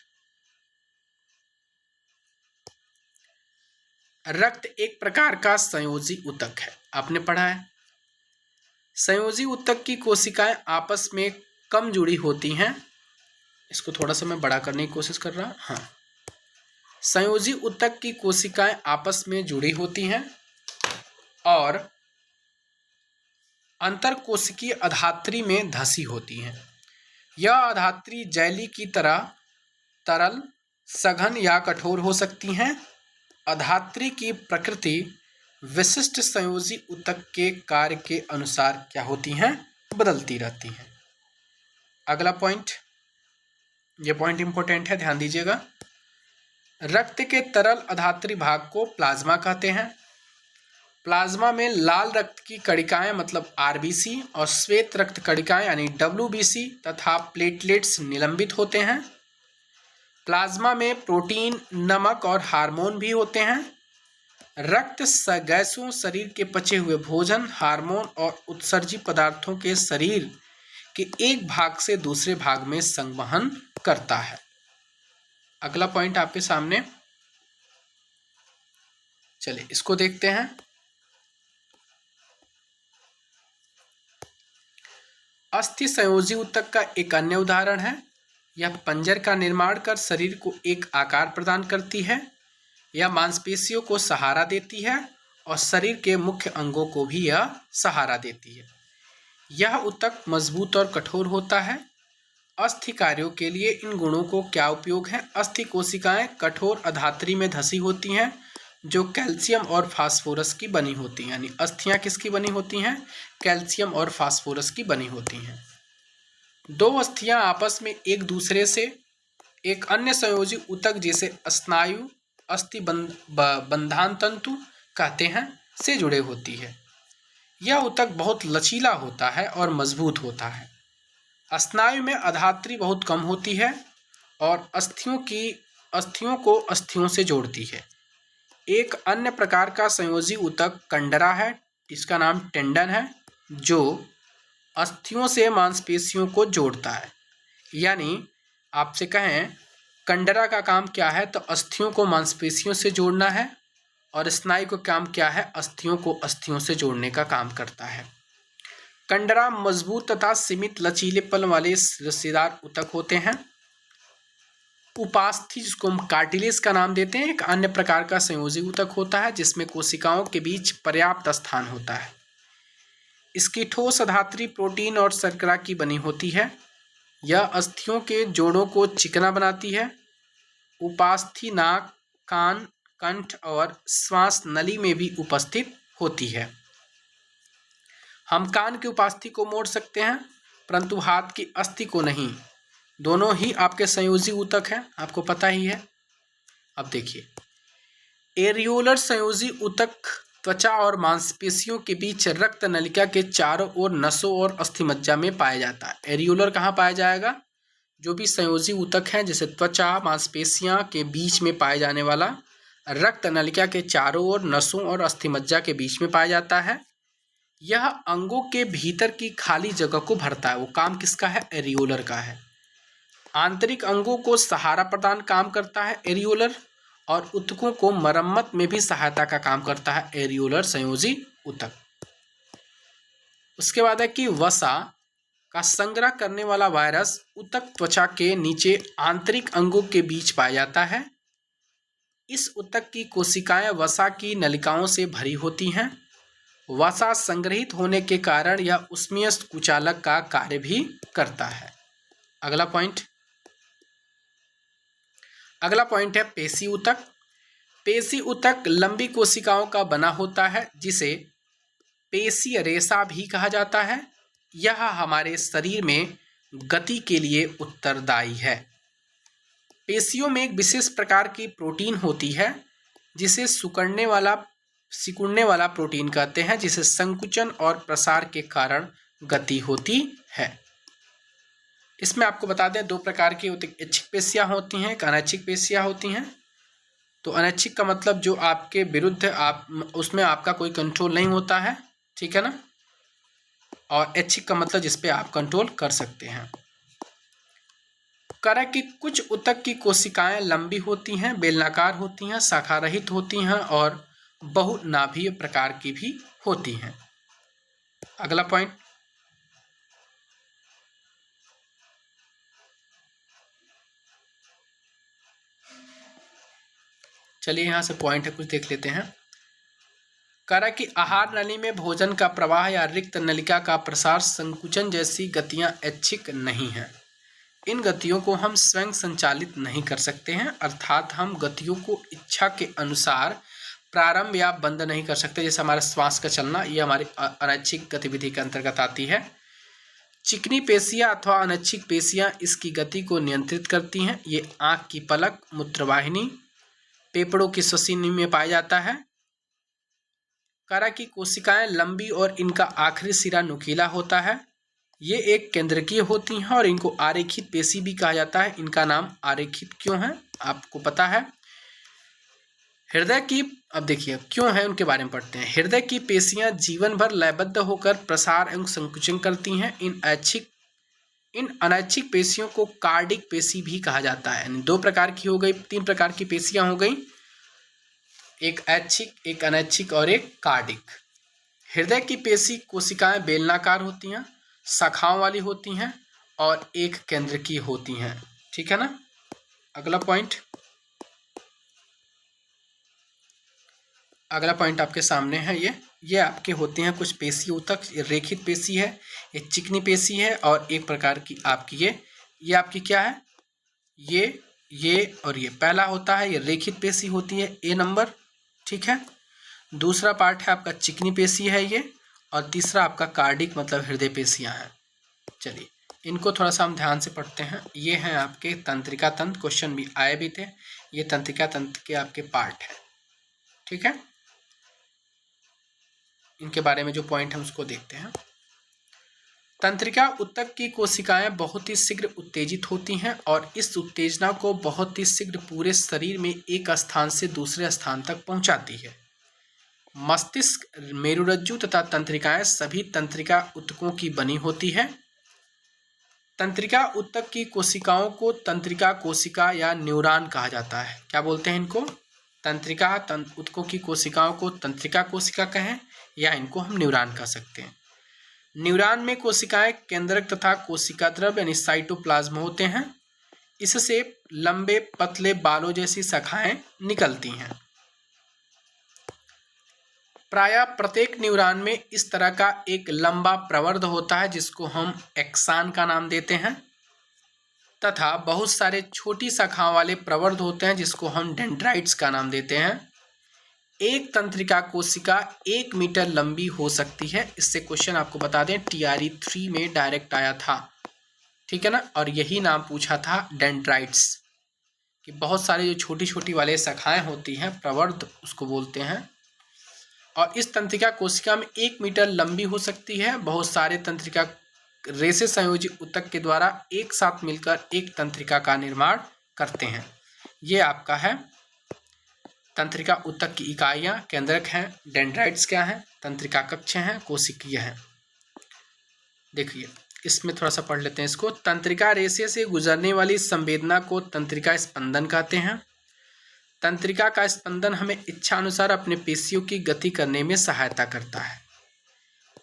रक्त एक प्रकार का संयोजी ऊतक है। आपने पढ़ा है संयोजी ऊतक की कोशिकाएं आपस में कम जुड़ी होती हैं। इसको थोड़ा सा मैं बड़ा करने की कोशिश कर रहा। हाँ, संयोजी ऊतक की कोशिकाएं आपस में जुड़ी होती हैं और अंतरकोशिकीय अधात्री में धसी होती हैं। यह अधात्री जैली की तरह तरल, सघन या कठोर हो सकती हैं। अधात्री की प्रकृति विशिष्ट संयोजी ऊतक के कार्य के अनुसार क्या होती हैं? बदलती रहती हैं। अगला पॉइंट, ये पॉइंट इंपॉर्टेंट है, ध्यान दीजिएगा। रक्त के तरल अधात्री भाग को प्लाज्मा कहते हैं। प्लाज्मा में लाल रक्त की कणिकाएं मतलब आरबीसी और श्वेत रक्त कणिकाएं यानी डब्ल्यूबीसी तथा प्लेटलेट्स निलंबित होते हैं। प्लाज्मा में प्रोटीन, नमक और हार्मोन भी होते हैं। रक्त गैसों, शरीर के पचे हुए भोजन, हार्मोन और उत्सर्जी पदार्थों के शरीर के एक भाग से दूसरे भाग में संवहन करता है। अगला पॉइंट आपके सामने, चलिए इसको देखते हैं। अस्थि संयोजी ऊतक का एक अन्य उदाहरण है। यह पंजर का निर्माण कर शरीर को एक आकार प्रदान करती है। यह मांसपेशियों को सहारा देती है और शरीर के मुख्य अंगों को भी यह सहारा देती है। यह ऊतक मजबूत और कठोर होता है। अस्थि कार्यों के लिए इन गुणों को क्या उपयोग है? अस्थि कोशिकाएं कठोर अधात्री में धसी होती हैं जो कैल्शियम और फास्फोरस की बनी होती हैं। यानी अस्थियां किसकी बनी होती हैं? कैल्शियम और फास्फोरस की बनी होती हैं। दो अस्थियां आपस में एक दूसरे से एक अन्य संयोजी ऊतक जिसे स्नायु अस्थि बंधान तंतु कहते हैं से जुड़े होती है। यह ऊतक बहुत लचीला होता है और मजबूत होता है। स्नायु में अधात्री बहुत कम होती है और अस्थियों को अस्थियों से जोड़ती है। एक अन्य प्रकार का संयोजी ऊतक कंडरा है, इसका नाम टेंडन है, जो अस्थियों से मांसपेशियों को जोड़ता है। यानी आपसे कहें कंडरा का काम क्या है, तो अस्थियों को मांसपेशियों से जोड़ना है, और स्नायु का काम क्या है? अस्थियों को अस्थियों से जोड़ने का काम करता है। कंडरा मजबूत तथा सीमित लचीलेपन वाले रस्सीदार ऊतक होते हैं। उपास्थि, जिसको हम कार्टिलेज का नाम देते हैं, एक अन्य प्रकार का संयोजी ऊतक होता है जिसमें कोशिकाओं के बीच पर्याप्त स्थान होता है। इसकी ठोस अधात्री प्रोटीन और शर्करा की बनी होती है। यह अस्थियों के जोड़ों को चिकना बनाती है। उपास्थि नाक, कान, कंठ और श्वास नली में भी उपस्थित होती है। हम कान की उपास्थि को मोड़ सकते हैं परंतु हाथ की अस्थि को नहीं। दोनों ही आपके संयोजी ऊतक हैं, आपको पता ही है। अब देखिए, एरियोलर संयोजी ऊतक त्वचा और मांसपेशियों के बीच रक्त नलिका के चारों ओर नसों और अस्थिमज्जा में पाया जाता है। एरियोलर कहाँ पाया जाएगा? जो भी संयोजी ऊतक हैं जैसे त्वचा, मांसपेशियां के बीच में पाए जाने वाला रक्त नलिका के चारों ओर नसों और अस्थिमज्जा के बीच में पाया जाता है। यह अंगों के भीतर की खाली जगह को भरता है। वो काम किसका है? एरियोलर का है। आंतरिक अंगों को सहारा प्रदान काम करता है एरियोलर, और ऊतकों को मरम्मत में भी सहायता का काम करता है एरियोलर संयोजी ऊतक। उसके बाद है कि वसा का संग्रह करने वाला वायरस ऊतक त्वचा के नीचे आंतरिक अंगों के बीच पाया जाता है। इस ऊतक की कोशिकाएं वसा की नलिकाओं से भरी होती हैं। वसा संग्रहित होने के कारण यह ऊष्मीय कुचालक का कार्य भी करता है। अगला पॉइंट है पेशी ऊतक। पेशी ऊतक लंबी कोशिकाओं का बना होता है जिसे पेशी रेशा भी कहा जाता है। यह हमारे शरीर में गति के लिए उत्तरदायी है। पेशियों में एक विशेष प्रकार की प्रोटीन होती है जिसे सिकुड़ने वाला प्रोटीन कहते हैं, जिसे संकुचन और प्रसार के कारण गति होती है। इसमें आपको बता दें, दो प्रकार की ऐच्छिक पेशियां होती हैं, एक अनैच्छिक पेशियां होती हैं। तो अनैच्छिक का मतलब जो आपके विरुद्ध उसमें आपका कोई कंट्रोल नहीं होता है, ठीक है ना। और ऐच्छिक का मतलब जिस पे आप कंट्रोल कर सकते हैं। करा कि कुछ ऊतक की कोशिकाएं लंबी होती हैं, बेलनाकार होती हैं, शाखा रहित होती हैं और बहुनाभीय प्रकार की भी होती हैं। अगला पॉइंट, चलिए यहाँ से पॉइंट है कुछ देख लेते हैं। करा कि आहार नली में भोजन का प्रवाह या रिक्त नलिका का प्रसार संकुचन जैसी गतियां ऐच्छिक नहीं हैं। इन गतियों को हम स्वयं संचालित नहीं कर सकते हैं, अर्थात हम गतियों को इच्छा के अनुसार प्रारंभ या बंद नहीं कर सकते, जैसे हमारा श्वास का चलना, ये हमारी अनैच्छिक गतिविधि के अंतर्गत आती है। चिकनी पेशियां अथवा अनैच्छिक पेशियां इसकी गति को नियंत्रित करती हैं। ये आंख की पलक, मूत्रवाहिनी, फेफड़ों की श्वसनी में पाया जाता है। करा की कोशिकाएं लंबी और इनका आखिरी सिरा नुकीला होता है। ये एक केंद्रकीय होती हैं और इनको आरेखित पेशी भी कहा जाता है। इनका नाम आरेखित क्यों है आपको पता है। हृदय की, अब देखिए क्यों है उनके बारे में पढ़ते हैं। हृदय की पेशियां जीवन भर लयबद्ध होकर प्रसार एवं संकुचन करती हैं। इन अनैच्छिक पेशियों को कार्डिक पेशी भी कहा जाता है। यानी 2 प्रकार की हो गई, 3 प्रकार की पेशियां हो गई, एक ऐच्छिक, एक अनैच्छिक और एक कार्डिक। हृदय की पेशी कोशिकाएं बेलनाकार होती हैं, शाखाओं वाली होती हैं और एक केंद्र की होती हैं। ठीक है ना। अगला पॉइंट आपके सामने है। ये आपके होते हैं कुछ पेशी ऊतक। रेखित पेशी है, ये चिकनी पेशी है और एक प्रकार की आपकी ये आपकी क्या है, ये और ये पहला होता है, ये रेखित पेशी होती है, ए नंबर। ठीक है। दूसरा पार्ट है आपका चिकनी पेशी है ये, और तीसरा आपका कार्डिक मतलब हृदय पेशियां हैं। चलिए इनको थोड़ा सा हम ध्यान से पढ़ते हैं। ये हैं आपके तंत्रिका तंत्र, क्वेश्चन भी आए भी थे। ये तंत्रिका तंत्र के आपके पार्ट है। ठीक है। इनके बारे में जो पॉइंट है उसको देखते हैं। तंत्रिका ऊतक की कोशिकाएं बहुत ही शीघ्र उत्तेजित होती हैं और इस उत्तेजना को बहुत ही शीघ्र पूरे शरीर में एक स्थान से दूसरे स्थान तक पहुंचाती है। मस्तिष्क, मेरुरज्जु तथा तंत्रिकाएं सभी तंत्रिका ऊतकों की बनी होती है। तंत्रिका ऊतक की कोशिकाओं को तंत्रिका कोशिका या न्यूरॉन कहा जाता है। क्या बोलते हैं इनको? तंत्रिका ऊतकों की कोशिकाओं को तंत्रिका कोशिका कहें या इनको हम न्यूरॉन कह सकते हैं। न्यूरॉन में कोशिकाएं केंद्रक तथा कोशिका द्रव्य यानी साइटोप्लाज्म होते हैं। इससे लंबे पतले बालों जैसी शाखाएं निकलती हैं। प्रायः प्रत्येक न्यूरॉन में इस तरह का एक लंबा प्रवर्ध होता है जिसको हम एक्सान का नाम देते हैं, तथा बहुत सारे छोटी शाखाओं वाले प्रवर्ध होते हैं जिसको हम डेंड्राइट्स का नाम देते हैं। एक तंत्रिका कोशिका 1 मीटर लंबी हो सकती है। इससे क्वेश्चन आपको बता दें TRE 3 में डायरेक्ट आया था। ठीक है ना। और यही नाम पूछा था डेंड्राइट्स, कि बहुत सारे जो छोटी छोटी वाले शाखाएं होती हैं प्रवर्ध उसको बोलते हैं। और इस तंत्रिका कोशिका में 1 मीटर लंबी हो सकती है। बहुत सारे तंत्रिका रेशे संयोजी ऊतक के द्वारा एक साथ मिलकर एक तंत्रिका का निर्माण करते हैं। ये आपका है तंत्रिका ऊतक की इकाइयां। केंद्रक हैं, डेंड्राइट्स क्या हैं, तंत्रिका कक्ष हैं, कोशिकीय हैं। देखिए इसमें थोड़ा सा पढ़ लेते हैं इसको। तंत्रिका रेशे से गुजरने वाली संवेदना को तंत्रिका स्पंदन कहते हैं। तंत्रिका का स्पंदन हमें इच्छा अनुसार अपने पेशियों की गति करने में सहायता करता है।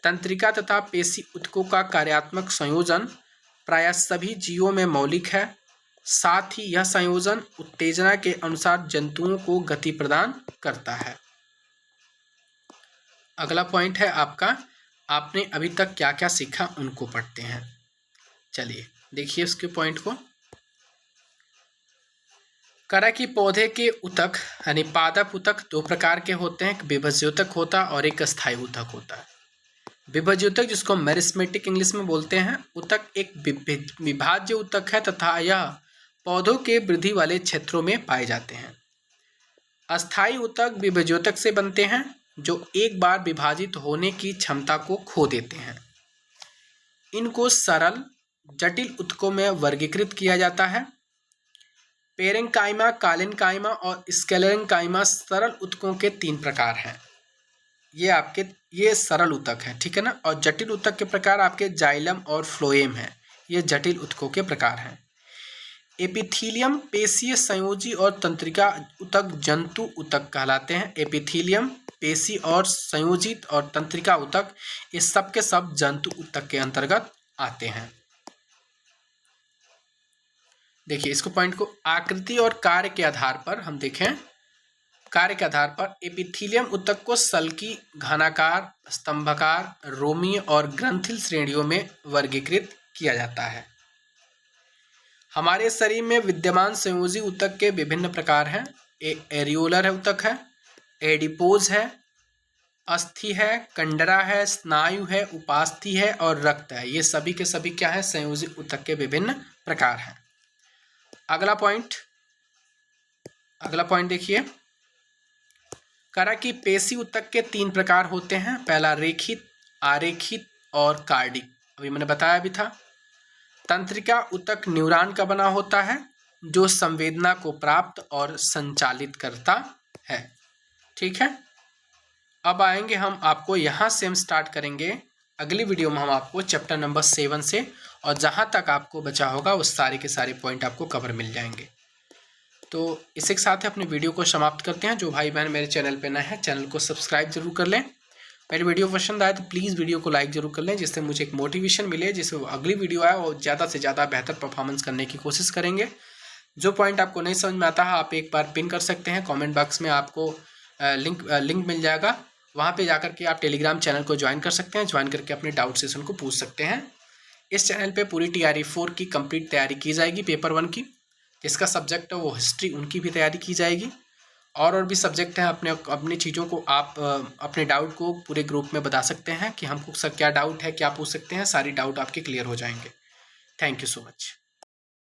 तंत्रिका तथा पेशी ऊतकों का कार्यात्मक संयोजन प्रायः सभी जीवों में मौलिक है। साथ ही यह संयोजन उत्तेजना के अनुसार जंतुओं को गति प्रदान करता है। अगला पॉइंट है आपका, आपने अभी तक क्या क्या सीखा उनको पढ़ते हैं। चलिए देखिए उसके पॉइंट को। करा की पौधे के ऊतक यानी पादप ऊतक 2 प्रकार के होते हैं, एक विभज्योतक होता है और एक स्थायी ऊतक होता है। विभज्योतक जिसको मेरिस्मेटिक इंग्लिश में बोलते हैं, ऊतक एक विभाज्य ऊतक है तथा यह पौधों के वृद्धि वाले क्षेत्रों में पाए जाते हैं। अस्थायी ऊतक विभज्योतक से बनते हैं जो एक बार विभाजित होने की क्षमता को खो देते हैं। इनको सरल, जटिल ऊतकों में वर्गीकृत किया जाता है। पेरेंकाइमा, कालेनकाइमा और स्क्लेरेंकाइमा सरल ऊतकों के 3 प्रकार हैं। ये सरल ऊतक हैं। ठीक है ना। और जटिल ऊतक के प्रकार आपके जाइलम और फ्लोएम हैं। ये जटिल ऊतकों के प्रकार हैं। एपिथीलियम पेशीय संयोजी और तंत्रिका ऊतक जंतु ऊतक कहलाते हैं। एपिथीलियम, पेशी और संयोजित और तंत्रिका ऊतक ये सब के सब जंतु ऊतक के अंतर्गत आते हैं। देखिए इसको पॉइंट को आकृति और कार्य के आधार पर हम देखें। कार्य के आधार पर एपिथीलियम ऊतक को सल्की, घनाकार, स्तंभाकार, रोमीय और ग्रंथिल श्रेणियों में वर्गीकृत किया जाता है। हमारे शरीर में विद्यमान संयोजी ऊतक के विभिन्न प्रकार हैं। एक एरियोलर ऊतक है, एडिपोज है, अस्थि है, कंडरा है, स्नायु है, उपास्थि है और रक्त है। ये सभी के सभी क्या है? संयोजी ऊतक के विभिन्न प्रकार हैं। अगला पॉइंट देखिए, करा कि पेशी ऊतक के 3 प्रकार होते हैं। पहला रेखित, आरेखित और कार्डिक, अभी मैंने बताया भी था। तंत्रिका ऊतक न्यूरॉन का बना होता है जो संवेदना को प्राप्त और संचालित करता है। ठीक है, अब आएंगे हम आपको यहाँ से हम स्टार्ट करेंगे अगली वीडियो में हम आपको चैप्टर नंबर 7 से, और जहाँ तक आपको बचा होगा वो सारे के सारे पॉइंट आपको कवर मिल जाएंगे। तो इसी के साथ ही अपनी वीडियो को समाप्त करते हैं। जो भाई बहन मेरे चैनल पे नए हैं, चैनल को सब्सक्राइब जरूर कर लें। मेरी वीडियो पसंद आए तो प्लीज़ वीडियो को लाइक जरूर कर लें, जिससे मुझे एक मोटिवेशन मिले, जिससे अगली वीडियो आए और ज़्यादा से ज़्यादा बेहतर परफॉर्मेंस करने की कोशिश करेंगे। जो पॉइंट आपको नहीं समझ में आता है आप एक बार पिन कर सकते हैं, कमेंट बॉक्स में आपको लिंक मिल जाएगा, वहाँ पे जाकर के आप टेलीग्राम चैनल को ज्वाइन कर सकते हैं। ज्वाइन करके अपने डाउट सेशन को पूछ सकते हैं। इस चैनल पे पूरी TRE 4 की कंप्लीट तैयारी की जाएगी, पेपर 1 की, जिसका सब्जेक्ट है वो हिस्ट्री, उनकी भी तैयारी की जाएगी। और भी सब्जेक्ट हैं, अपनी चीज़ों को आप अपने डाउट को पूरे ग्रुप में बता सकते हैं कि हमको सर क्या डाउट है, क्या पूछ सकते हैं, सारी डाउट आपके क्लियर हो जाएंगे। Thank you so much.